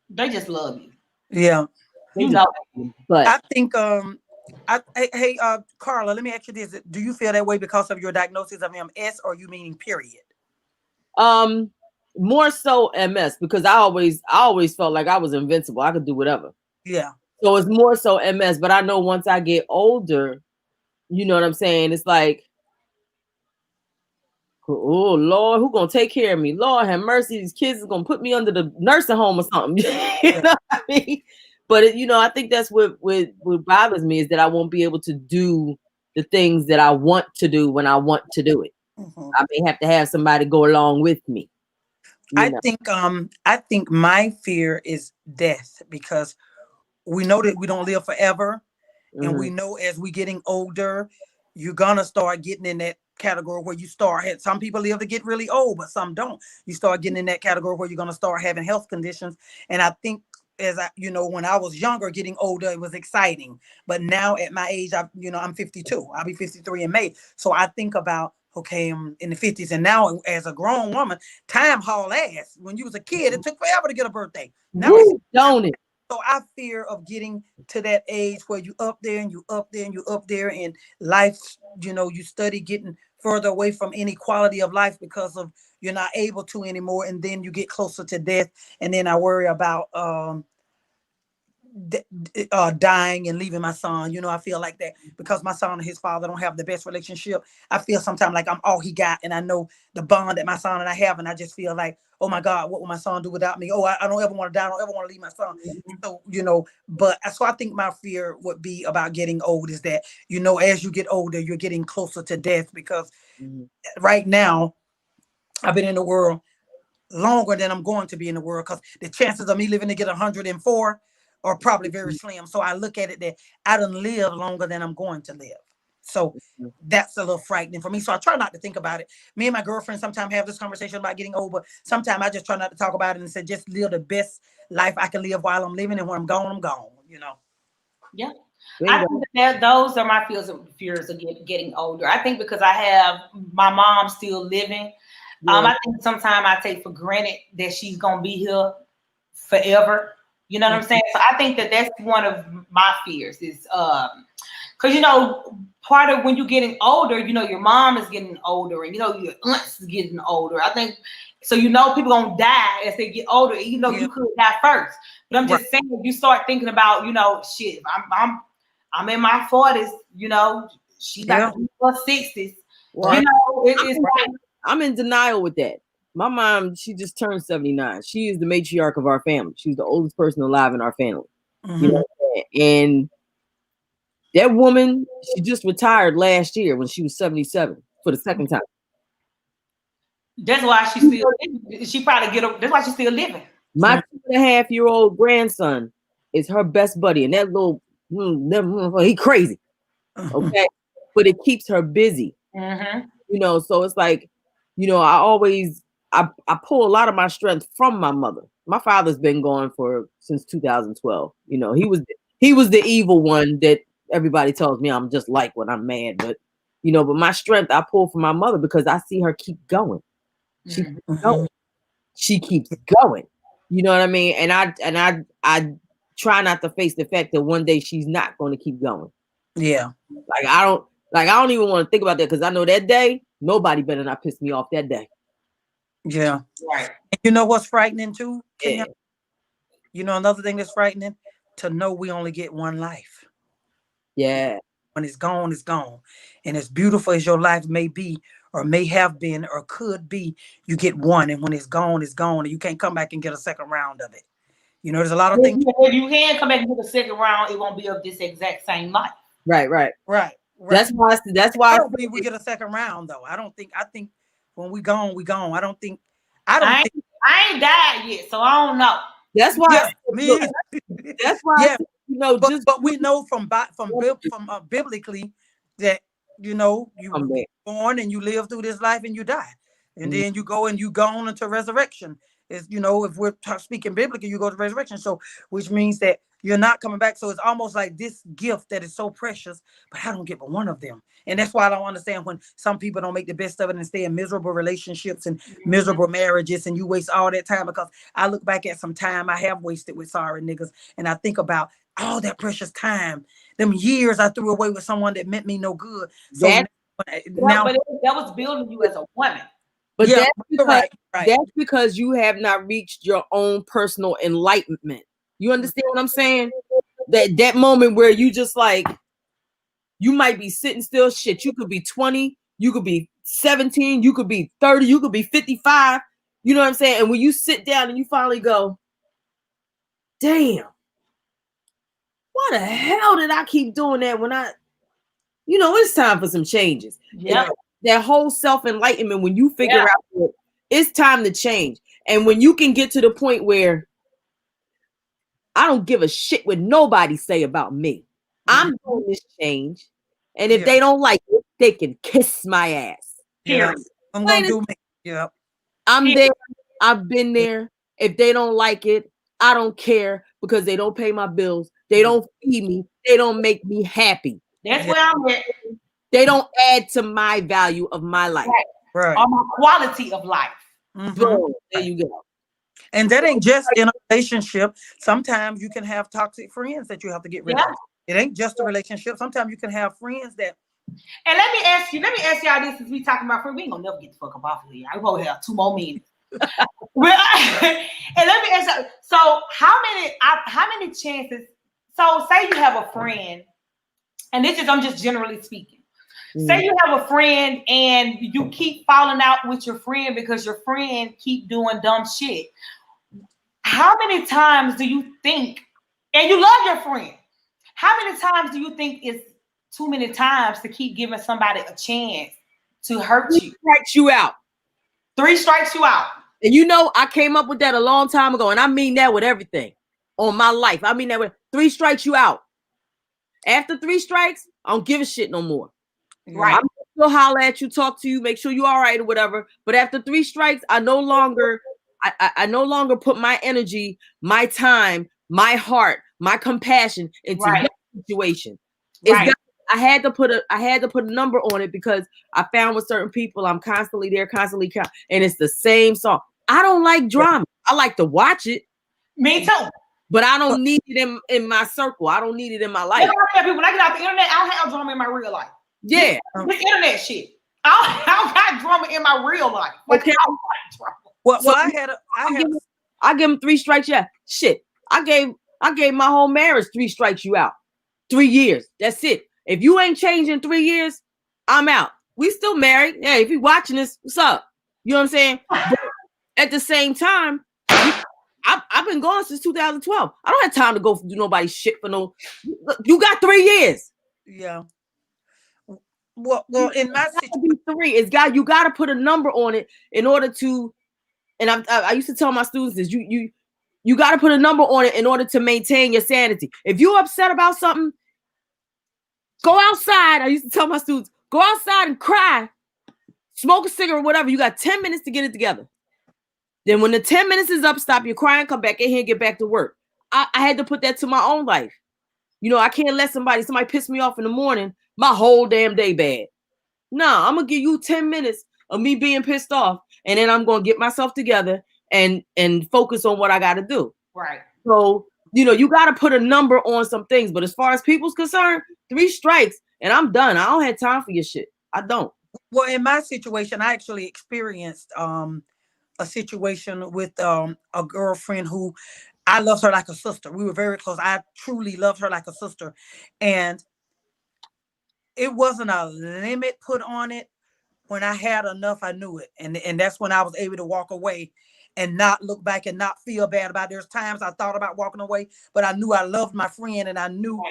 Speaker 1: they just love you.
Speaker 3: Yeah.
Speaker 1: You know.
Speaker 4: But
Speaker 3: I think hey Carla, let me ask you this. Do you feel that way because of your diagnosis of MS, or you meaning period?
Speaker 4: more so MS, because I always felt like I was invincible. I could do whatever.
Speaker 3: Yeah.
Speaker 4: So it's more so MS, but I know once I get older, you know what I'm saying? It's like, oh Lord, who gonna take care of me? Lord have mercy, these kids is gonna put me under the nursing home or something. You know what I mean? But you know, I think that's what bothers me, is that I won't be able to do the things that I want to do when I want to do it.
Speaker 3: Mm-hmm.
Speaker 4: I may have to have somebody go along with me.
Speaker 3: I think my fear is death, because we know that we don't live forever. Mm-hmm. And we know as we getting older, you're gonna start getting in that category where you start. Some people live to get really old, but some don't. You start getting in that category where you're gonna start having health conditions. And I think, as I, when I was younger, getting older, it was exciting. But now at my age, I'm 52. I'll be 53 in May. So I think about, okay, I'm in the 50s, and now as a grown woman, time haul ass. When you was a kid, it took forever to get a birthday. Now
Speaker 4: don't it?
Speaker 3: So I fear of getting to that age where you up there and you up there and you up there, and life, you study getting further away from any quality of life because of you're not able to anymore. And then you get closer to death. And then I worry about dying and leaving my son. I feel like that because my son and his father don't have the best relationship. I feel sometimes like I'm all he got, and I know the bond that my son and I have, and I just feel like, oh my God, what will my son do without me? Oh, I don't ever want to die. I don't ever want to leave my son. So, so I think my fear would be about getting old is that, as you get older, you're getting closer to death, because right now I've been in the world longer than I'm going to be in the world, because the chances of me living to get 104 are probably very slim. So I look at it that I done live longer than I'm going to live. So that's a little frightening for me. So I try not to think about it. Me and my girlfriend sometimes have this conversation about getting old, but sometimes I just try not to talk about it and say, just live the best life I can live while I'm living, and when I'm gone, I'm gone,
Speaker 1: Yeah. I think that those are my fears of getting older. I think because I have my mom still living, I think sometimes I take for granted that she's going to be here forever. You know what I'm saying? So I think that that's one of my fears is, because, part of when you're getting older, you know, your mom is getting older, and you know your aunts is getting older. I think so. You know, people gonna die as they get older. You know, you could die first. But I'm just saying, if you start thinking about, you know, shit. I'm in my 40s. You know, she got to her 60s.
Speaker 4: Well,
Speaker 1: you know, it's like,
Speaker 4: I'm in denial with that. My mom, she just turned 79. She is the matriarch of our family. She's the oldest person alive in our family.
Speaker 3: Mm-hmm.
Speaker 4: You know, and that woman, she just retired last year when she was 77 for the second time.
Speaker 1: That's why she probably get up. That's why she's still living.
Speaker 4: My 2.5-year-old grandson is her best buddy, and that little he crazy. Okay, but it keeps her busy.
Speaker 1: Mm-hmm.
Speaker 4: You know, so it's like, you know, I pull a lot of my strength from my mother. My father's been gone since 2012. You know, he was the evil one that everybody tells me I'm just like when I'm mad. But you know, but my strength I pull from my mother because I see her keep going. She keeps going. She keeps going. You know what I mean? And I try not to face the fact that one day she's not going to keep going.
Speaker 3: Yeah.
Speaker 4: Like I don't even want to think about that because I know that day nobody better not piss me off that day.
Speaker 3: Yeah.
Speaker 1: Right.
Speaker 3: And you know what's frightening too?
Speaker 4: Yeah.
Speaker 3: You know another thing that's frightening? To know we only get one life.
Speaker 4: Yeah.
Speaker 3: When it's gone, it's gone. And as beautiful as your life may be, or may have been, or could be, you get one. And when it's gone, and you can't come back and get a second round of it. You know, there's a lot of things.
Speaker 1: If you can come back and get a second round, it won't be of this exact same life.
Speaker 4: Right.
Speaker 3: That's
Speaker 4: why
Speaker 3: I don't believe we get a second round though. I think when we gone, we gone. I
Speaker 1: ain't died yet, so I don't know.
Speaker 4: That's why that's why you know,
Speaker 3: but we know from biblically that, you know, you were born and you live through this life and you die. And then you go and you go on into resurrection. Is, you know, if we're speaking biblically, you go to resurrection. So, which means that you're not coming back. So it's almost like this gift that is so precious, but I don't get but one of them. And that's why I don't understand when some people don't make the best of it and stay in miserable relationships and miserable marriages, and you waste all that time. Because I look back at some time I have wasted with sorry niggas, and I think about all that precious time, them years I threw away with someone that meant me no good. So
Speaker 1: but that was building you as a woman.
Speaker 4: But that's because you have not reached your own personal enlightenment. You understand what I'm saying? That moment where you just like, you might be sitting still, shit. You could be 20, you could be 17, you could be 30, you could be 55. You know what I'm saying? And when you sit down and you finally go, damn, why the hell did I keep doing that when you know, it's time for some changes.
Speaker 1: Yeah.
Speaker 4: That whole self-enlightenment, when you figure out that it's time to change. And when you can get to the point where I don't give a shit what nobody say about me. I'm doing this change. And if they don't like it, they can kiss my ass.
Speaker 3: Yeah. I'm gonna do me. Yeah.
Speaker 4: I'm there. I've been there. If they don't like it, I don't care, because they don't pay my bills. They don't feed me. They don't make me happy.
Speaker 1: That's where I'm at.
Speaker 4: They don't add to my value of my life.
Speaker 3: Right.
Speaker 1: Or my quality of life.
Speaker 4: Boom, there you go.
Speaker 3: And that ain't just in a relationship. Sometimes you can have toxic friends that you have to get rid of. It ain't just a relationship. Sometimes you can have friends that.
Speaker 1: And let me ask y'all this, since we talking about friends. We ain't gonna never get the fuck up off of here. I will have 2 more minutes. And let me ask you, so how many chances? So say you have a friend, and I'm just generally speaking. Say you have a friend and you keep falling out with your friend because your friend keep doing dumb shit. How many times do you think, and you love your friend, how many times do you think is too many times to keep giving somebody a chance to hurt you?
Speaker 4: 3 strikes you out.
Speaker 1: 3 strikes you out.
Speaker 4: And you know, I came up with that a long time ago, and I mean that with everything on my life. I mean that with 3 strikes you out. After 3 strikes, I don't give a shit no more.
Speaker 1: Right.
Speaker 4: I'm still holler at you, talk to you, make sure you're all right or whatever. But after 3 strikes, I no longer put my energy, my time, my heart, my compassion into that situation. I had to put a number on it, because I found with certain people, I'm constantly there, and it's the same song. I don't like drama. I like to watch it.
Speaker 1: Me too.
Speaker 4: But I don't need it in my circle. I don't need it in my life.
Speaker 1: When I get out the internet, I don't have drama in my real life.
Speaker 4: Yeah.
Speaker 1: The internet shit. I don't got drama in my real life. Like,
Speaker 4: Okay.
Speaker 1: I don't got drama.
Speaker 3: Well,
Speaker 4: So
Speaker 3: I
Speaker 4: give him 3 strikes. Yeah. Shit. I gave my whole marriage 3 strikes, you out. 3 years. That's it. If you ain't changed in 3 years, I'm out. We still married. Yeah, if you watching this, what's up? You know what I'm saying? But at the same time, I've been gone since 2012. I don't have time to go do nobody's shit for no. You got 3 years.
Speaker 3: Yeah. Well, in my situation,
Speaker 4: 3. It's you got to put a number on it in order to. And I used to tell my students this: you got to put a number on it in order to maintain your sanity. If you're upset about something, go outside. I used to tell my students, go outside and cry, smoke a cigarette, whatever. You got 10 minutes to get it together. Then when the 10 minutes is up, stop your crying, come back in here and get back to work. I had to put that to my own life. You know, I can't let somebody piss me off in the morning, my whole damn day bad. No, I'm going to give you 10 minutes of me being pissed off, and then I'm going to get myself together and focus on what I got to do.
Speaker 1: Right.
Speaker 4: So, you know, you got to put a number on some things. But as far as people's concerned, 3 strikes and I'm done. I don't have time for your shit. I don't.
Speaker 3: Well, in my situation, I actually experienced a situation with a girlfriend who I loved her like a sister. We were very close. I truly loved her like a sister. And it wasn't a limit put on it. When I had enough, I knew it. And that's when I was able to walk away and not look back and not feel bad about it. There's times I thought about walking away, but I knew I loved my friend and I knew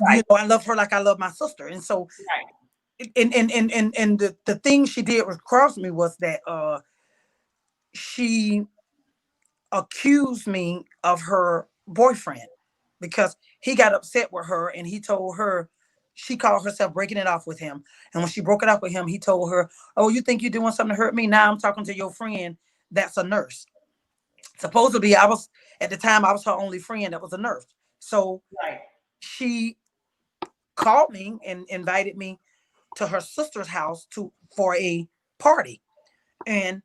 Speaker 3: I loved her like I love my sister. And so and the thing she did was cross me was that she accused me of her boyfriend because he got upset with her and he told her, she called herself breaking it off with him. And when she broke it off with him, he told her, oh, you think you're doing something to hurt me? Now I'm talking to your friend that's a nurse. Supposedly, at the time, I was her only friend that was a nurse. So she called me and invited me to her sister's house for a party. And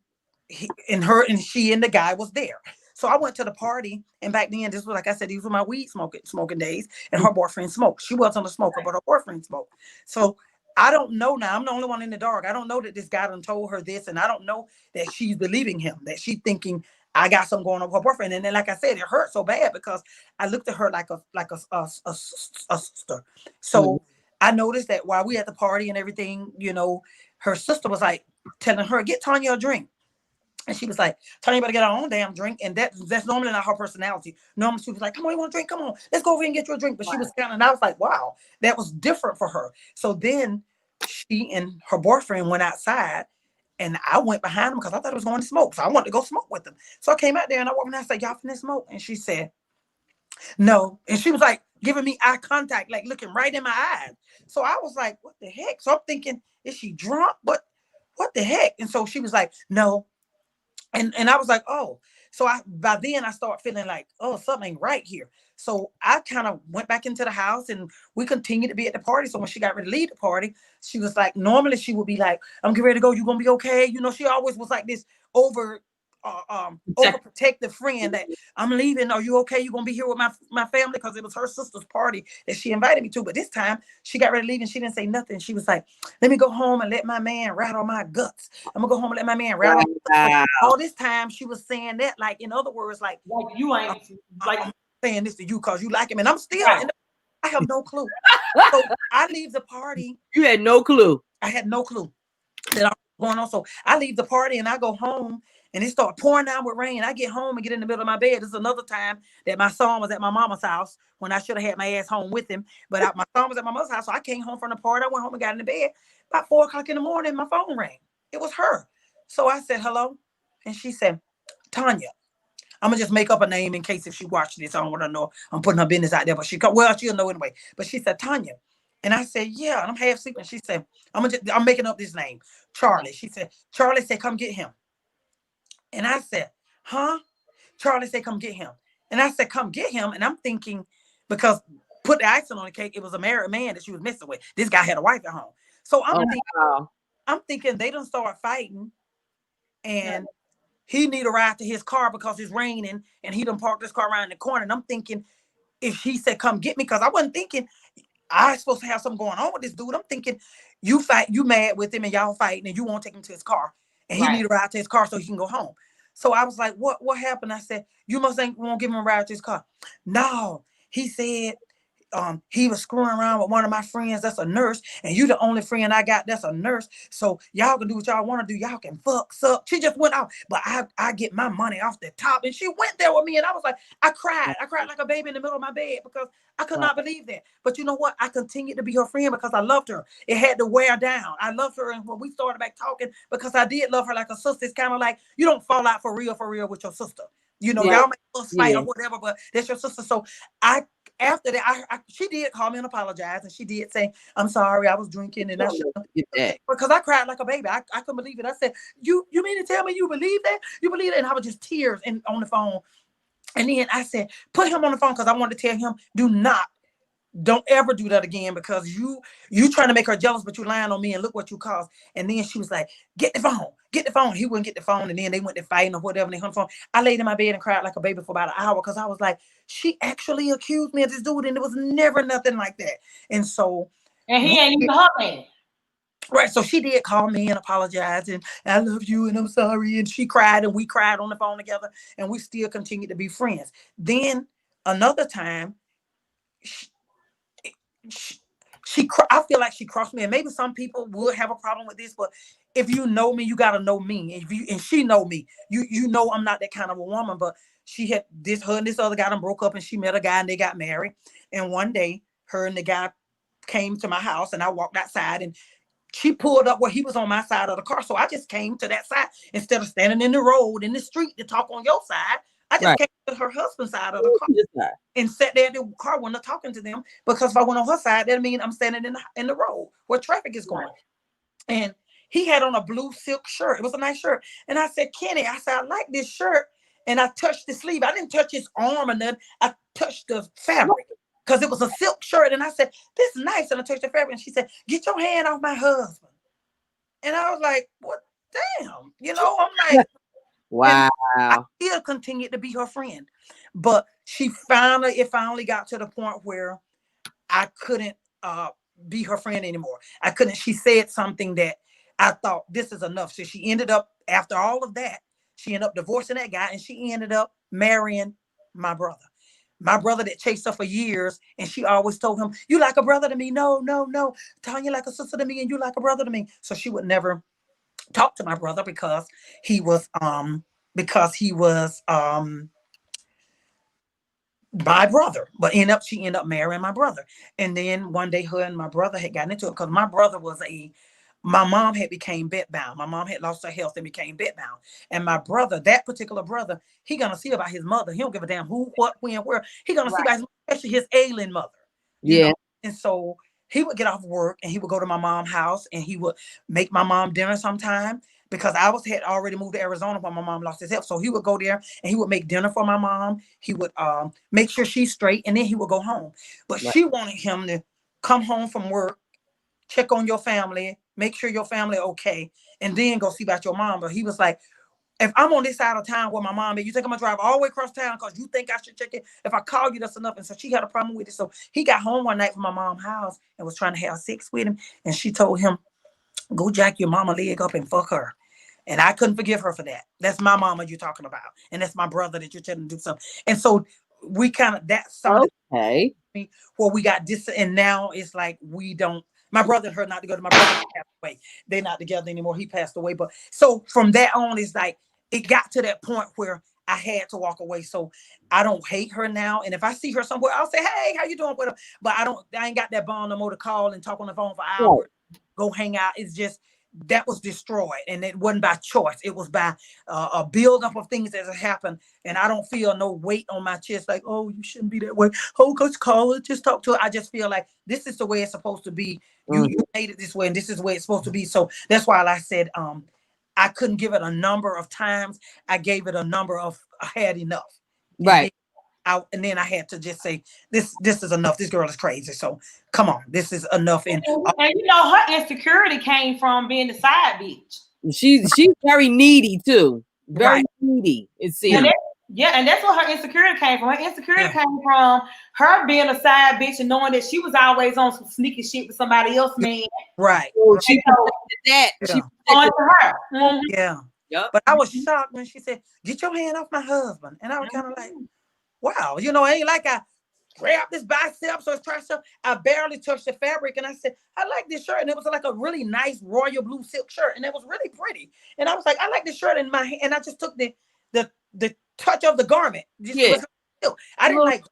Speaker 3: she and the guy was there. So I went to the party, and back then, this was, like I said, these were my weed smoking days, and her boyfriend smoked. She wasn't a smoker, but her boyfriend smoked. So I don't know now. I'm the only one in the dark. I don't know that this guy done told her this, and I don't know that she's believing him, that she's thinking I got something going on with her boyfriend. And then, like I said, it hurt so bad because I looked at her like a sister. So I noticed that while we at the party and everything, you know, her sister was like telling her, get Tanya a drink. And she was like, Tanya better get her own damn drink. And that's normally not her personality. Normally she was like, come on, you want a drink? Come on, let's go over here and get you a drink. But she was and I was like, wow, that was different for her. So then she and her boyfriend went outside and I went behind them because I thought it was going to smoke. So I wanted to go smoke with them. So I came out there and I walked and I said, y'all finna smoke? And she said, no. And she was like giving me eye contact, like looking right in my eyes. So I was like, what the heck? So I'm thinking, is she drunk? What the heck? And so she was like, no. And I was like, oh. So by then I started feeling like, oh, something ain't right here. So I kind of went back into the house and we continued to be at the party. So when she got ready to leave the party, she was like, normally she would be like, I'm getting ready to go. You gonna be okay? You know, she always was like this overprotective friend that I'm leaving. Are you okay? You gonna be here with my family? Because it was her sister's party that she invited me to. But this time she got ready to leave and she didn't say nothing. She was like, let me go home and let my man rattle my guts. I'm gonna go home and let my man rattle my guts. All this time she was saying that, like, in other words, like
Speaker 1: you ain't like
Speaker 3: I'm saying this to you because you like him. And I'm still I have no clue. So I leave the party.
Speaker 4: You had no clue.
Speaker 3: I had no clue that I was going on. So I leave the party and I go home. And it started pouring down with rain. I get home and get in the middle of my bed. This is another time that my son was at my mama's house when I should have had my ass home with him. But my son was at my mother's house. So I came home from the party. I went home and got in the bed. About 4 o'clock in the morning, my phone rang. It was her. So I said, hello. And she said, Tanya. I'm going to just make up a name in case if she watched this. I don't want to know. I'm putting her business out there. But she'll know anyway. But she said, Tanya. And I said, yeah. And I'm half sleeping. She said, I'm making up this name. Charlie. She said, Charlie said, come get him. And I said, huh? Charlie said, come get him. And I said, come get him. And I'm thinking, because put the icing on the cake, it was a married man that she was messing with. This guy had a wife at home. So I'm thinking they done start fighting and he need a ride to his car because it's raining and he done parked his car around the corner. And I'm thinking, if she said, come get me, because I wasn't thinking, I supposed to have something going on with this dude. I'm thinking you mad with him and y'all fighting and you won't take him to his car and he need a ride to his car so he can go home. So I was like, what happened? I said, you must think we won't give him a ride to his car. No, he said he was screwing around with one of my friends that's a nurse, and you the only friend I got that's a nurse. So y'all can do what y'all want to do. Y'all can fuck up. She just went out, but I get my money off the top. And she went there with me, and I was like, I cried like a baby in the middle of my bed because I could not believe that. But you know what? I continued to be her friend because I loved her. It had to wear down. I loved her, and when we started back talking, because I did love her like a sister, it's kind of like you don't fall out for real with your sister. You know, y'all may fight or whatever, but that's your sister. So after that, she did call me and apologize, and she did say, "I'm sorry, I was drinking," and I should because I cried like a baby. I couldn't believe it. I said, "You mean to tell me you believe that? You believe it?" And I was just tears on the phone. And then I said, "Put him on the phone," because I wanted to tell him, don't ever do that again, because you trying to make her jealous, but you lying on me, and look what you caused. And then she was like, get the phone. He wouldn't get the phone, and then they went to fighting or whatever, and they hung the phone. I laid in my bed and cried like a baby for about an hour, because I was like, she actually accused me of this dude, and it was never nothing like that. And so,
Speaker 1: and he ain't even her man.
Speaker 3: Right, so she did call me and apologize, and I love you, and I'm sorry, and she cried, and we cried on the phone together, and we still continued to be friends. Then another time, I feel like she crossed me, and maybe some people would have a problem with this, but if you know me, you got to know me. And she know me, you know I'm not that kind of a woman. But her and this other guy done broke up, and she met a guy and they got married. And one day her and the guy came to my house, and I walked outside, and she pulled up where he was on my side of the car. So I just came to that side instead of standing in the road in the street to talk on your side. I just came to her husband's side of the car and sat there in the car when I'm talking to them, because if I went on her side, that means I'm standing in the road where traffic is going. And he had on a blue silk shirt. It was a nice shirt. And I said, Kenny, I like this shirt. And I touched the sleeve. I didn't touch his arm or nothing. I touched the fabric because it was a silk shirt. And I said, this is nice. And I touched the fabric. And she said, get your hand off my husband. And I was like, what? Damn. You know, I'm like, wow. I still continued to be her friend, but it finally got to the point where I couldn't be her friend anymore. I couldn't. She said something that I thought, this is enough. So she ended up, after all of that, she ended up divorcing that guy, and she ended up marrying my brother that chased her for years. And she always told him, you like a brother to me. No. Tanya like a sister to me, and you like a brother to me. So she would never talk to my brother because he was my brother. But she ended up marrying my brother. And then one day her and my brother had gotten into it, because my brother my mom had became bedbound. My mom had lost her health and became bedbound. And my brother, that particular brother, he gonna see about his mother. He don't give a damn who, what, when, where. He gonna see about his, especially his ailing mother. You know? And so he would get off work and he would go to my mom's house, and he would make my mom dinner sometime, because I had already moved to Arizona when my mom lost his health. So he would go there and he would make dinner for my mom. He would make sure she's straight, and then he would go home. But she wanted him to come home from work, check on your family, make sure your family okay, and then go see about your mom. But he was like, if I'm on this side of town where my mom is, you think I'm gonna drive all the way across town because you think I should check it? If I call you, that's enough. And so she had a problem with it. So he got home one night from my mom's house and was trying to have sex with him. And she told him, go jack your mama leg up and fuck her. And I couldn't forgive her for that. That's my mama you're talking about. And that's my brother that you're telling to do something. And so we kind of, that's something where we got this. And now it's like, we don't, my brother and her not together. My brother passed away. They're not together anymore. He passed away. But so from that on, it's like, it got to that point where I had to walk away. So I don't hate her now. And if I see her somewhere, I'll say, hey, how you doing with her? But I ain't got that bond no more to call and talk on the phone for hours, go hang out. It's just, that was destroyed. And it wasn't by choice. It was by a buildup of things that have happened. And I don't feel no weight on my chest like, oh, you shouldn't be that way. Oh, just call her, just talk to her. I just feel like this is the way it's supposed to be. You made it this way, and this is the way it's supposed to be. So that's why I said, I couldn't give it a number of times. I gave it a number of, I had enough. Right. And then I had to just say, this is enough. This girl is crazy. So come on, this is enough. And
Speaker 1: you know, her insecurity came from being the side bitch.
Speaker 4: She's very needy too. Very needy. It seems.
Speaker 1: Yeah, and that's where her insecurity came from. Her insecurity came from her being a side bitch and knowing that she was always on some sneaky shit with somebody else, man.
Speaker 3: Right.
Speaker 4: So she protected that.
Speaker 3: Yeah.
Speaker 4: She
Speaker 1: On
Speaker 4: protected
Speaker 1: to her. Mhm.
Speaker 3: Yeah.
Speaker 4: Yep.
Speaker 3: But I was shocked when she said, "Get your hand off my husband," and I was kind of like, "Wow, you know, it ain't like I grabbed this biceps or tricep. I barely touched the fabric." And I said, "I like this shirt," and it was like a really nice royal blue silk shirt, and it was really pretty. And I was like, "I like this shirt in my hand," and I just took the touch of the garment. Just,
Speaker 4: Yeah.
Speaker 3: I didn't like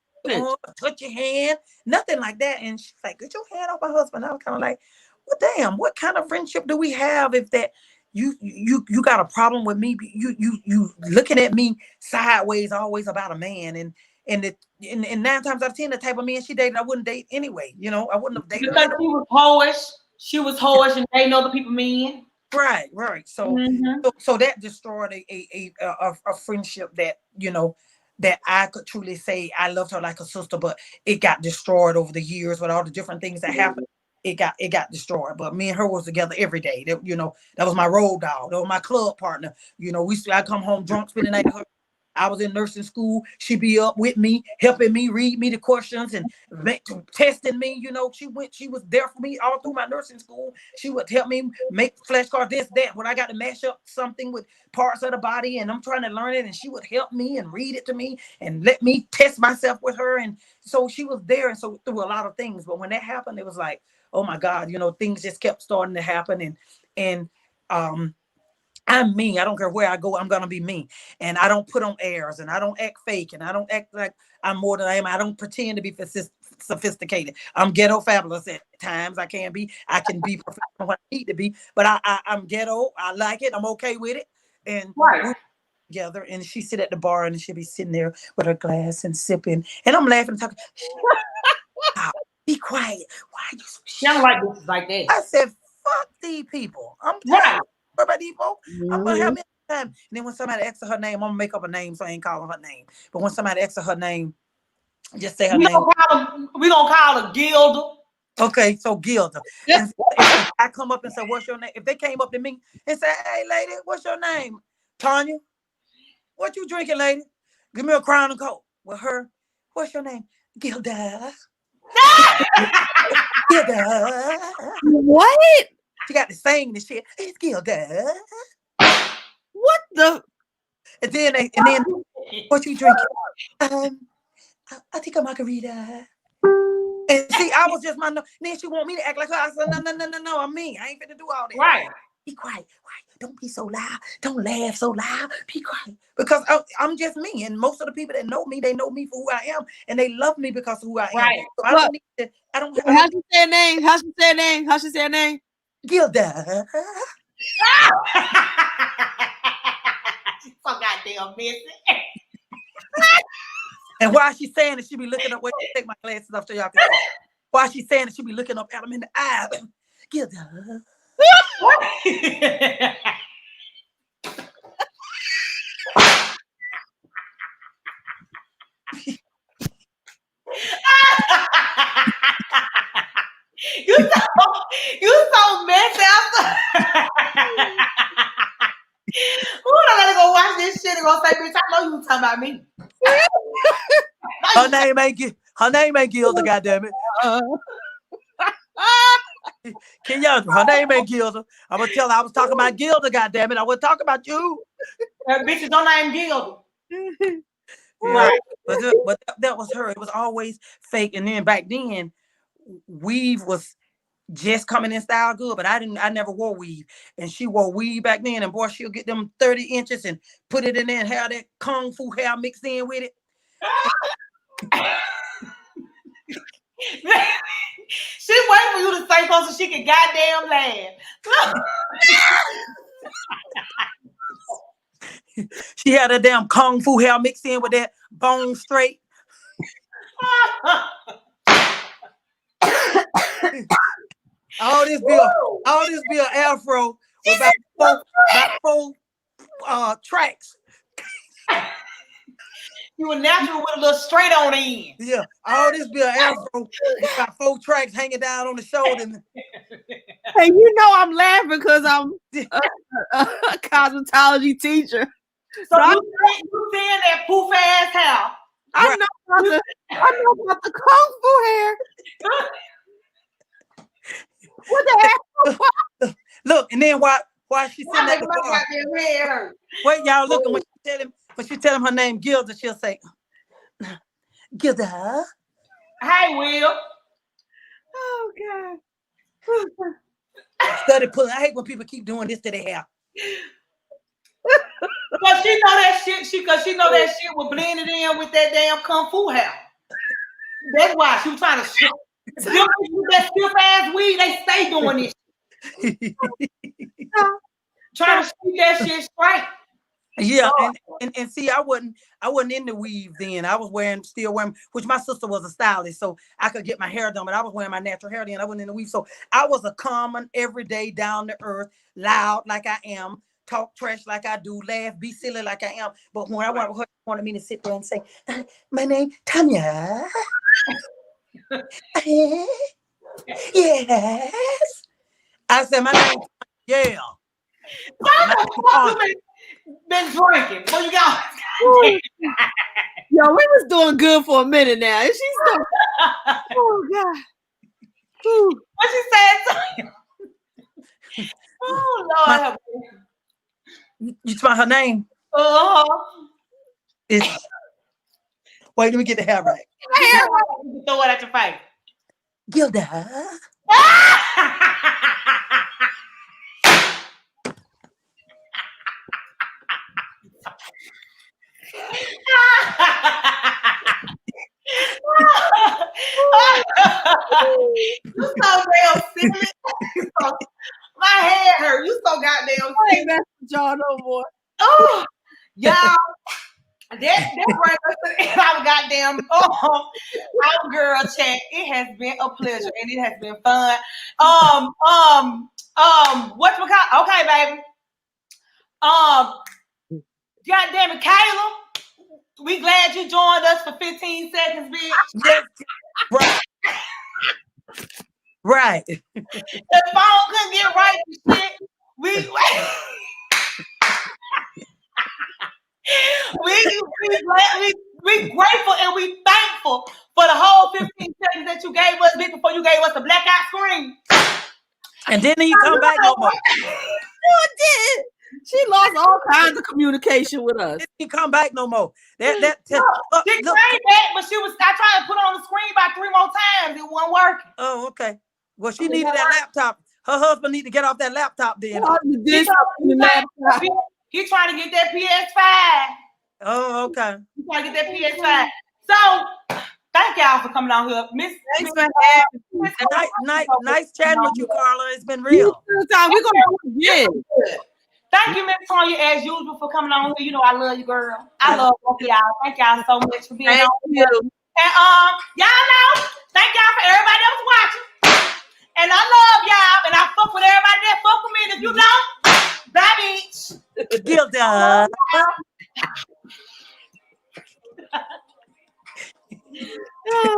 Speaker 3: touch your hand, nothing like that. And she's like, "Get your hand off my husband." I was kind of like, "Well, damn, what kind of friendship do we have if that?" You got a problem with me? You looking at me sideways always about a man, and 9 times out of 10, the type of man she dated, I wouldn't date anyway. You know, I wouldn't have dated her.
Speaker 1: Because she was hoish. She was hoish and they know the people men.
Speaker 3: Right. So,
Speaker 1: Mhm.
Speaker 3: so that destroyed a friendship that, you know, that I could truly say I loved her like a sister, but it got destroyed over the years with all the different things that happened. It got destroyed. But me and her was together every day. That, you know, that was my road dog. That was my club partner. You know, I come home drunk, spending the night with her. I was in nursing school. She'd be up with me, helping me read me the questions and testing me. You know, she was there for me all through my nursing school. She would help me make flashcards, this, that. When I got to mash up something with parts of the body and I'm trying to learn it, and she would help me and read it to me and let me test myself with her. And so she was there. And so through a lot of things. But when that happened, it was like, oh my God, you know, things just kept starting to happen. And I'm me. I don't care where I go. I'm going to be me. And I don't put on airs and I don't act fake and I don't act like I'm more than I am. I don't pretend to be sophisticated. I'm ghetto fabulous at times. I can be professional when I need to be, but I'm ghetto. I like it. I'm okay with it. And we're together, and she sit at the bar and she'll be sitting there with her glass and sipping. And I'm laughing and talking. Be quiet. Why are you so
Speaker 1: Sound like this like that.
Speaker 3: I said, fuck these people. I'm
Speaker 1: Right.
Speaker 3: about these folks. I'm gonna have me time. And then when somebody asks her name, I'm gonna make up a name so I ain't calling her name. But when somebody asks her name, just say her name.
Speaker 1: We gonna call her Gilda.
Speaker 3: Okay, so Gilda. And if I come up and say, "What's your name?" If they came up to me and say, "Hey, lady, what's your name?" Tanya. What you drinking, lady? Give me a Crown and Coke. With her, what's your name? Gilda. Gilda.
Speaker 4: What?
Speaker 3: She got to sing the shit. It's Gilda.
Speaker 4: What the?
Speaker 3: And then what you drinking? I think a margarita. And see, I was just then she want me to act like her. I said, no, I'm me. I ain't finna do all that.
Speaker 1: Right.
Speaker 3: Be quiet. Don't be so loud. Don't laugh so loud. Be quiet. Because I'm just me. And most of the people that know me, they know me for who I am. And they love me because of who I am.
Speaker 1: Right.
Speaker 3: So I don't need to,
Speaker 4: How she say her name? How she say her name? How she say her name?
Speaker 3: Gilda.
Speaker 1: She's so goddamn busy.
Speaker 3: And while she's saying it, she be looking up. Wait, take my glasses off so y'all can see. While she's saying it, she be looking up at him in the eye. Gilda.
Speaker 1: You so messy. Ooh, I gotta go watch this shit and go say, bitch, I know you talking about me.
Speaker 3: Her name ain't Gilda, goddammit. Kenyandra, her name ain't Gilda. I'm gonna tell her I was talking about Gilda, goddammit. I wasn't talking about you.
Speaker 1: Bitches don't name Gilda.
Speaker 3: Right. But that was her. It was always fake. And then back then, weave was just coming in style good, but I never wore weave. And she wore weave back then, and boy, she'll get them 30 inches and put it in there and have that kung fu hair mixed in with it.
Speaker 1: She waiting for you to say something so she can goddamn laugh.
Speaker 3: She had a damn kung fu hair mixed in with that bone straight. all this be an afro with about four tracks.
Speaker 1: You were natural with a little straight on the end.
Speaker 3: Yeah, all this be an afro with about 4 tracks hanging down on the shoulder.
Speaker 4: Hey, you know I'm laughing because I'm a cosmetology teacher.
Speaker 1: So you seeing that poof ass hair?
Speaker 2: I know about the kung fu hair. What the heck?
Speaker 3: Look, and then while she's sitting at the car, wait, y'all looking when she tell him her name Gilda, she'll say, Gilda.
Speaker 1: Hey, Will.
Speaker 2: Oh God.
Speaker 3: Study pulling. I hate when people keep doing this to their hair.
Speaker 1: Cause she know that shit. Cause she know that shit was blended in with that damn kung fu hair. That's why she was trying to shit. That stiff ass weed, they stay doing this. Trying to keep that shit straight.
Speaker 3: Yeah, and see, I wasn't in the weave then. I was still wearing, which my sister was a stylist, so I could get my hair done, but I was wearing my natural hair then. I wasn't in the weave. So I was a common, everyday, down to earth, loud like I am, talk trash like I do, laugh, be silly like I am. But when I wanted me to sit there and say, my name Tanya. Yes. I said, my name, yeah.
Speaker 1: Why the fuck you been drinking? Well, you got.
Speaker 4: Yo, we was doing good for a minute now. And she's still. Oh God. Ooh.
Speaker 1: What she said? Oh Lord.
Speaker 3: You spell her name? It's. Wait, let me get the hair right.
Speaker 1: You throw it at your face.
Speaker 3: Gilda.
Speaker 1: You so damn silly. My head hurt. You so goddamn silly.
Speaker 4: I ain't messing with y'all no more.
Speaker 1: Oh, y'all. That brings us to the end of our goddamn our girl chat. It has been a pleasure and it has been fun. Whatchamacallit? Okay, baby. God damn it, Kayla. We glad you joined us for 15 seconds, bitch.
Speaker 3: Yes. Right. Right.
Speaker 1: The phone couldn't get right and shit. We grateful and we thankful for the whole 15 seconds that you gave us before you gave us the blackout screen.
Speaker 3: And then you come back no more.
Speaker 4: What did? She lost all kinds of communication with us.
Speaker 3: She come back no more.
Speaker 1: She came back, but I tried to put on the screen about 3 more times. It wasn't working.
Speaker 3: Oh, okay. Well, she needed that laptop. Her husband need to get off that laptop then.
Speaker 1: He's trying to get that PS5.
Speaker 3: Oh, okay.
Speaker 1: He's trying to get that PS5. So thank y'all for coming on here.
Speaker 4: Thanks for having
Speaker 3: me. Nice chatting with you, Carla. It's been real.
Speaker 4: We're gonna do it again.
Speaker 1: Thank you, Miss Tonya, as usual, for coming on here. You know I love you, girl. I love both of y'all. Thank y'all so much for being on here. And y'all know, thank y'all for everybody that was watching. And I love y'all, and I fuck with everybody that fuck with me. And if you don't, bye, bitch.
Speaker 3: Gilda.